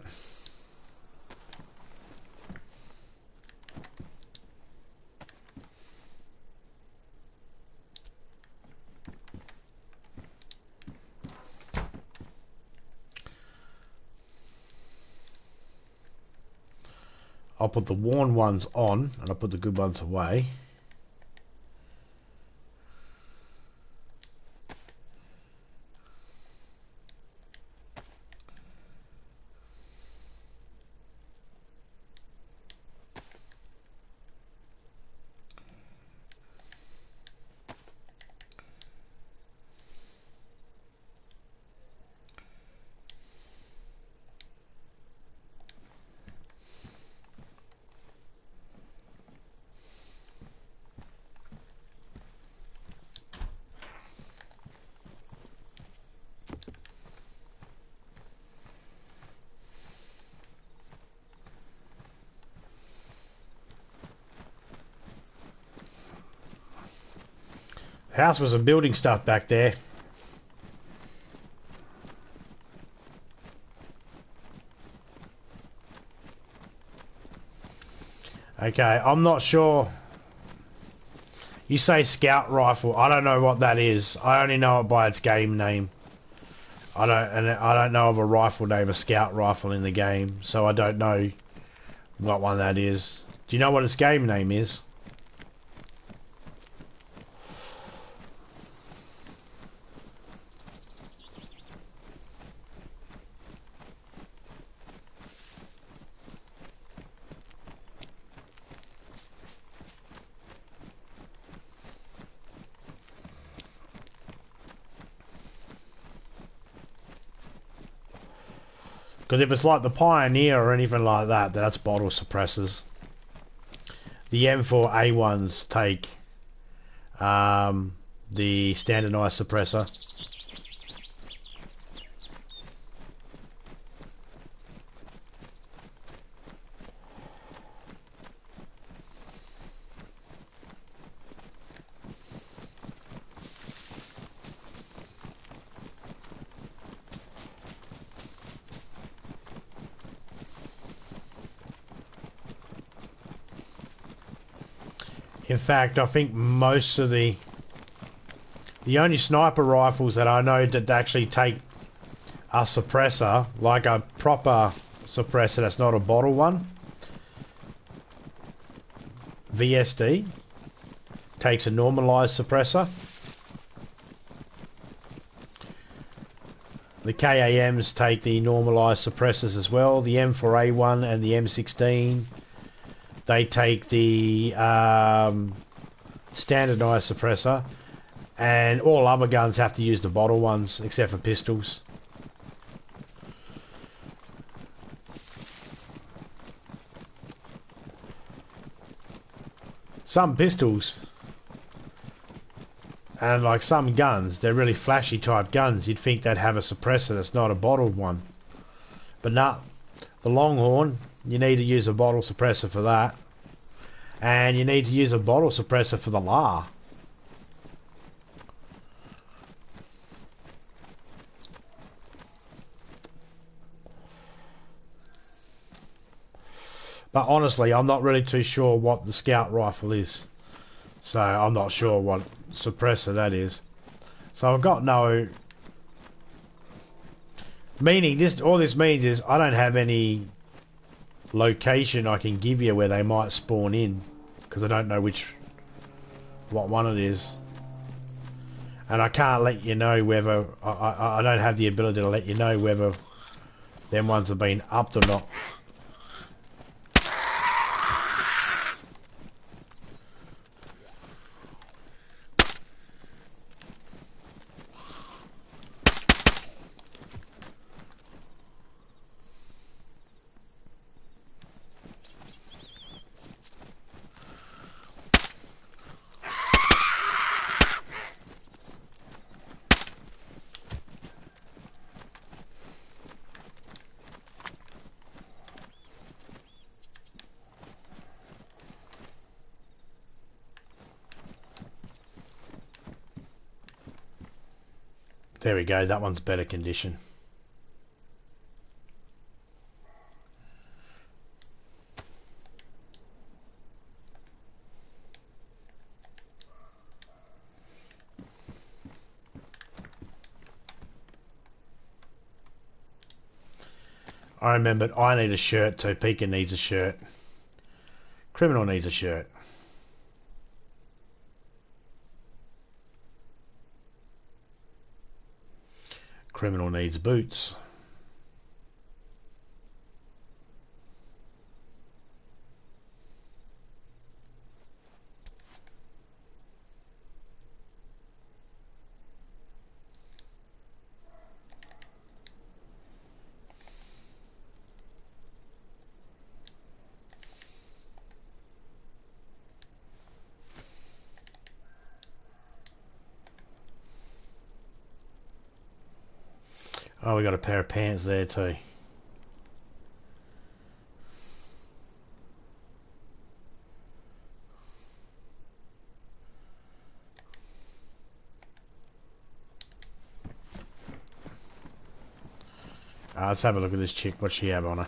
I'll put the worn ones on and I'll put the good ones away. The house was some building stuff back there. Okay, I'm not sure. You say scout rifle. I don't know what that is. I only know it by its game name. I don't know of a rifle named a scout rifle in the game, so I don't know what one that is. Do you know what its game name is? Because if it's like the Pioneer or anything like that, that's bottle suppressors. The M4A1s take the standardized suppressor. In fact, I think most of the only sniper rifles that I know that actually take a suppressor, like a proper suppressor that's not a bottle one, VSD takes a normalized suppressor. The KAMs take the normalized suppressors as well. The M4A1 and the M16, they take the standardized suppressor, and all other guns have to use the bottle ones except for pistols. Some pistols and like some guns, they're really flashy type guns, you'd think they'd have a suppressor that's not a bottled one. But nah, the Longhorn, you need to use a bottle suppressor for that. And you need to use a bottle suppressor for the LAR. But honestly, I'm not really too sure what the scout rifle is. So I'm not sure what suppressor that is. So I've got no... Meaning, all this means is I don't have any location I can give you where they might spawn in. Because I don't know what one it is. And I can't let you know whether... I don't have the ability to let you know whether them ones have been upped or not. There we go, that one's better condition. I remembered I need a shirt, so Pika needs a shirt. Criminal needs a shirt. Criminal needs boots. Oh, we got a pair of pants there too. Let's have a look at this chick. What's she have on her?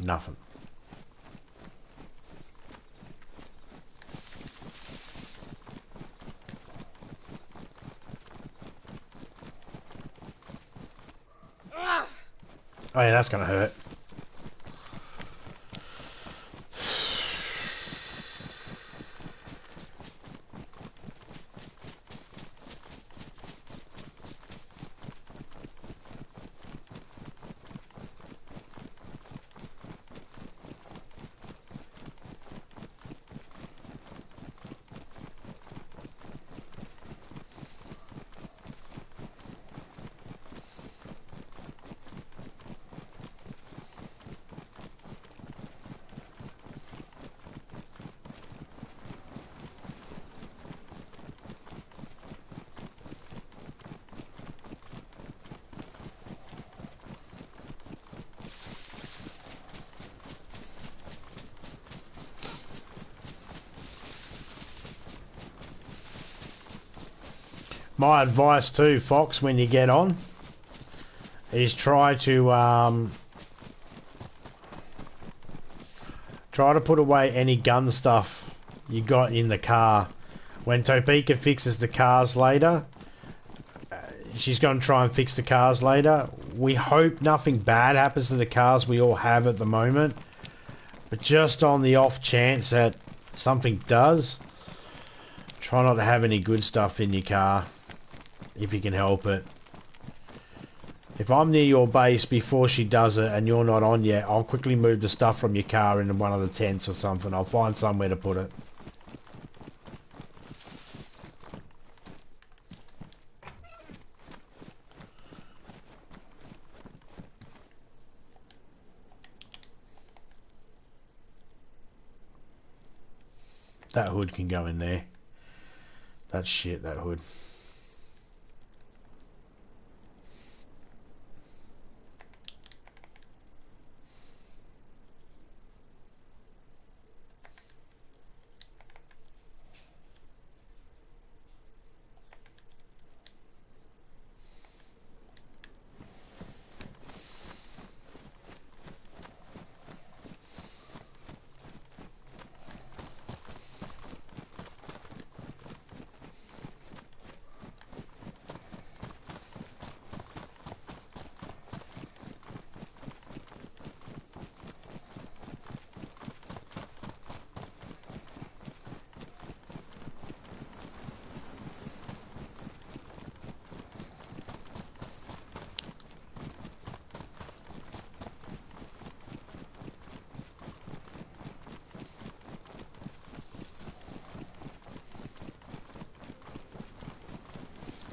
Nothing. Oh yeah, that's gonna hurt. My advice too, Fox, when you get on, is try to Try to put away any gun stuff you got in the car. When Topeka fixes the cars later, she's going to try and fix the cars later. We hope nothing bad happens to the cars we all have at the moment. But just on the off chance that something does, try not to have any good stuff in your car, if you can help it. If I'm near your base before she does it and you're not on yet, I'll quickly move the stuff from your car into one of the tents or something. I'll find somewhere to put it. That hood can go in there. That's shit, that hood.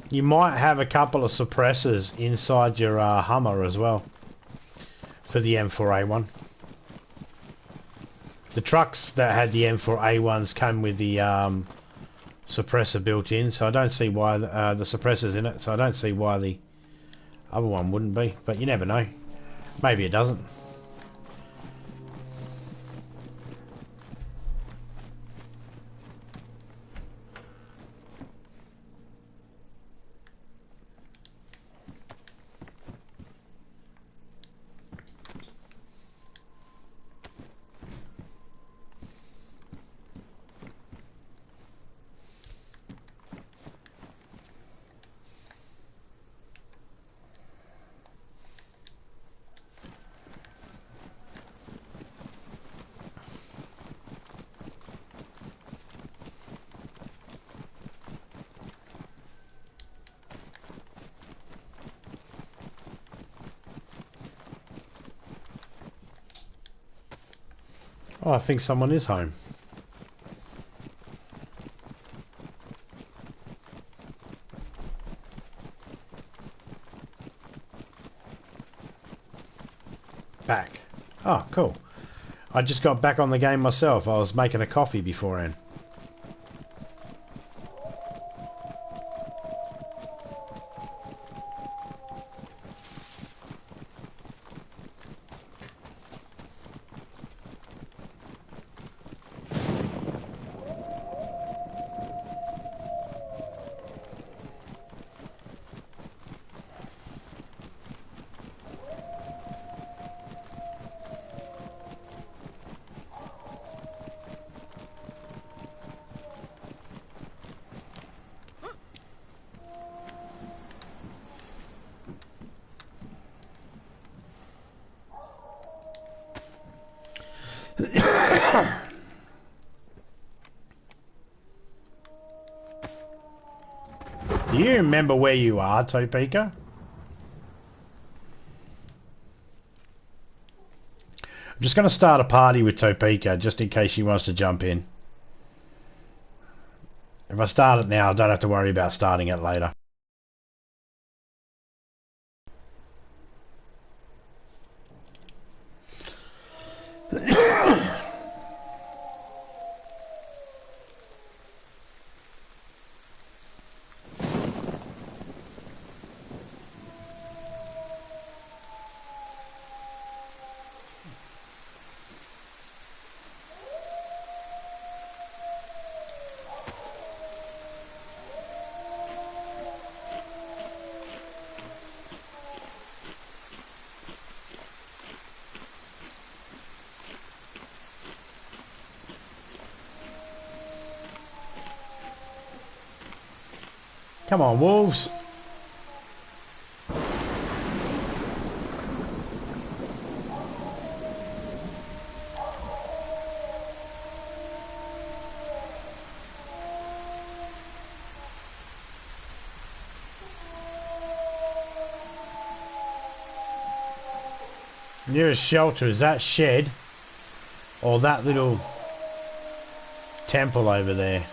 You might have a couple of suppressors inside your Humour as well for the M4A1. The trucks that had the M4A1s came with the suppressor built in, so I don't see why the suppressor's in it, so I don't see why the other one wouldn't be, but you never know. Maybe it doesn't. Oh, I think someone is home. Back. Oh, cool. I just got back on the game myself. I was making a coffee beforehand. Do you remember where you are, Topeka? I'm just going to start a party with Topeka, just in case she wants to jump in. If I start it now, I don't have to worry about starting it later. Come on, wolves. Nearest shelter is that shed or that little temple over there.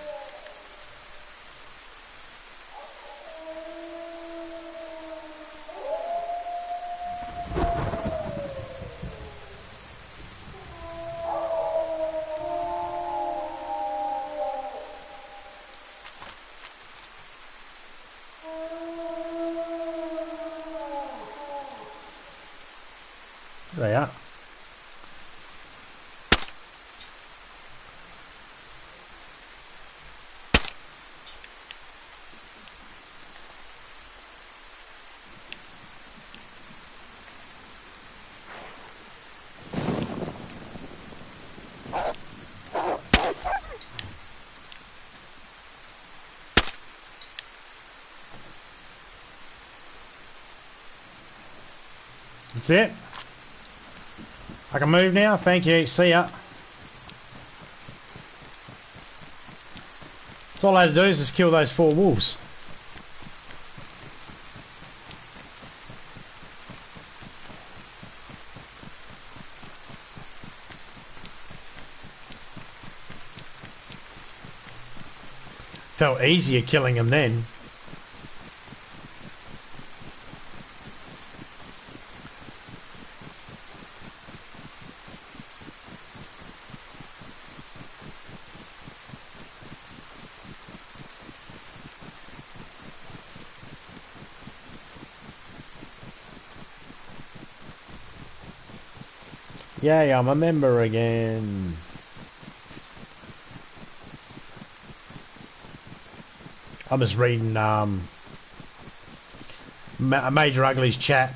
There they are. That's it. I can move now. Thank you. See ya. So all I had to do is just kill those 4 wolves. Felt easier killing them then. Yay, I'm a member again. I'm just reading Major Ugly's chat.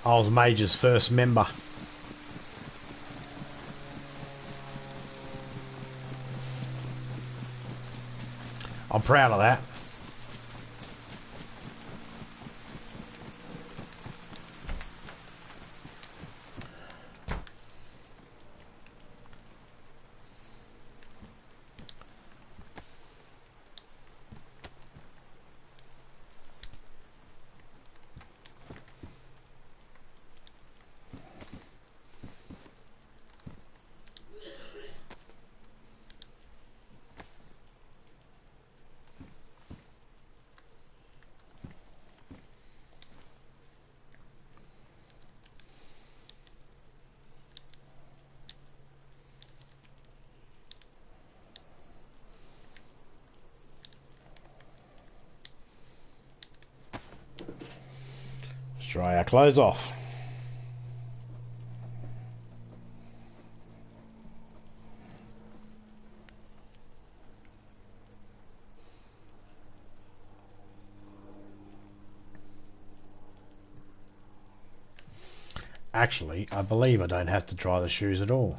I was Major's first member. I'm proud of that. Let's dry our clothes off. Actually, I believe I don't have to dry the shoes at all.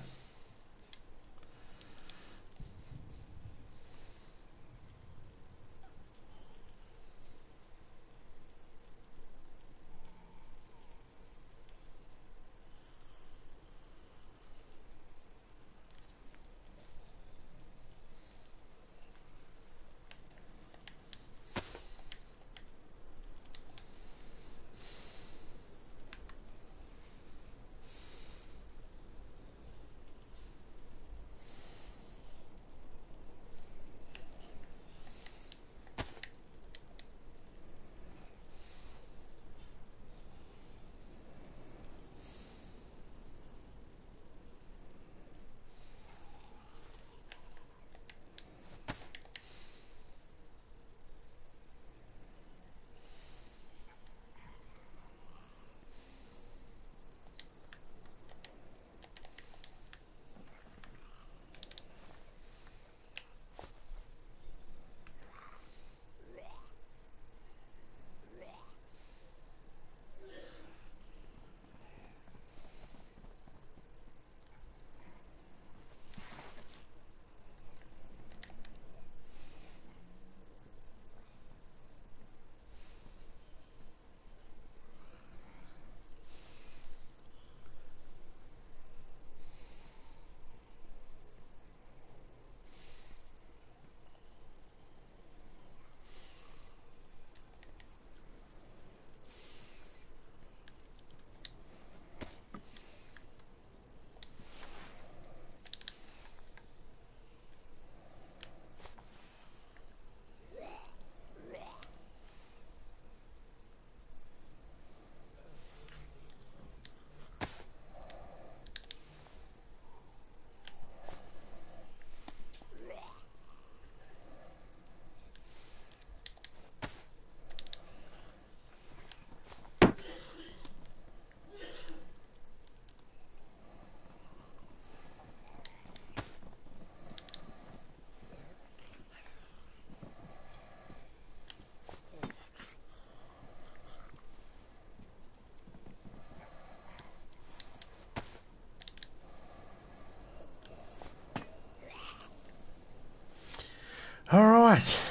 Right.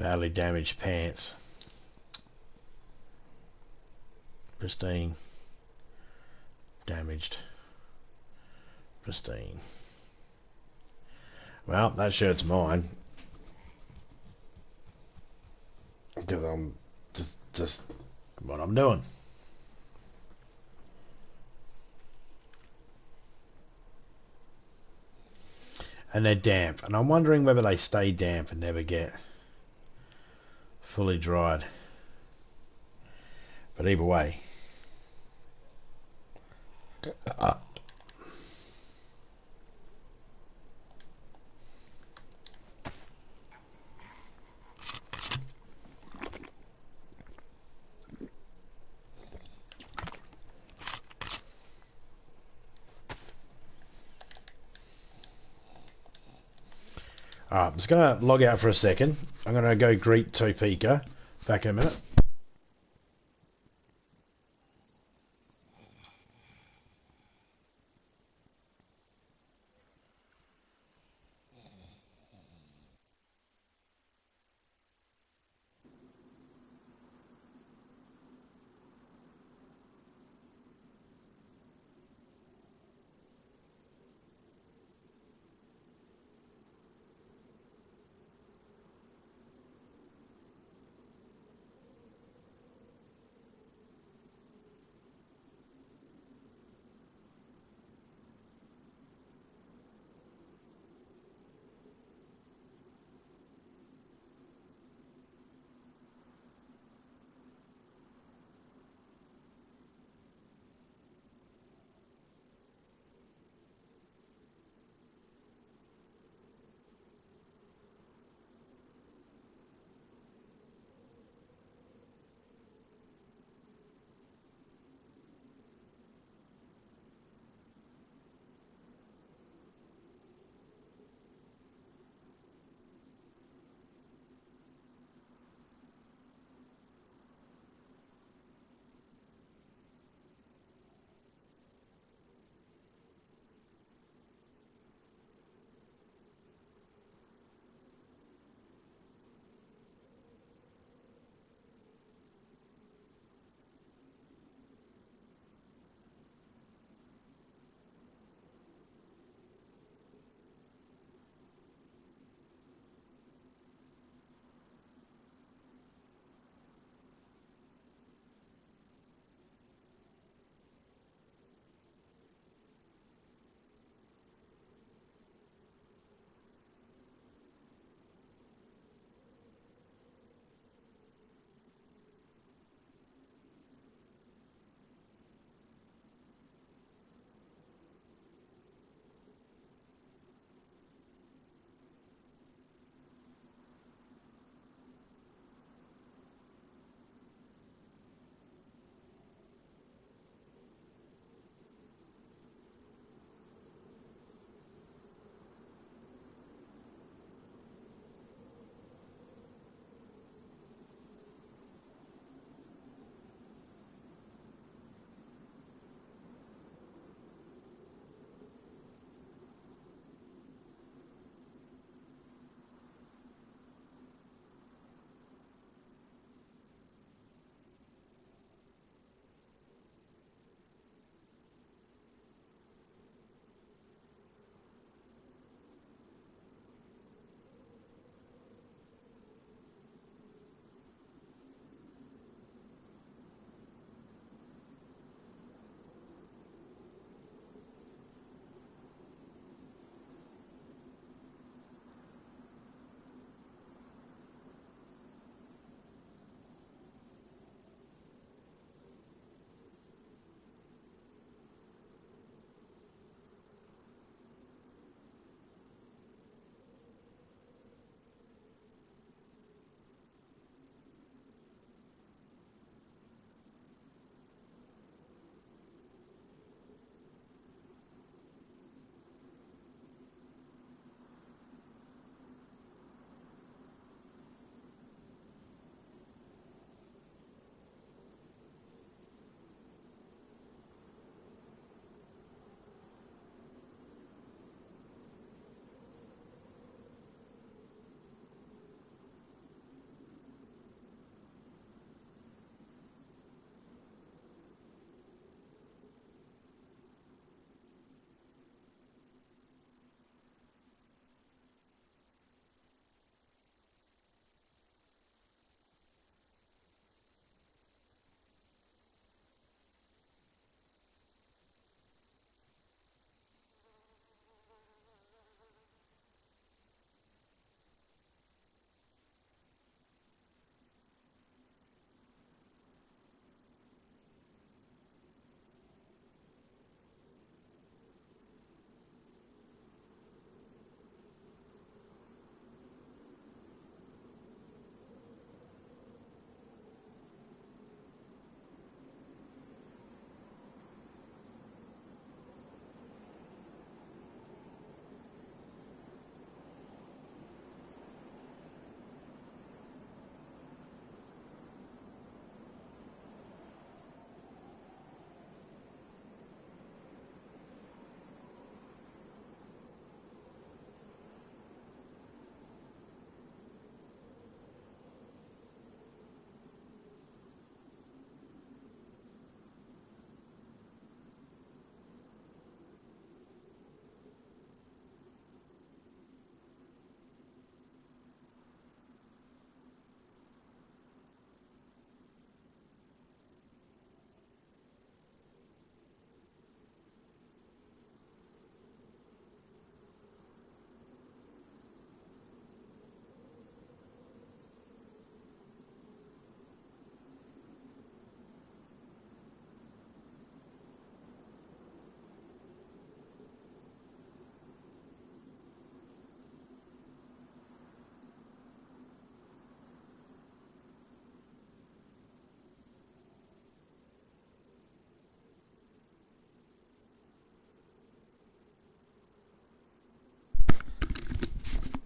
Badly damaged pants. Pristine. Damaged. Pristine. Well, that shirt's mine. Because I'm just what I'm doing. And they're damp. And I'm wondering whether they stay damp and never get fully dried. But either way. Alright, I'm just going to log out for a second. I'm going to go greet Topeka. Back in a minute.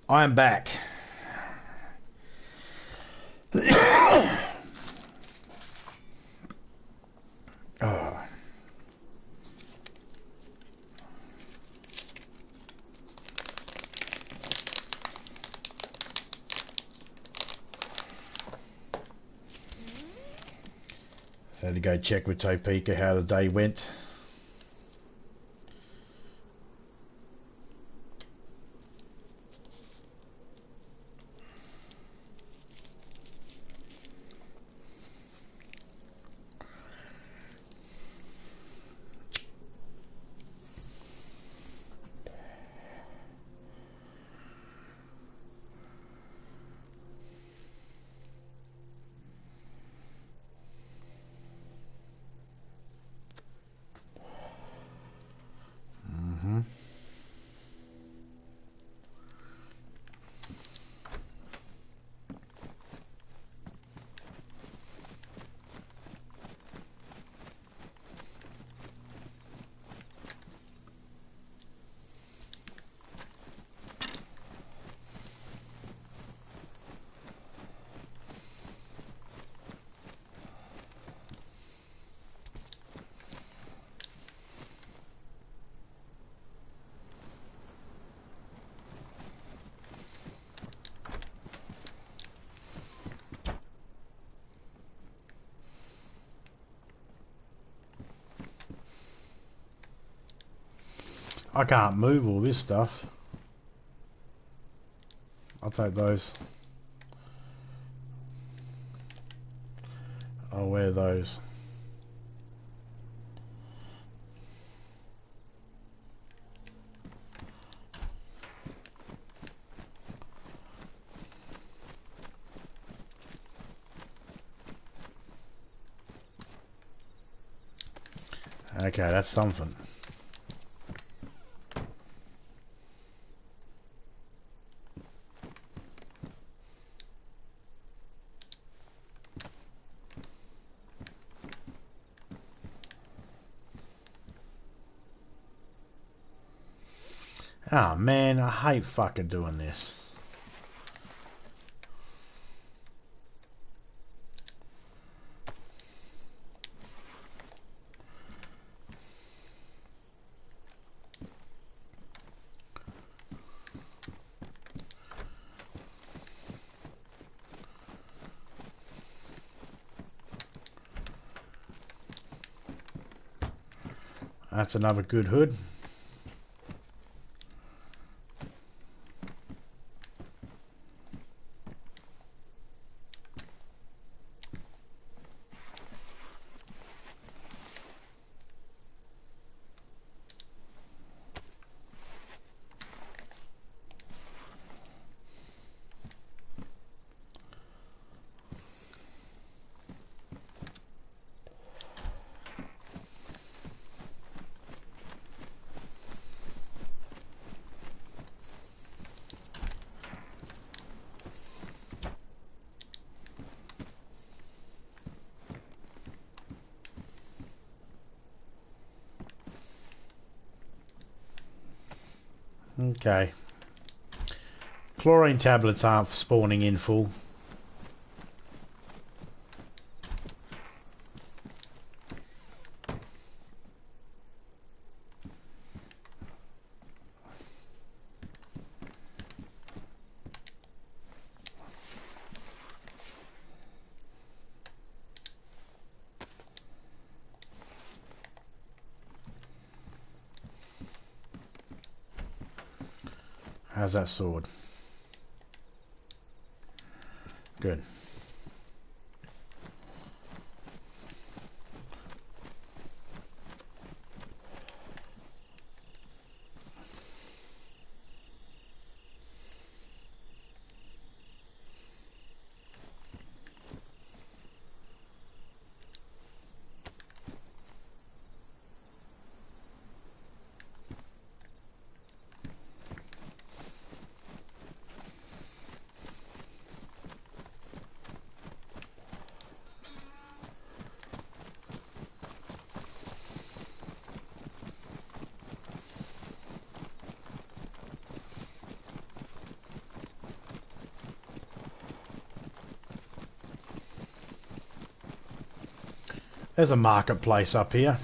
I am back. Oh. Had to go check with Topeka how the day went. I can't move all this stuff. I'll take those. I'll wear those. Okay, that's something. Oh man, I hate fucking doing this. That's another good hood. Okay. Chlorine tablets aren't spawning in full. How's that sword? Good. There's a marketplace up here.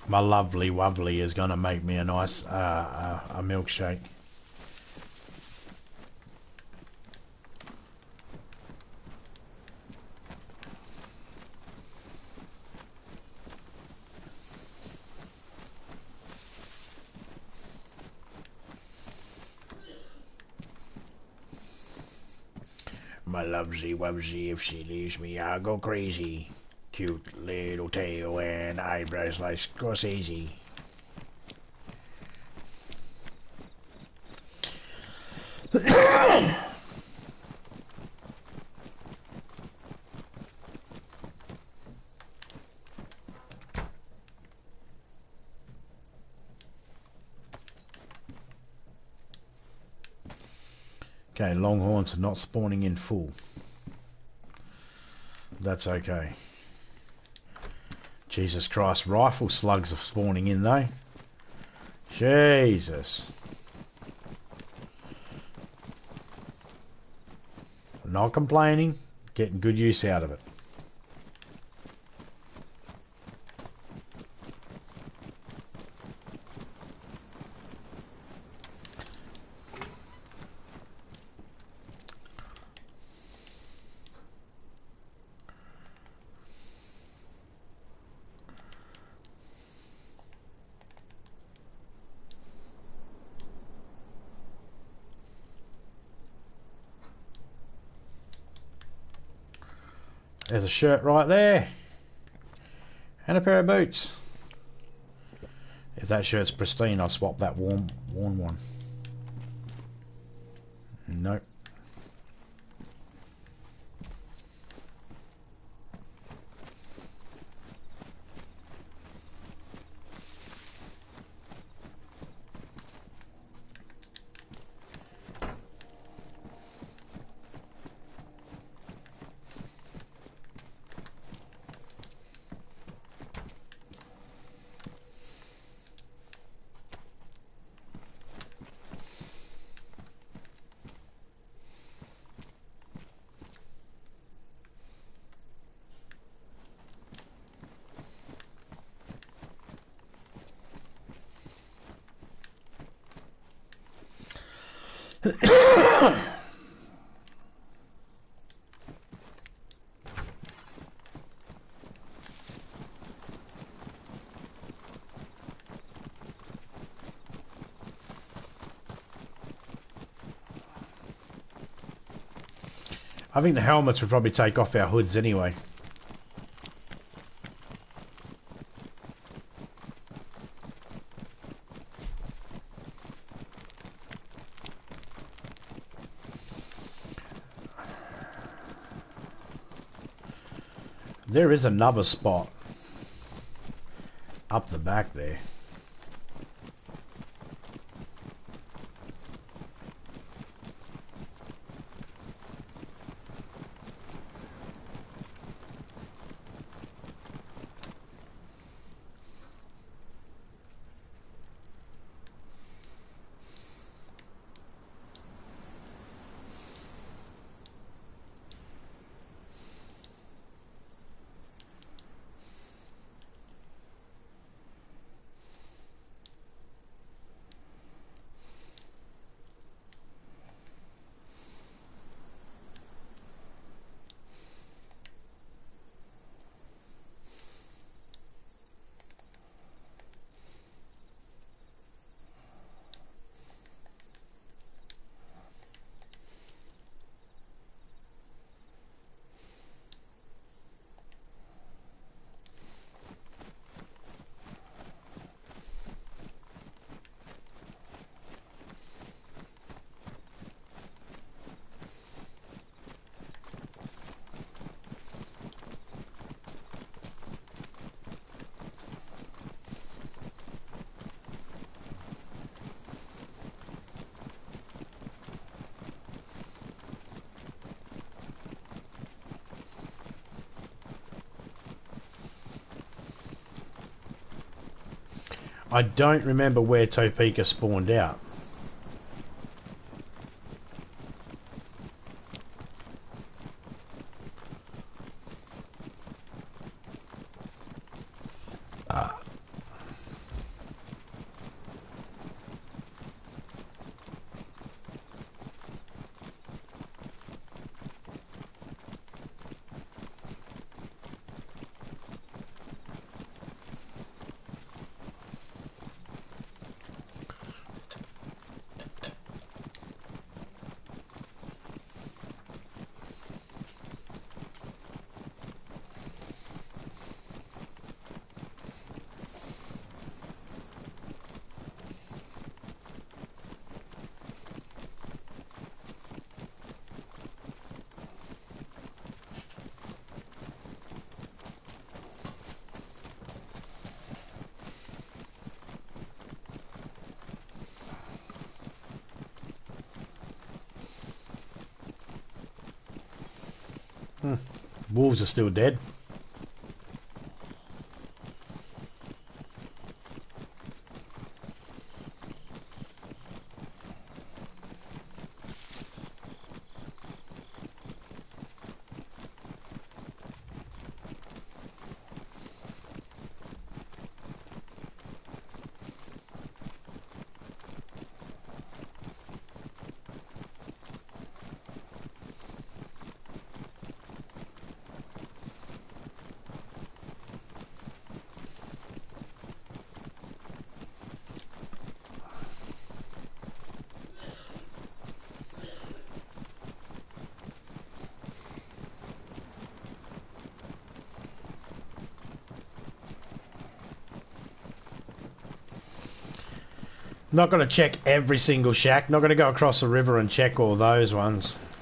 My lovely wubbly is going to make me a nice a milkshake. My lovesy wubsy, if she leaves me, I'll go crazy. Cute little tail and eyebrows like Scorsese. Okay, longhorns are not spawning in full. That's okay. Jesus Christ, rifle slugs are spawning in though. Jesus. Not complaining, getting good use out of it. There's a shirt right there. And a pair of boots. If that shirt's pristine, I'll swap that worn one. Nope. I think the helmets would probably take off our hoods anyway. There is another spot up the back there. I don't remember where Topeka spawned out. Wolves are still dead. Not going to check every single shack. Not going to go across the river and check all those ones.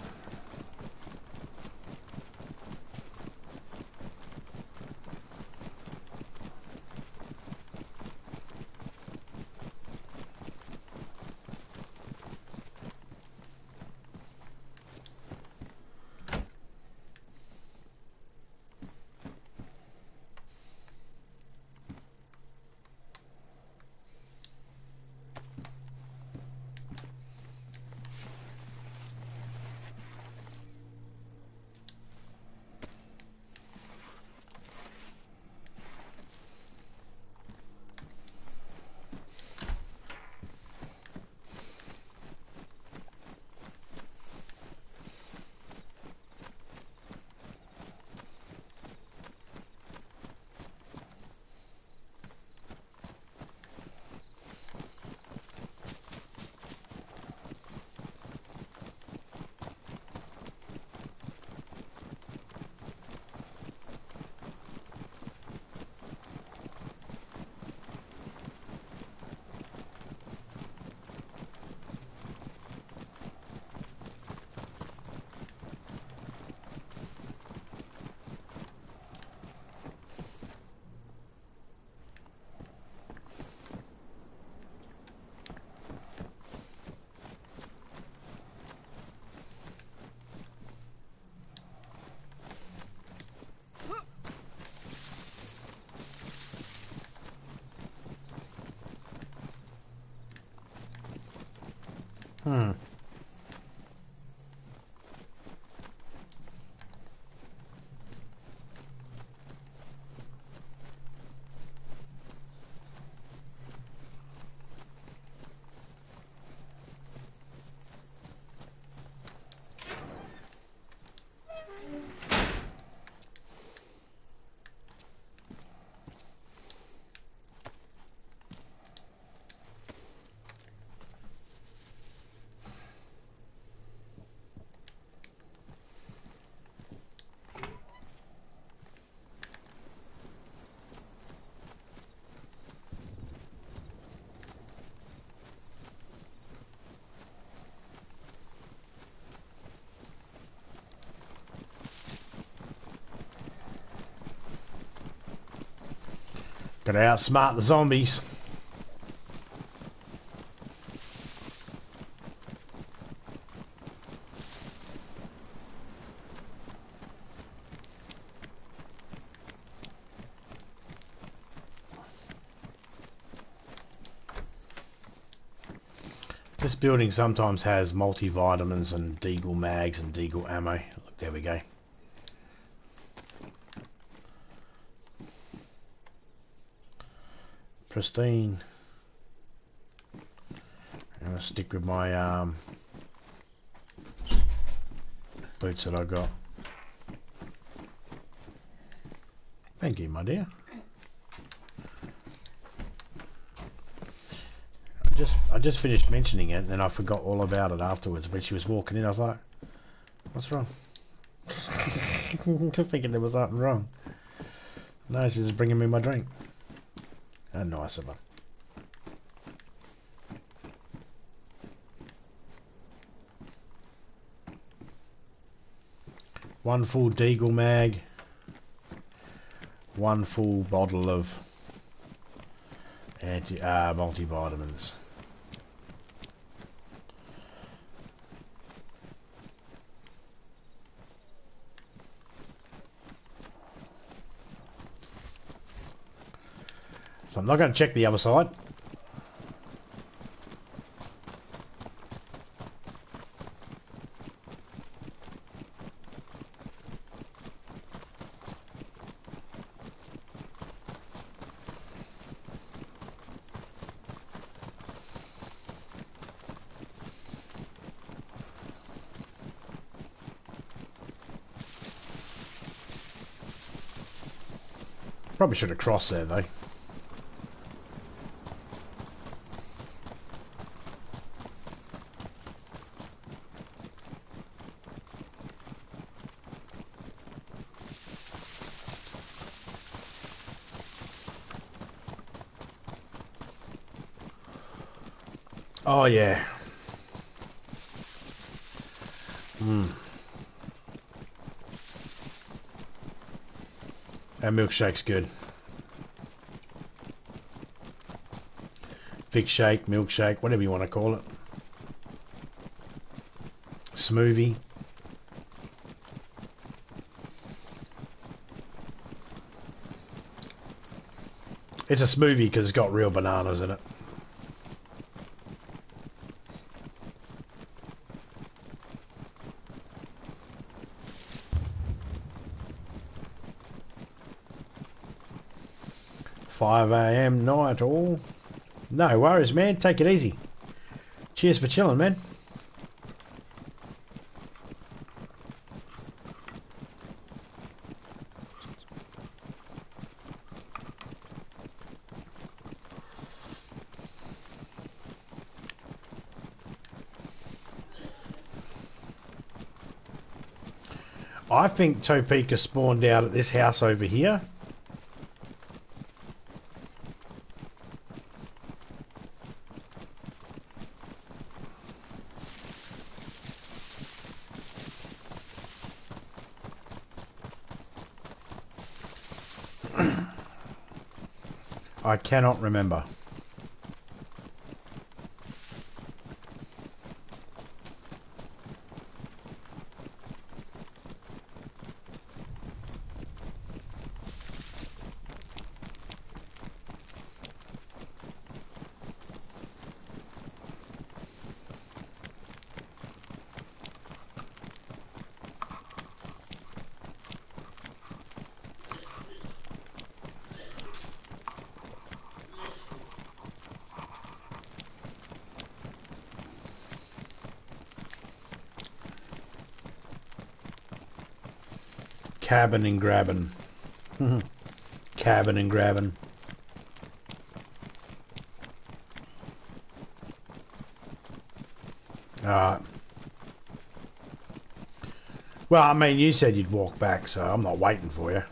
Gotta outsmart the zombies. This building sometimes has multivitamins and deagle mags and deagle ammo. Look, there we go. Pristine. I'm gonna stick with my boots that I got. Thank you, my dear. I just finished mentioning it, and then I forgot all about it afterwards. When she was walking in, I was like, "What's wrong?" Thinking there was something wrong. No, she's just bringing me my drink. How nice of her. One full deagle mag. One full bottle of multivitamins. So I'm not going to check the other side. Probably should have crossed there though. Oh yeah. That milkshake's good. Thick shake, milkshake, whatever you want to call it. Smoothie. It's a smoothie because it's got real bananas in it. $5 AM night all. No worries, man. Take it easy. Cheers for chilling, man. I think Topeka spawned out at this house over here. I cannot remember. Cabin and grabbing. Cabin and grabbing. Alright. Well, I mean, you said you'd walk back, so I'm not waiting for you.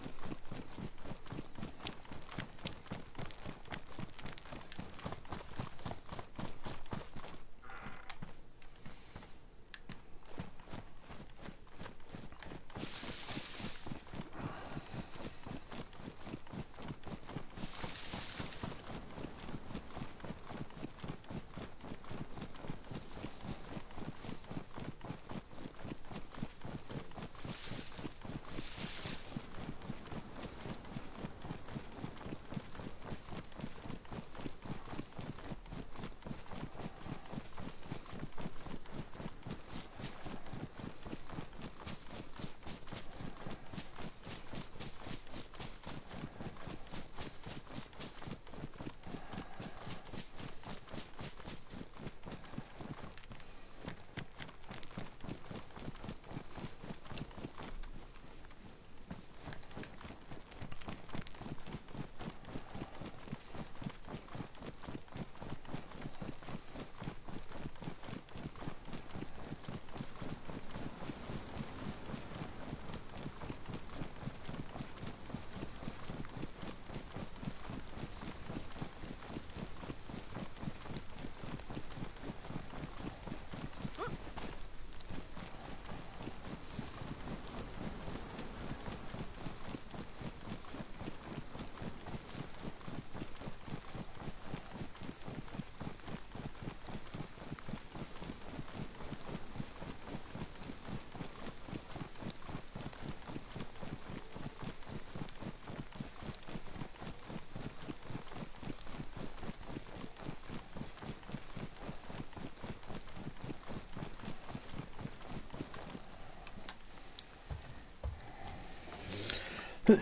You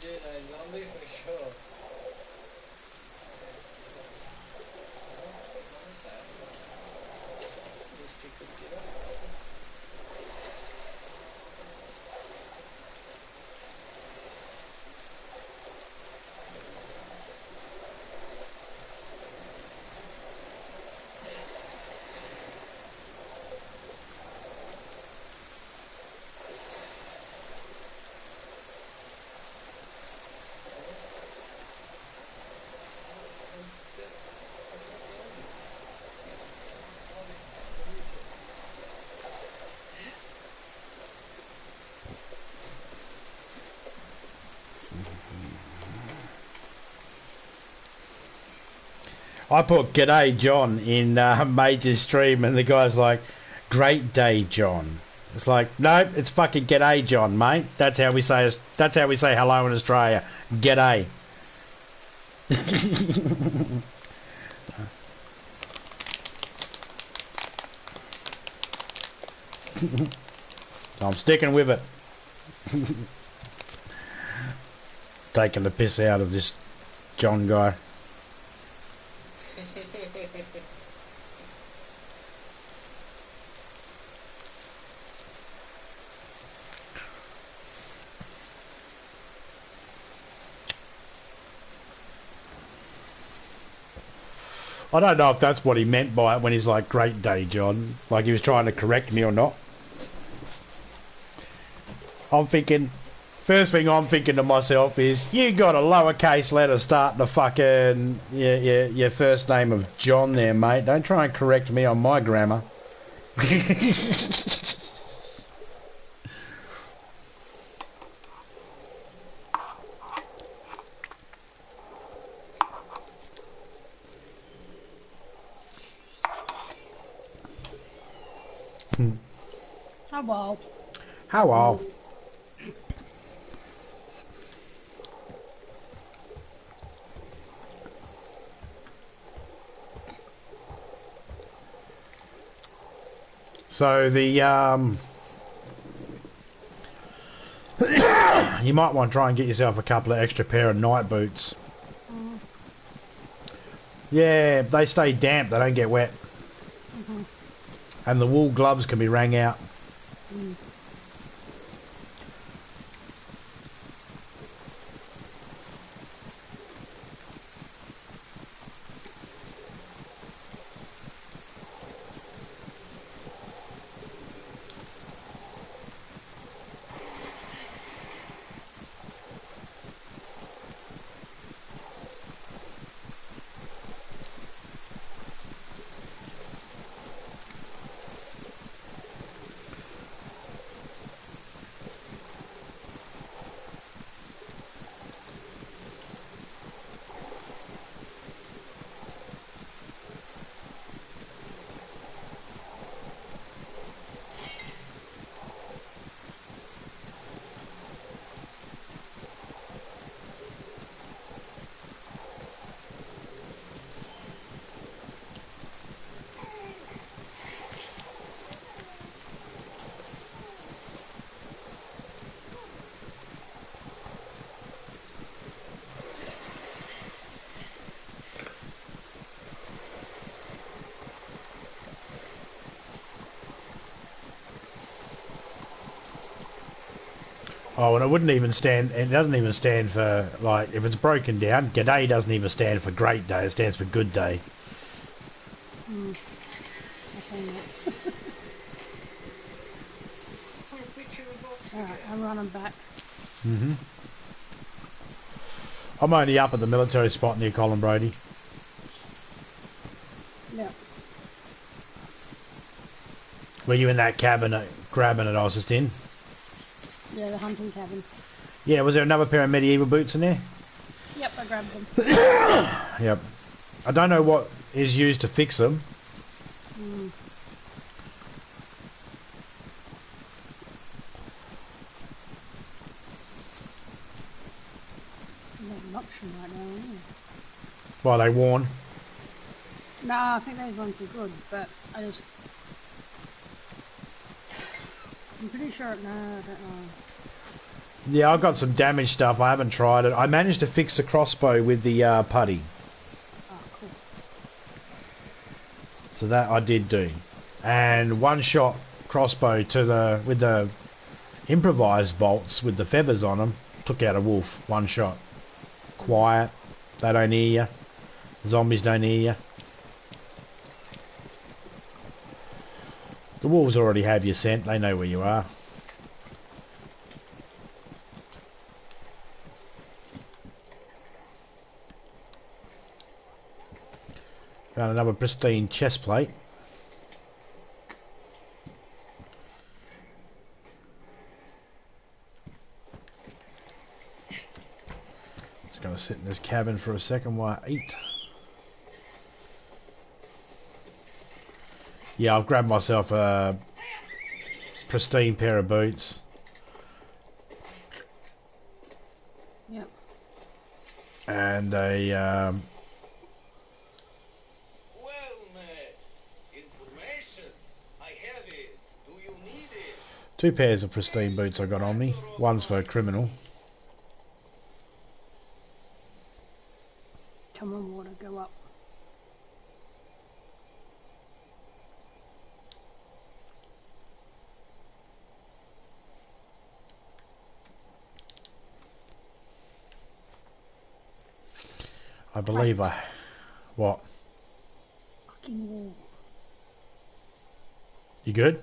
did a zombie for sure. Mystic computer.
I put "G'day John" in Major's stream, and the guy's like, "Great day, John." It's like, no, it's fucking "G'day John," mate. That's how we say. That's how we say hello in Australia. G'day. So I'm sticking with it. Taking the piss out of this John guy. I don't know if that's what he meant by it when he's like, "Great day, John." Like he was trying to correct me or not. I'm thinking, first thing I'm thinking to myself is, you got a lowercase letter starting the fucking your first name of John there, mate. Don't try and correct me on my grammar.
Hello.
Hello. So the you might want to try and get yourself a couple of extra pair of night boots. Yeah, they stay damp, they don't get wet. And the wool gloves can be wrung out. Oh, and it wouldn't even stand, it doesn't even stand for, like, if it's broken down, "G'day" doesn't even stand for "great day," it stands for "good day."
I've seen that. Alright, I'm running back.
I'm only up at the military spot near Colin Brody. Were you in that cabin grabbing it I was just in?
Yeah, the hunting cabin.
Yeah, was there another pair of medieval boots in there?
Yep, I grabbed them.
Yep. I don't know what is used to fix them.
Mm. Not an option right now, is it?
Well, they worn.
No, I think those ones are good, but I'm pretty sure, no, I don't know.
Yeah, I've got some damaged stuff. I haven't tried it. I managed to fix the crossbow with the putty.
Oh, cool.
So that I did do. And one shot crossbow with the improvised bolts with the feathers on them. Took out a wolf. One shot. Quiet. They don't hear you. Zombies don't hear you. The wolves already have your scent. They know where you are. Found another pristine chest plate. Just going to sit in this cabin for a second while I eat. Yeah, I've grabbed myself a pristine pair of boots.
Yep.
And a
Well met. Information. I have it. Do you need it?
two pairs of pristine boots I got on me. One's for a criminal.
Come on, water, go up.
I believe I... What?
Fucking wall.
You good?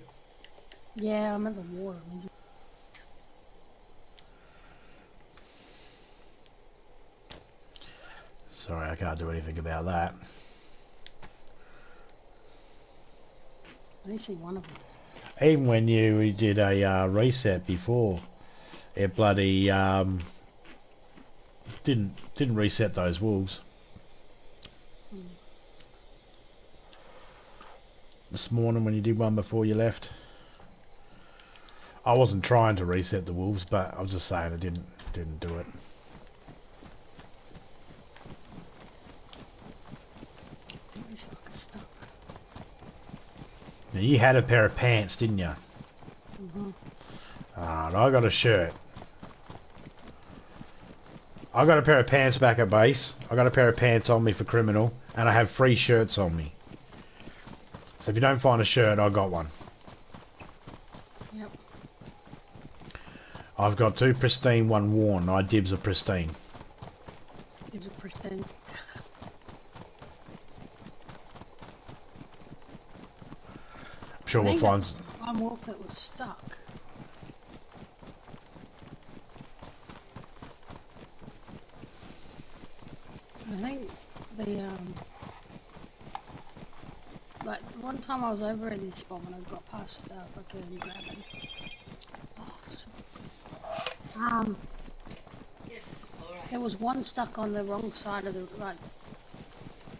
Yeah, I'm at the water.
Sorry, I can't do anything about that.
I only see one of them.
Even when you did a reset before, it bloody didn't reset those wolves. This morning when you did one before you left, I wasn't trying to reset the wolves, but I was just saying I didn't do it.
These fucking stuck.
Now, you had a pair of pants, didn't you? Alright, I got a shirt. I got a pair of pants back at base. I got a pair of pants on me for criminal, and I have 3 shirts on me. So if you don't find a shirt, I got one.
Yep.
I've got 2 pristine, 1 worn. I dibs a pristine.
Gives a pristine.
I'm sure
I
we'll
think
find...
one wolf that was stuck. I think the like one time I was over in this spot when I got past fucking grabbing. Oh, so good.
Yes, alright.
There was one stuck on the wrong side of the like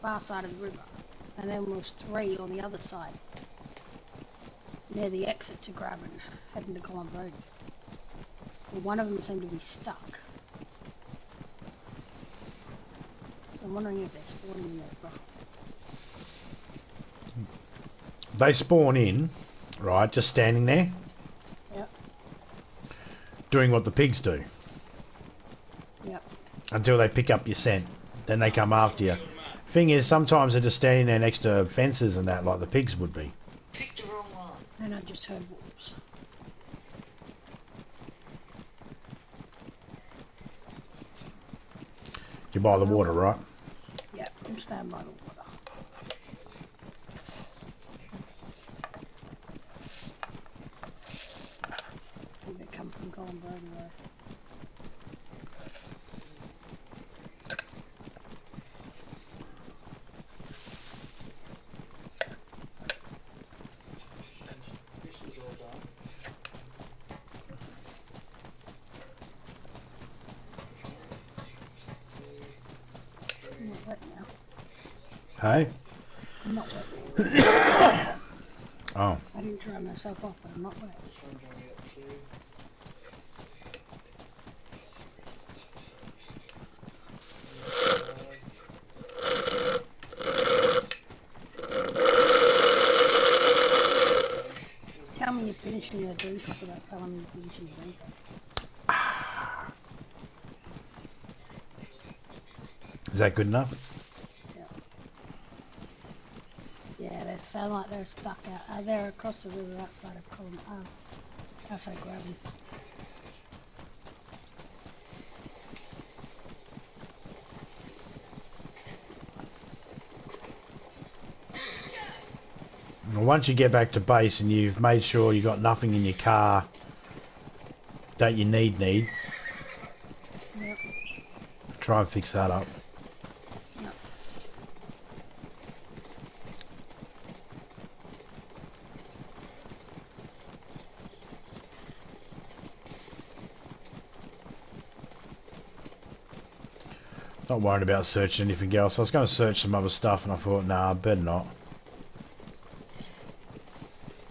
far side of the river, and then there was 3 on the other side near the exit to Graben, heading to Colin Road. Well, one of them seemed to be stuck. I'm wondering if they're spawning in there.
They spawn in, right, just standing there,
Yep.
doing what the pigs do,
Yep.
until they pick up your scent. Then they come after you. Thing is, sometimes they're just standing there next to fences and that, like the pigs would be.
Picked the wrong one.
And I just heard wolves.
You're by the water, right?
Yep, I'm standing by the water. I think they come from Colin Road away. wet now.
Hey?
I'm not wet.
Oh.
I didn't dry myself off, but I'm not wet.
This one dry up too.
Tell me you're finishing the drink without telling me you're finishing the drink.
Is that good enough?
Yeah, they sound like they're stuck out. They're across the river outside of outside Graven.
Well, once you get back to base and you've made sure you got nothing in your car that you need,
Yep.
try and fix that up.
Yep.
Not worried about searching anything else. I was going to search some other stuff and I thought, nah, better not.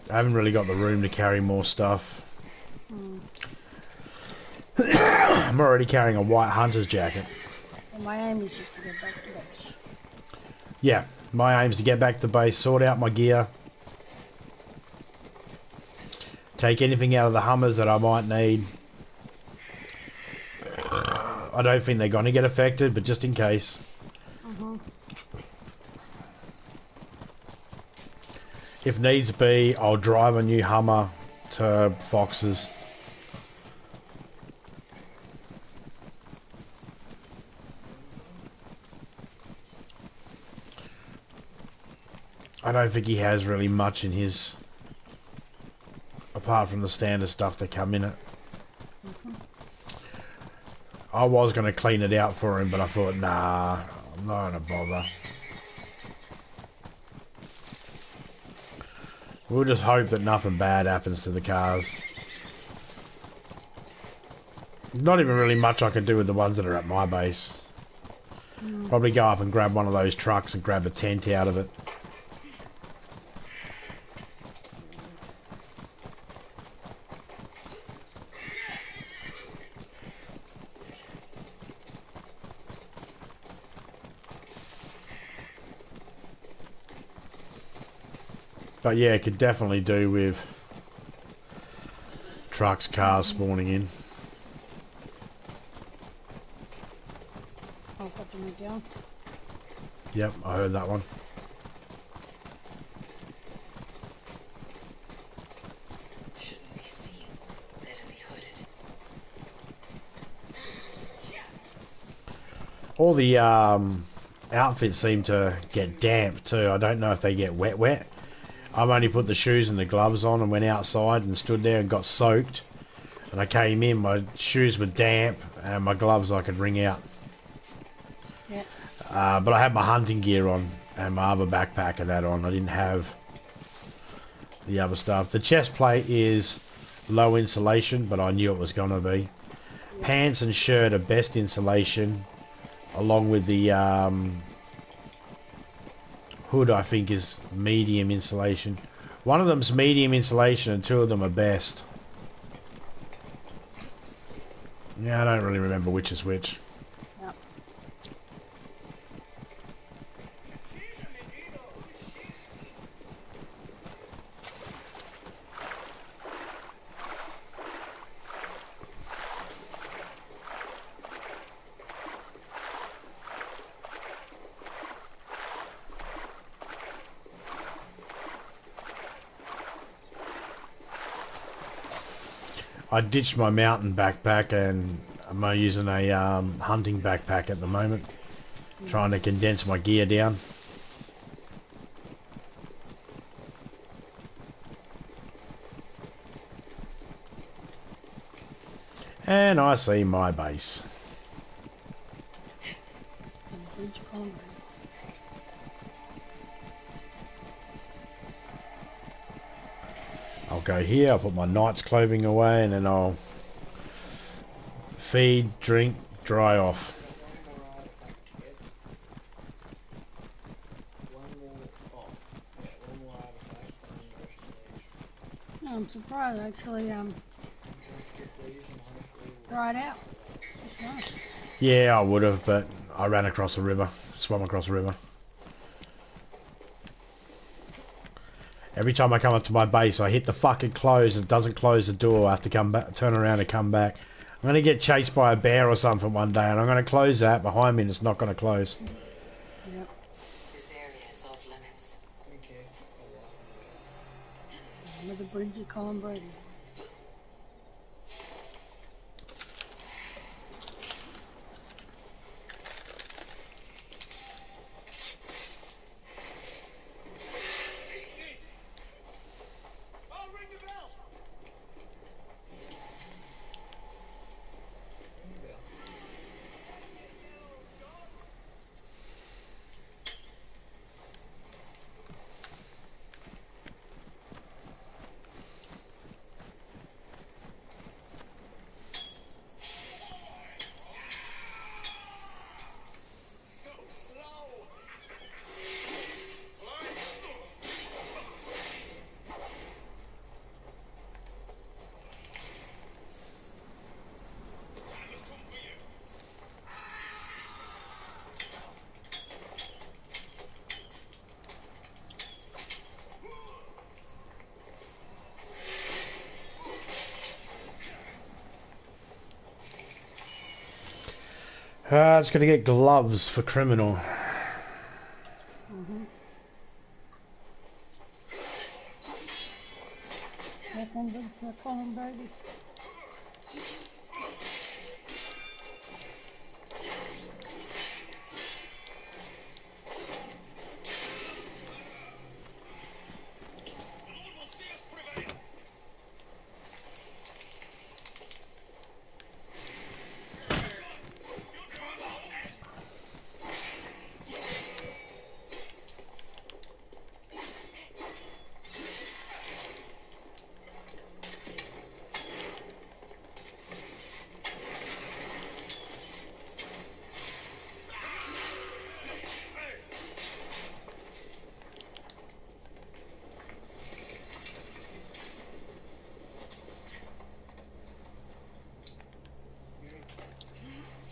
I haven't really got the room to carry more stuff. I'm already carrying a white hunter's jacket.
And my aim is just to get back to base.
Yeah, my aim is to get back to base, sort out my gear, take anything out of the Hummers that I might need. I don't think they're going to get affected, but just in case. If needs be, I'll drive a new Hummer to Fox's. I don't think he has really much in his, apart from the standard stuff that come in it. I was going to clean it out for him, but I thought, nah, I'm not going to bother. We'll just hope that nothing bad happens to the cars. Not even really much I can do with the ones that are at my base. Probably go up and grab one of those trucks and grab a tent out of it. But yeah, it could definitely do with trucks, cars spawning in.
I'll put them down.
Yep, I heard that one.
Shouldn't be seen. Better be hooded.
All the outfits seem to get damp too. I don't know if they get wet. I've only put the shoes and the gloves on and went outside and stood there and got soaked. And I came in, my shoes were damp and my gloves I could wring out.
Yeah.
But I had my hunting gear on and my other backpack and that on. I didn't have the other stuff. The chest plate is low insulation, but I knew it was going to be. Pants and shirt are best insulation, along with the hood, I think, is medium insulation. One of them's medium insulation and two of them are best. Yeah, I don't really remember which is which.
Yep.
I ditched my mountain backpack and I'm using a hunting backpack at the moment, trying to condense my gear down. And I see my base. I'll go here, I'll put my knight's clothing away, and then I'll feed, drink, dry off.
I'm surprised actually.
Just get these and hopefully
Dried out. It's nice.
Yeah, I would have, but I ran across the river, swam across the river. Every time I come up to my base, I hit the fucking close and it doesn't close the door. I have to come back, turn around and come back. I'm going to get chased by a bear or something one day, and I'm going to close that behind me, and it's not going to close.
Yep.
This area is off limits.
okay.
Another bridge of Colin Brady.
I'll ring the bell. So slow. I must come for you.
It's going to get gloves for criminal.
Weapons of Colin Brady.
The Lord will see us prevail.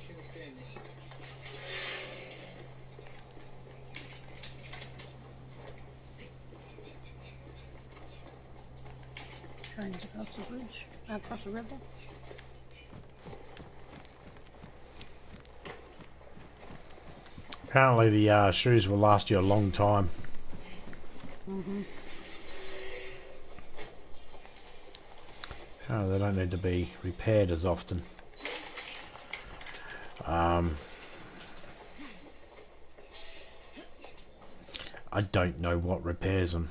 She was standing.
Trains across the bridge. Across the river.
Apparently the shoes will last you a long time. Oh, they don't need to be repaired as often. I don't know what repairs them.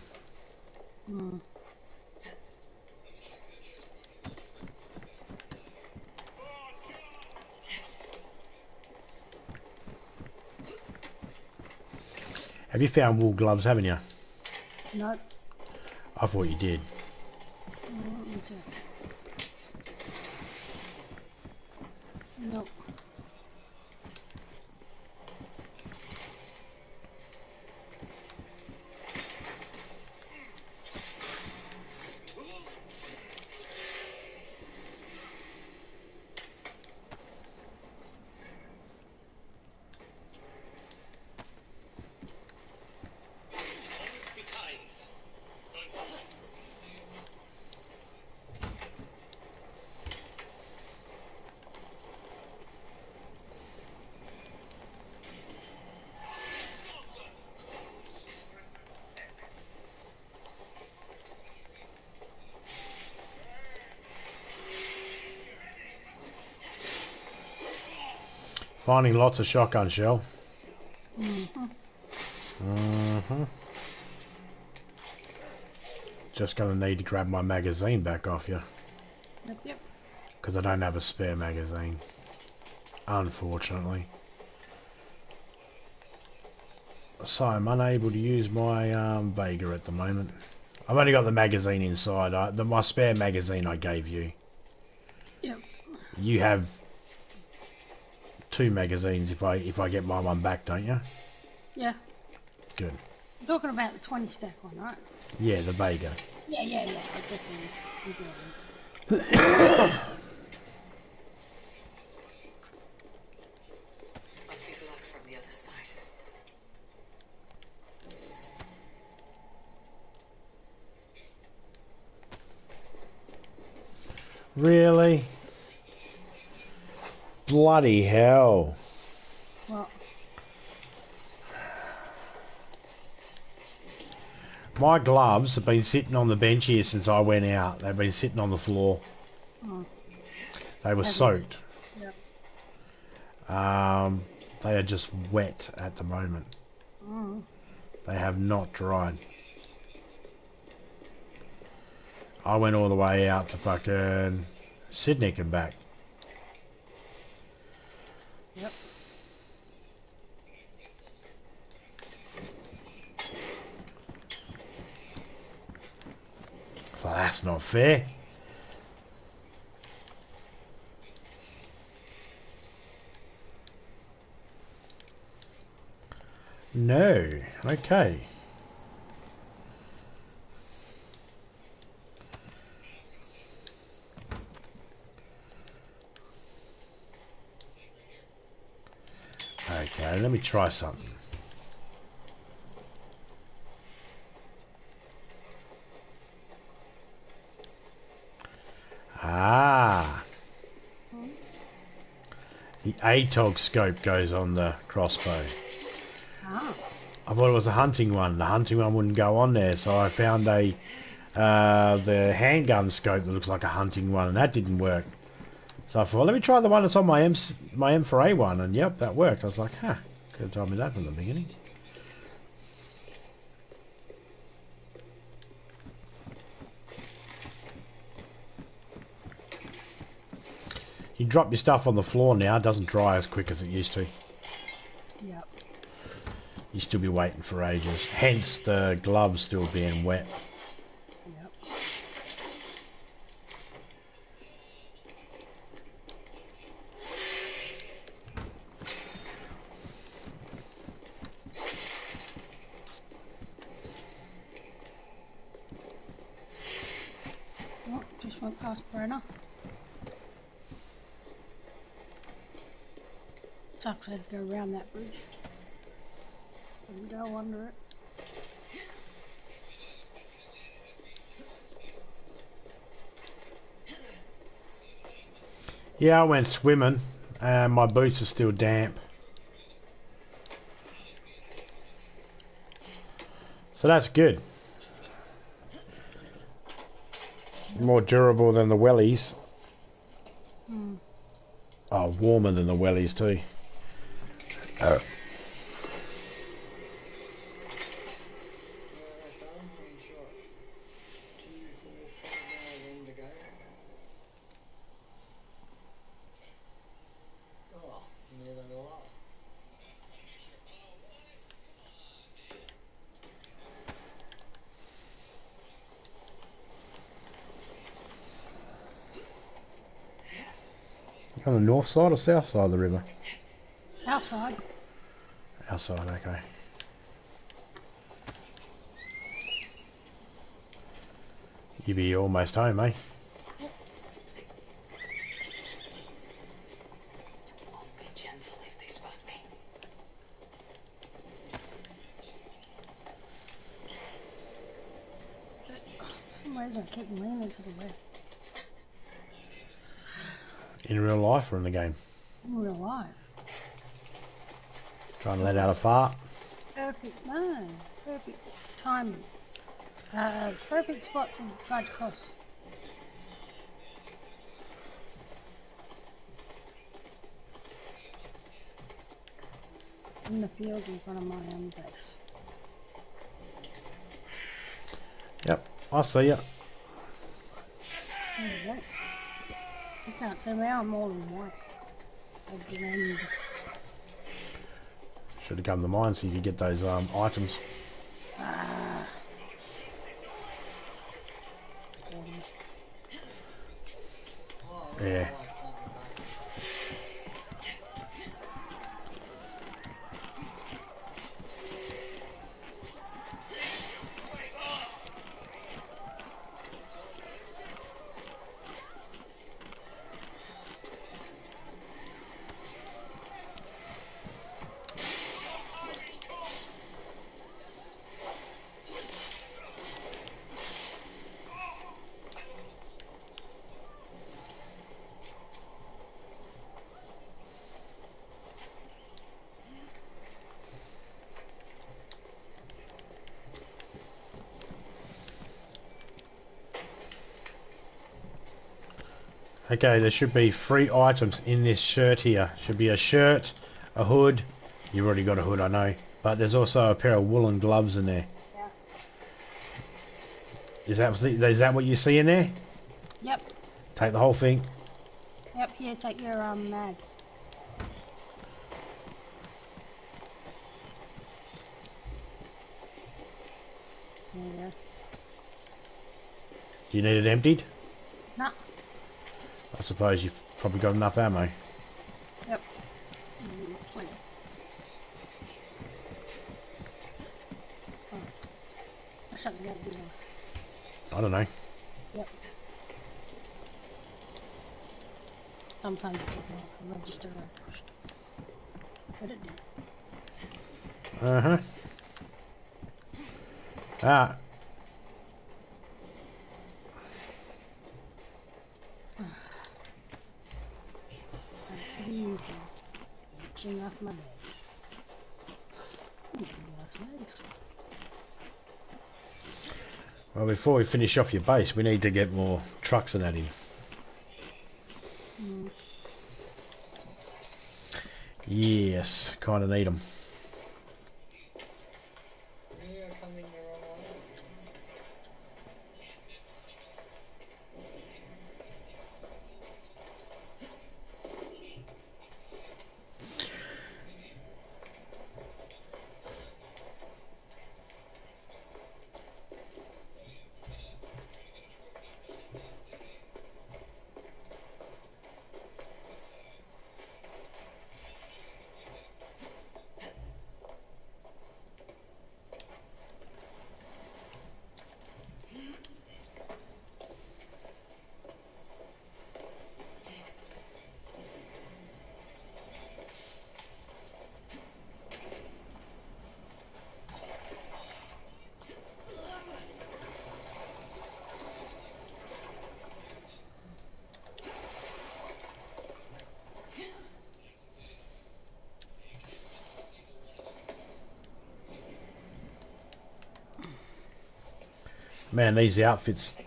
Have you found wool gloves, haven't you?
No.
I thought you did.
Let me check. Nope.
Always be kind.
Finding lots of shotgun shell. Just gonna need to grab my magazine back off you,
Yep.
because I don't have a spare magazine, unfortunately. So I'm unable to use my Vega at the moment. I've only got the magazine inside. My spare magazine I gave you.
Yep.
You have 2 magazines if I get my one back, don't you?
Yeah.
Good.
You're talking about the 20 stack one, right?
Yeah, the Vega.
Yeah. I get you.
Must be blood from the other side.
Really? Bloody hell.
Well,
My gloves have been sitting on the bench here since I went out. They've been sitting on the floor.
oh,
They were
Have you?
soaked.
yep.
They are just wet at the moment.
Oh,
They have not dried. I went all the way out to fucking Sydney and back.
yep.
So that's not fair. No. Okay. Okay, let me try something. Ah. The ATOG scope goes on the crossbow.
Ah,
I thought it was a hunting one. The hunting one wouldn't go on there, so I found the handgun scope that looks like a hunting one, and that didn't work. So I thought, well, let me try the one that's on my M4A one, and yep, that worked. I was like, huh, could have told me that from the beginning. You drop your stuff on the floor now, it doesn't dry as quick as it used to.
yep.
You still be waiting for ages. Hence the gloves still being wet.
Yep. Oh, just went past Brenner. Sucks I had to go around that bridge. And go under it.
Yeah, I went swimming, and my boots are still damp. So that's good. More durable than the wellies.
Hmm.
Oh, warmer than the wellies too.
That's done. Green shot. 2, 4, 5 hours in to go. Oh, near the lot.
On the north side or south side of the river?
Outside.
Outside, okay. You be almost home, eh?
Won't be gentle if they spot me.
For some reason I keep leaning to the left.
In real life or in the game?
In real life.
Trying to let out a fart.
Perfect, no. Perfect timing. Perfect spot to decide to cross. In the field in front of my own base.
Yep, I see ya.
There you go. You can't see me, I'm all in white. I blend.
Should have come to mine so you could get those items.
Ah.
Oh,
Yeah.
I like something back.
Okay, there should be 3 items in this shirt here. Should be a shirt, a hood. You've already got a hood, I know. But there's also a pair of woolen gloves in there.
Yeah.
Is that what you see in there?
Yep.
Take the whole thing.
Yep. Here, take your mag. There you go.
Do you need it emptied?
Nah.
I suppose you've probably got enough ammo.
Yep. Plenty. Oh. I shut the gate, didn't I?
I don't know.
Yep. Sometimes it will register first. But it did.
Uh-huh. Ah.
Reaching off my legs. Lost legs.
Well, before we finish off your base, we need to get more trucks and that in. Yes, kind of need them.
We are coming the wrong way.
Man, these outfits,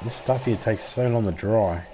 this stuff here takes so long to dry.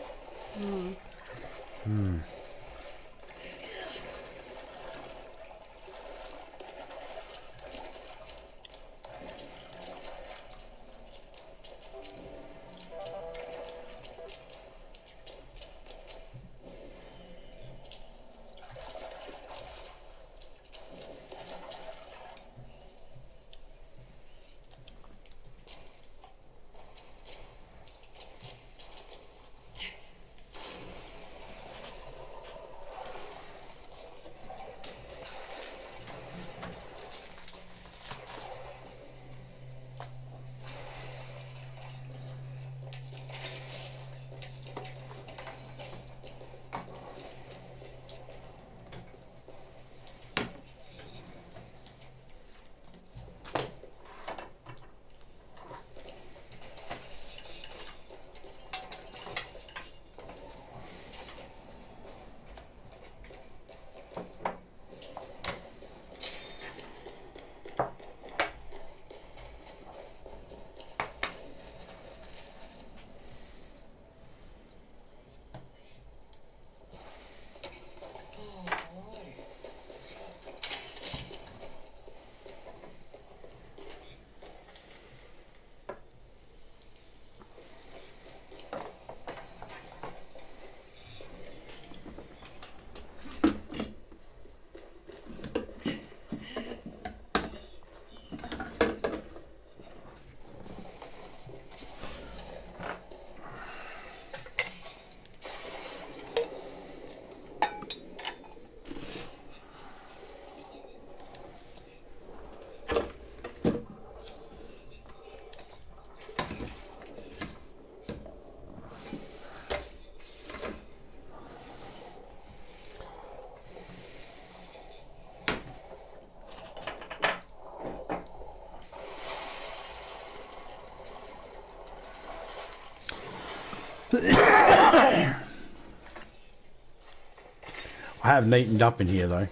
I have neatened up in here though.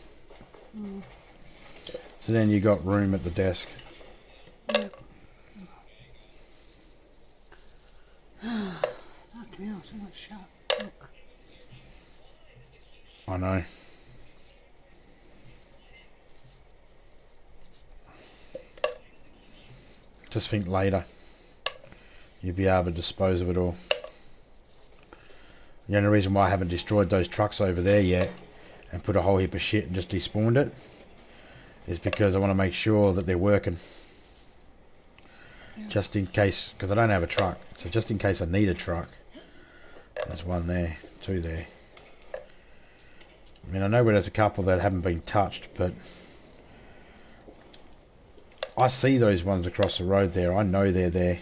So then you got room at the desk.
Yep. Fucking hell, so much sharp. Look.
know. Just think later you'll be able to dispose of it all. The only reason why I haven't destroyed those trucks over there yet and put a whole heap of shit and just despawned it is because I want to make sure that they're working. Just in case, because I don't have a truck, so just in case I need a truck. There's one there, two there. I mean, I know where there's a couple that haven't been touched, but I see those ones across the road there. I know they're there.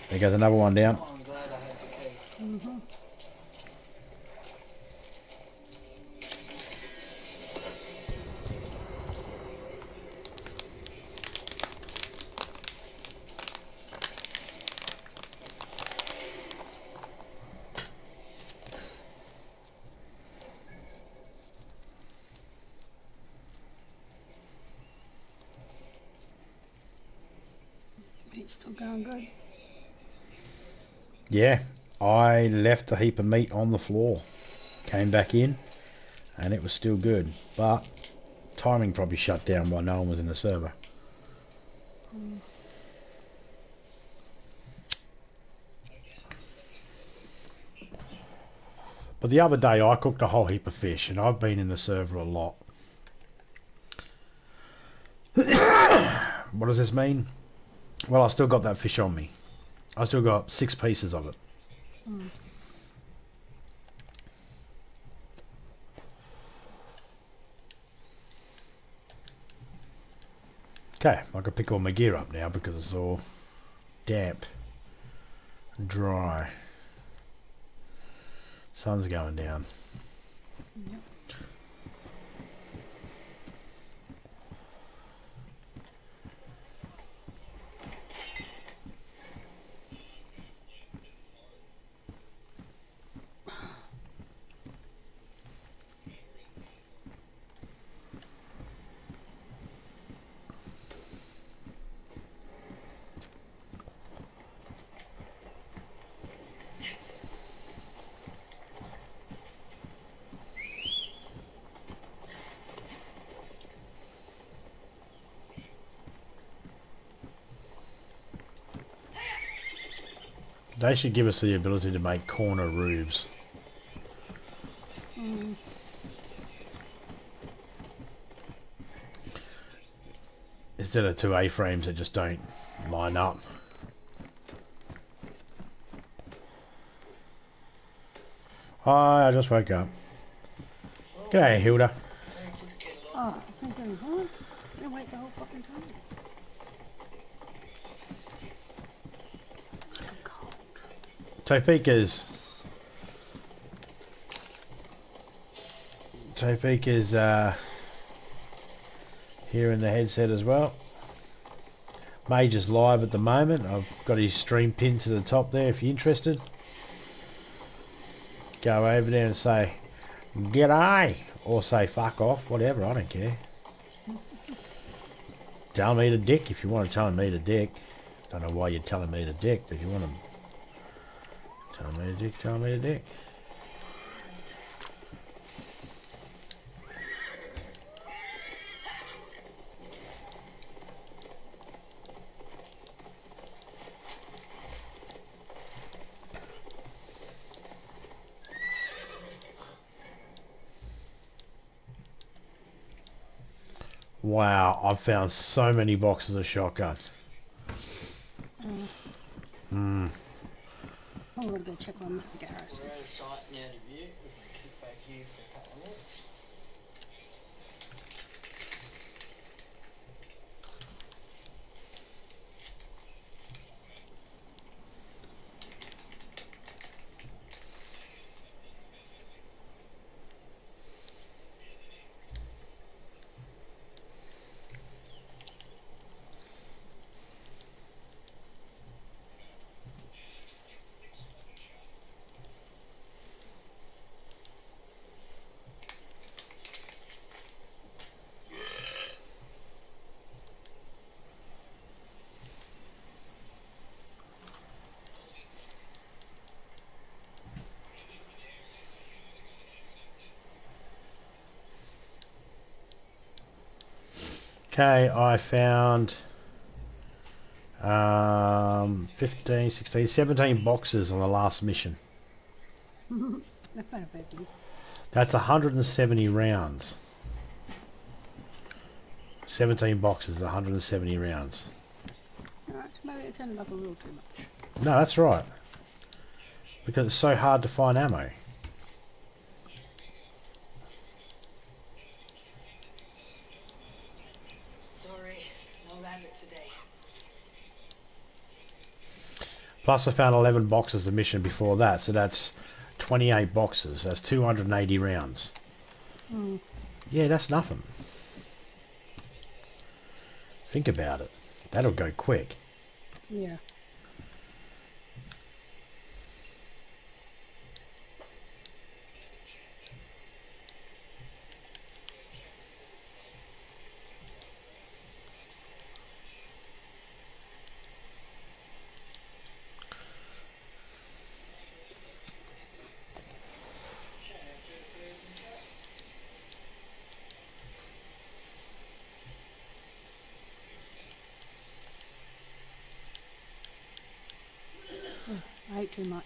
There goes another one down.
I'm glad I had the key.
It's still going good.
Yeah, I left a heap of meat on the floor. Came back in, and it was still good. But timing probably shut down while no one was in the server. But the other day I cooked a whole heap of fish, and I've been in the server a lot. What does this mean? Well, I still got that fish on me. I still got 6 pieces of it. Okay, I can pick all my gear up now because it's all damp, dry. Sun's going down.
Yep.
They should give us the ability to make corner roofs. Instead of 2 A-frames that just don't line up. Hi, I just woke up. G'day, Hilda.
Oh, I'm thinking, huh? Gonna wait the whole fucking time. I'm cold.
Tofika's here in the headset as well. Major's live at the moment. I've got his stream pinned to the top there if you're interested. Go over there and say g'day or say fuck off, whatever, I don't care. Tell me to dick if you want to tell me to dick. Don't know why you're telling me to dick, but if you want to tell me to dick, tell me to dick. Wow, I've found so many boxes of shotguns.
I'm gonna go check on Mr. Garrett.
We're out of sight and out of view. We can kick back here for a couple of minutes.
Okay, I found 15, 16, 17 boxes on the last mission.
That's not a bad thing.
That's 170 rounds. 17 boxes, 170 rounds.
Alright, so maybe it turned up a little too much.
No, that's right. Because it's so hard to find ammo.
Sorry, no rabbit today.
Plus I found 11 boxes the mission before that, so that's 28 boxes. That's 280 rounds.
Hmm.
Yeah, that's nothing. Think about it. That'll go quick.
Yeah. Oh, I ate too much.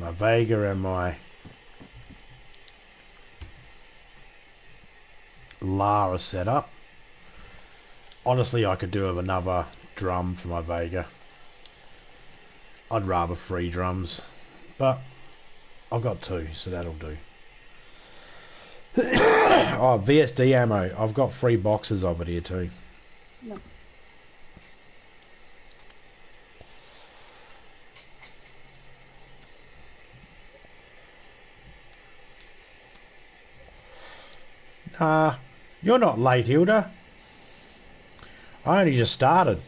My Vega and my Lara set up. Honestly, I could do with another drum for my Vega. I'd rather 3 drums, but I've got 2, so that'll do. Oh, VSD ammo. I've got 3 boxes of it here too.
No.
You're not late, Hilda. I only just started.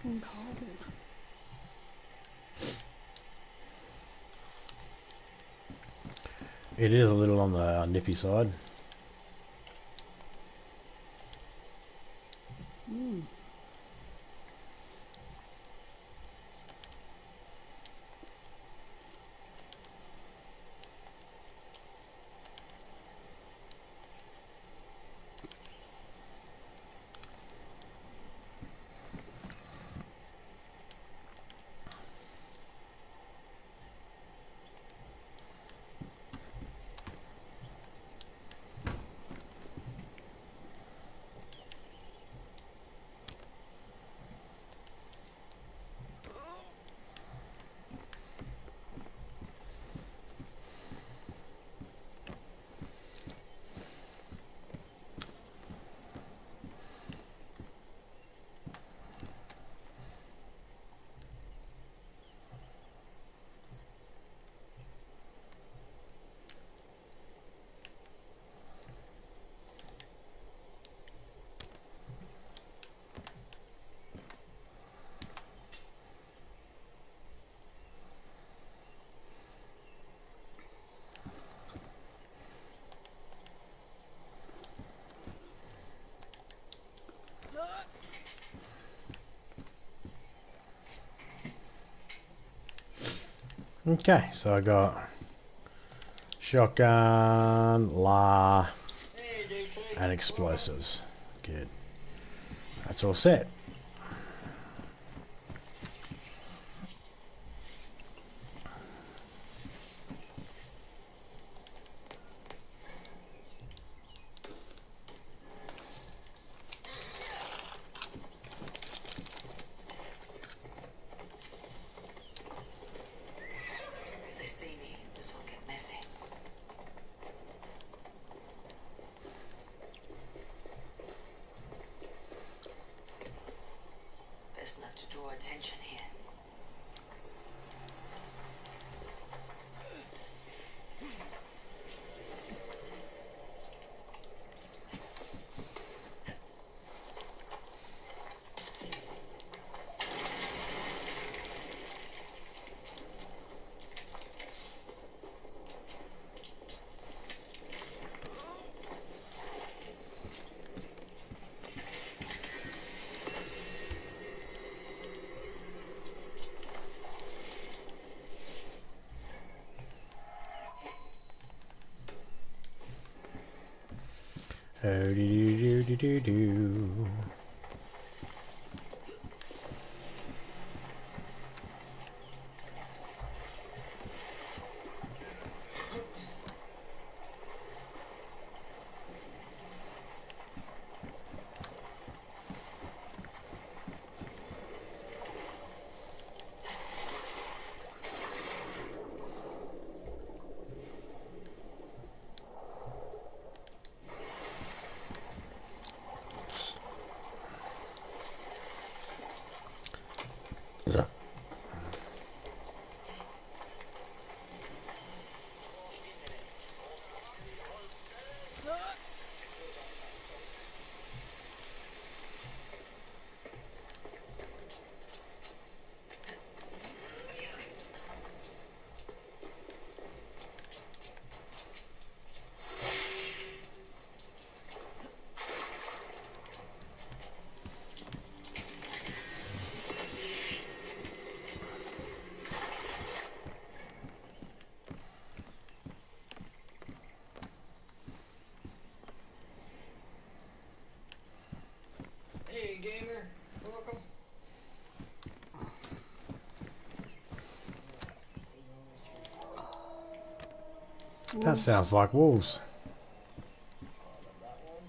Fucking cold.
It is a little on the nippy side.
Mm.
Okay, so I got shotgun, La, and explosives. Good. That's all set.
If they see me, this will get messy.
Oh, do do do do do.
Hey, gamer. Welcome.
That sounds like wolves.
That one.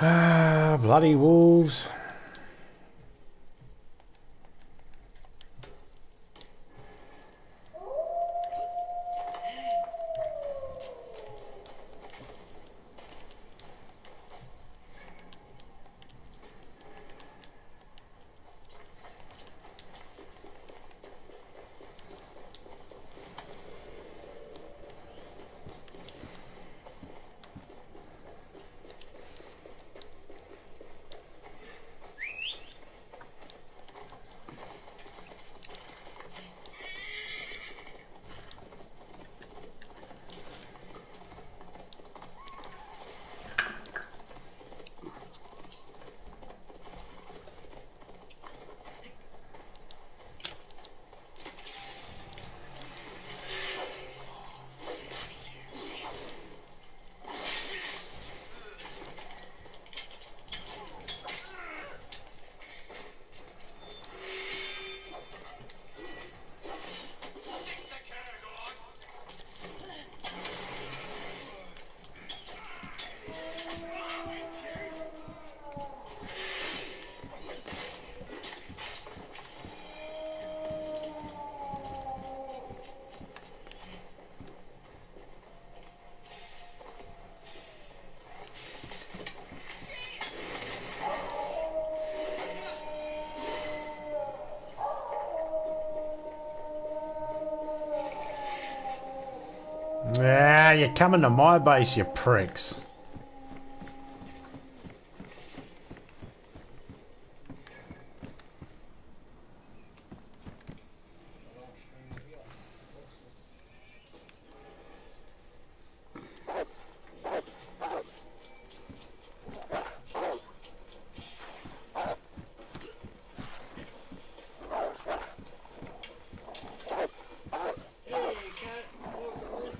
Ah, bloody wolves. Ah, you're coming to my base, you pricks.
Hey, cat. Welcome in.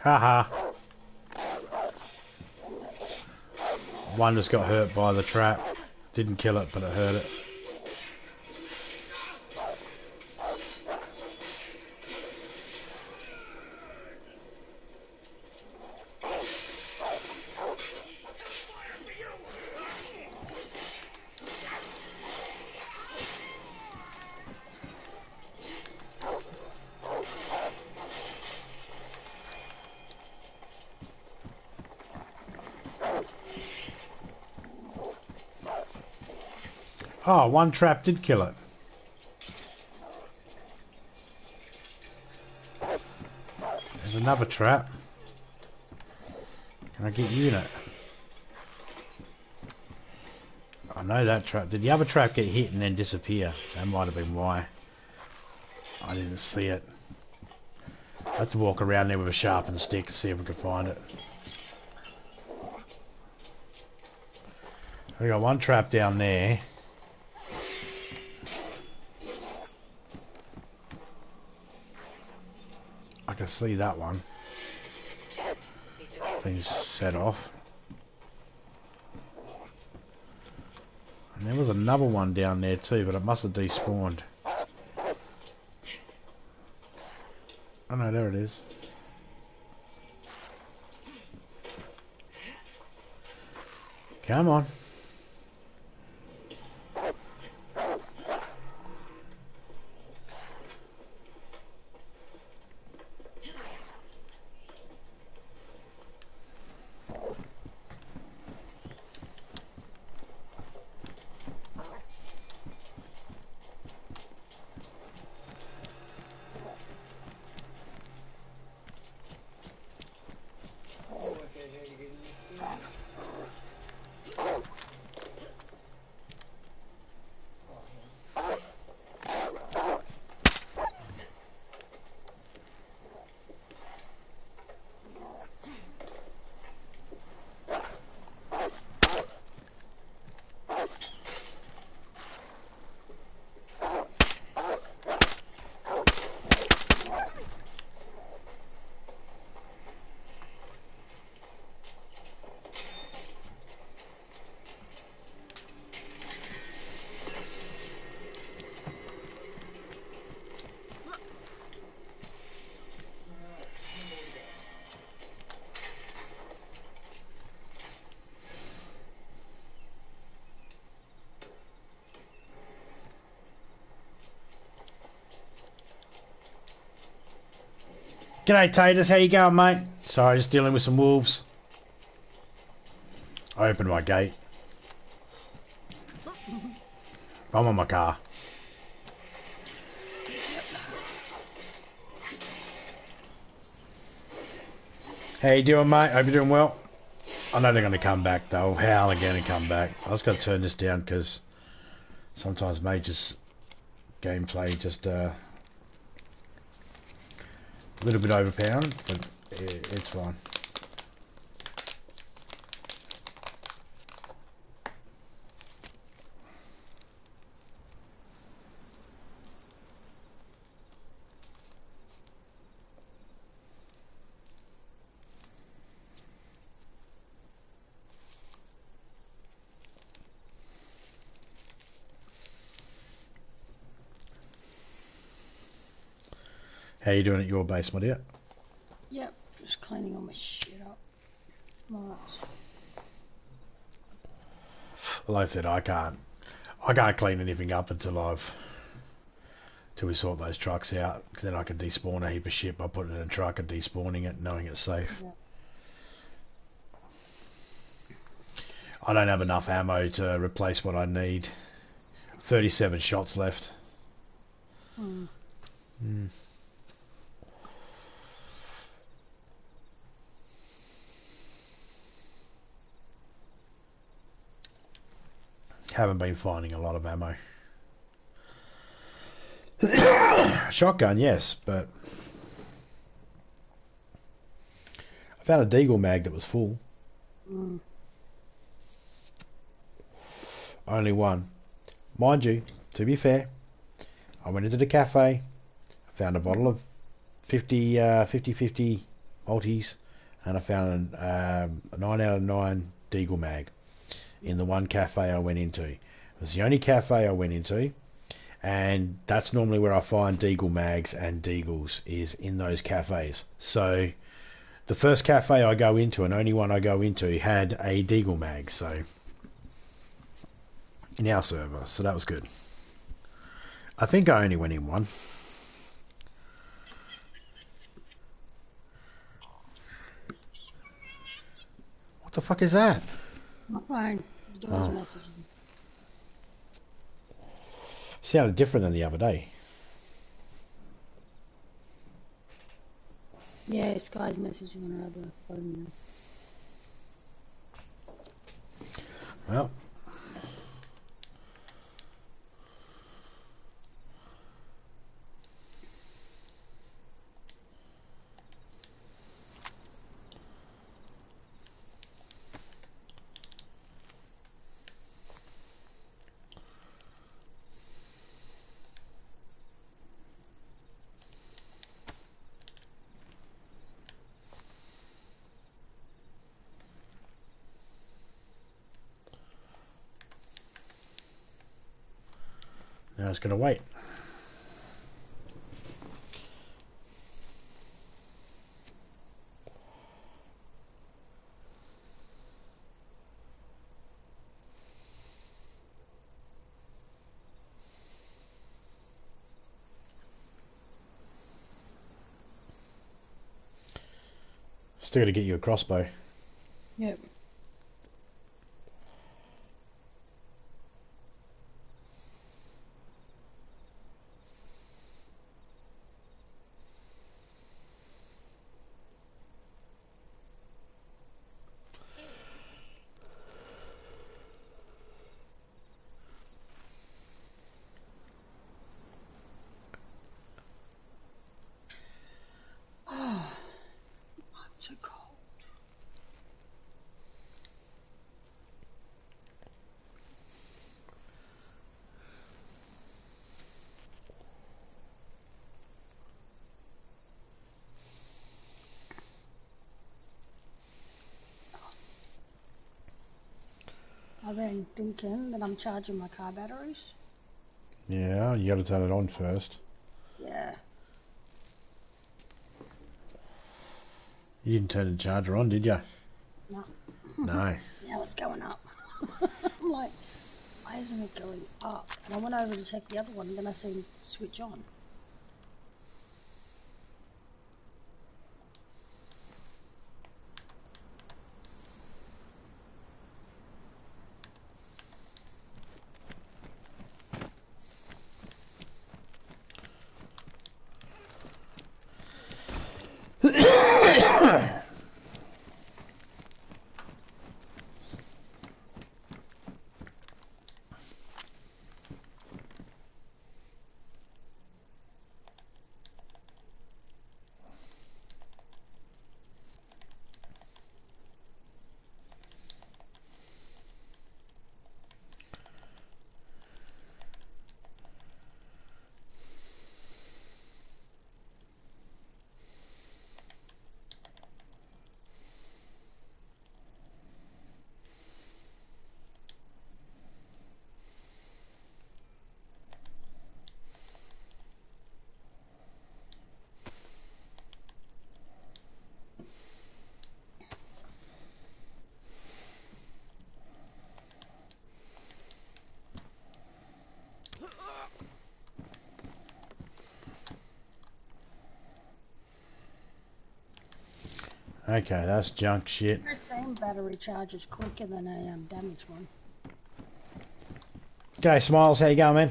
Haha. One just got hurt by the trap. Didn't kill it, but it hurt it. Oh, one trap did kill it. There's another trap. Can I get you in it? I know that trap. Did the other trap get hit and then disappear? That might have been why. I didn't see it. I have to walk around there with a sharpened stick to see if we can find it. We got one trap down there. I can see that one. Things set off. And there was another one down there too, but it must have despawned. Oh no, there it is. Come on. G'day Taters, how you going mate? Sorry, just dealing with some wolves. I opened my gate. I'm on my car. How you doing mate? Hope you're doing well. I know they're going to come back though. How are they going to come back? I just got to turn this down because sometimes Major's gameplay just a little bit overpowering, but it's fine. How you doing at your base, my dear?
Yep, just cleaning all my shit up. Right.
Like I said, I can't clean anything up until we sort those trucks out. Then I can despawn a heap of shit by putting it in a truck and despawning it, knowing it's safe.
Yeah.
I don't have enough ammo to replace what I need 37 shots left.
Hmm.
Haven't been finding a lot of ammo. Shotgun, yes, but I found a deagle mag that was full.
Hmm.
Only one. Mind you, to be fair, I went into the cafe, found a bottle of 50 Maltese, and I found a 9 out of 9 deagle mag in the one cafe I went into. It was the only cafe I went into, and that's normally where I find deagle mags and deagles, is in those cafes. So the first cafe I go into, and only one I go into, had a deagle mag, so in our server, so that was good. I think I only went in one. What the fuck is that?
My phone. The dog's messaging.
Sounded different than the other day.
Yeah, it's guys messaging on her other phone now.
Well, now it's gonna wait. Still gotta get you a crossbow.
Yep. Oh, I'm so cold. I've been thinking that I'm charging my car batteries.
Yeah, you gotta turn it on first.
Yeah.
You didn't turn the charger on, did you?
No.
No.
Now it's going up. I'm like, why isn't it going up? And I went over to check the other one and then I seen switch on.
Okay, that's junk shit.
The same battery charge is quicker than a damaged one.
G'day, Smiles. How you going, man?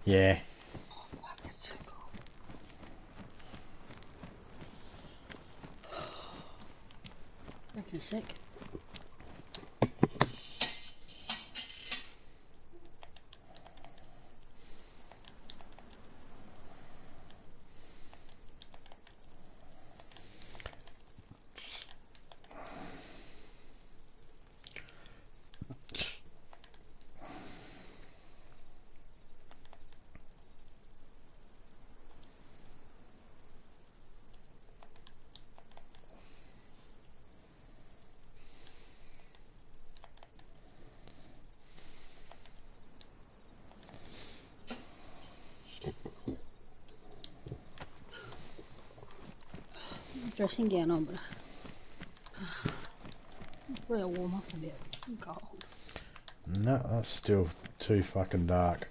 Yeah.
Fuck, it's so cold. Reckon a sec. Dressing gown on, but we'll warm up a bit. I'm cold.
No, that's still too fucking dark.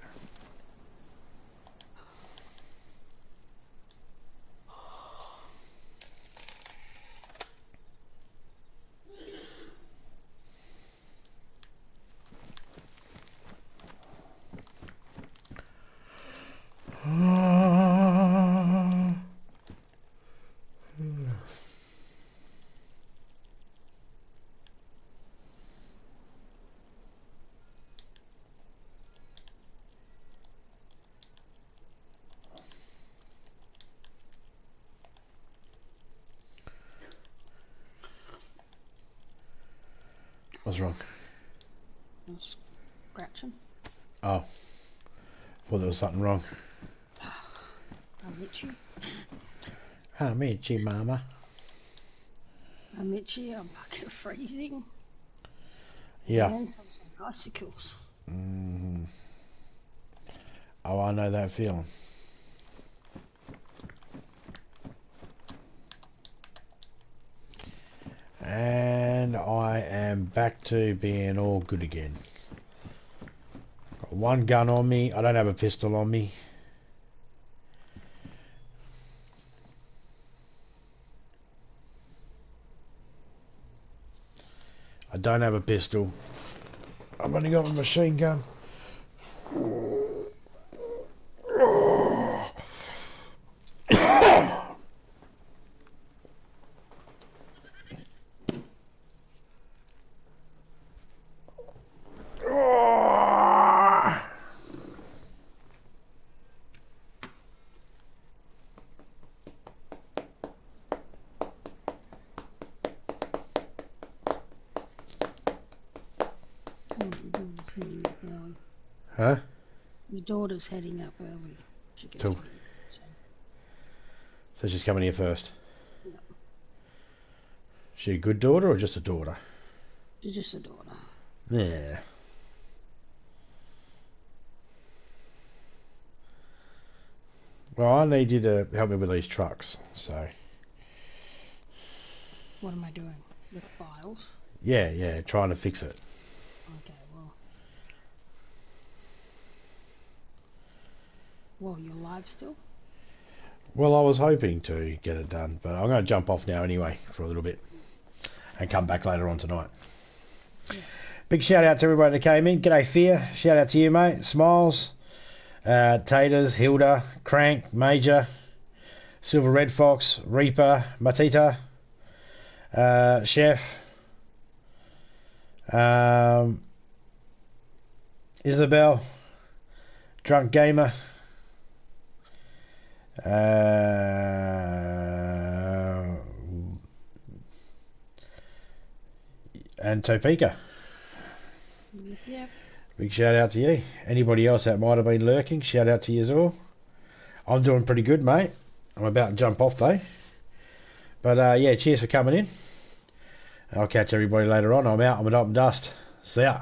What's wrong?
I was scratching.
Oh, thought there was something wrong.
I'm itchy.
I'm itchy, mama.
I'm itchy. I'm fucking freezing.
Yeah.
And some icicles.
Oh, I know that feeling. And I am back to being all good again. Got one gun on me. I don't have a pistol on me. I don't have a pistol. I've only got a machine gun. Huh?
Your daughter's heading up early. She gets
Cool.
to bed,
So she's coming here first.
Yeah.
She a good daughter or just a daughter?
She's just a daughter.
Yeah. Well, I need you to help me with these trucks, so...
What am I doing? The files?
Yeah, trying to fix it.
Okay, well, you're live still?
Well, I was hoping to get it done, but I'm going to jump off now anyway for a little bit and come back later on tonight.
Yeah.
Big shout out to everybody that came in. G'day, Fear. Shout out to you, mate. Smiles. Taters, Hilda, Crank, Major, Silver Red Fox, Reaper, Matita, Chef, Isabel, Drunk Gamer, and Topeka.
Yep.
Big shout out to you. Anybody else that might have been lurking, shout out to you as well. I'm doing pretty good, mate. I'm about to jump off though. But yeah, cheers for coming in. I'll catch everybody later on. I'm out. I'm a dust. See ya.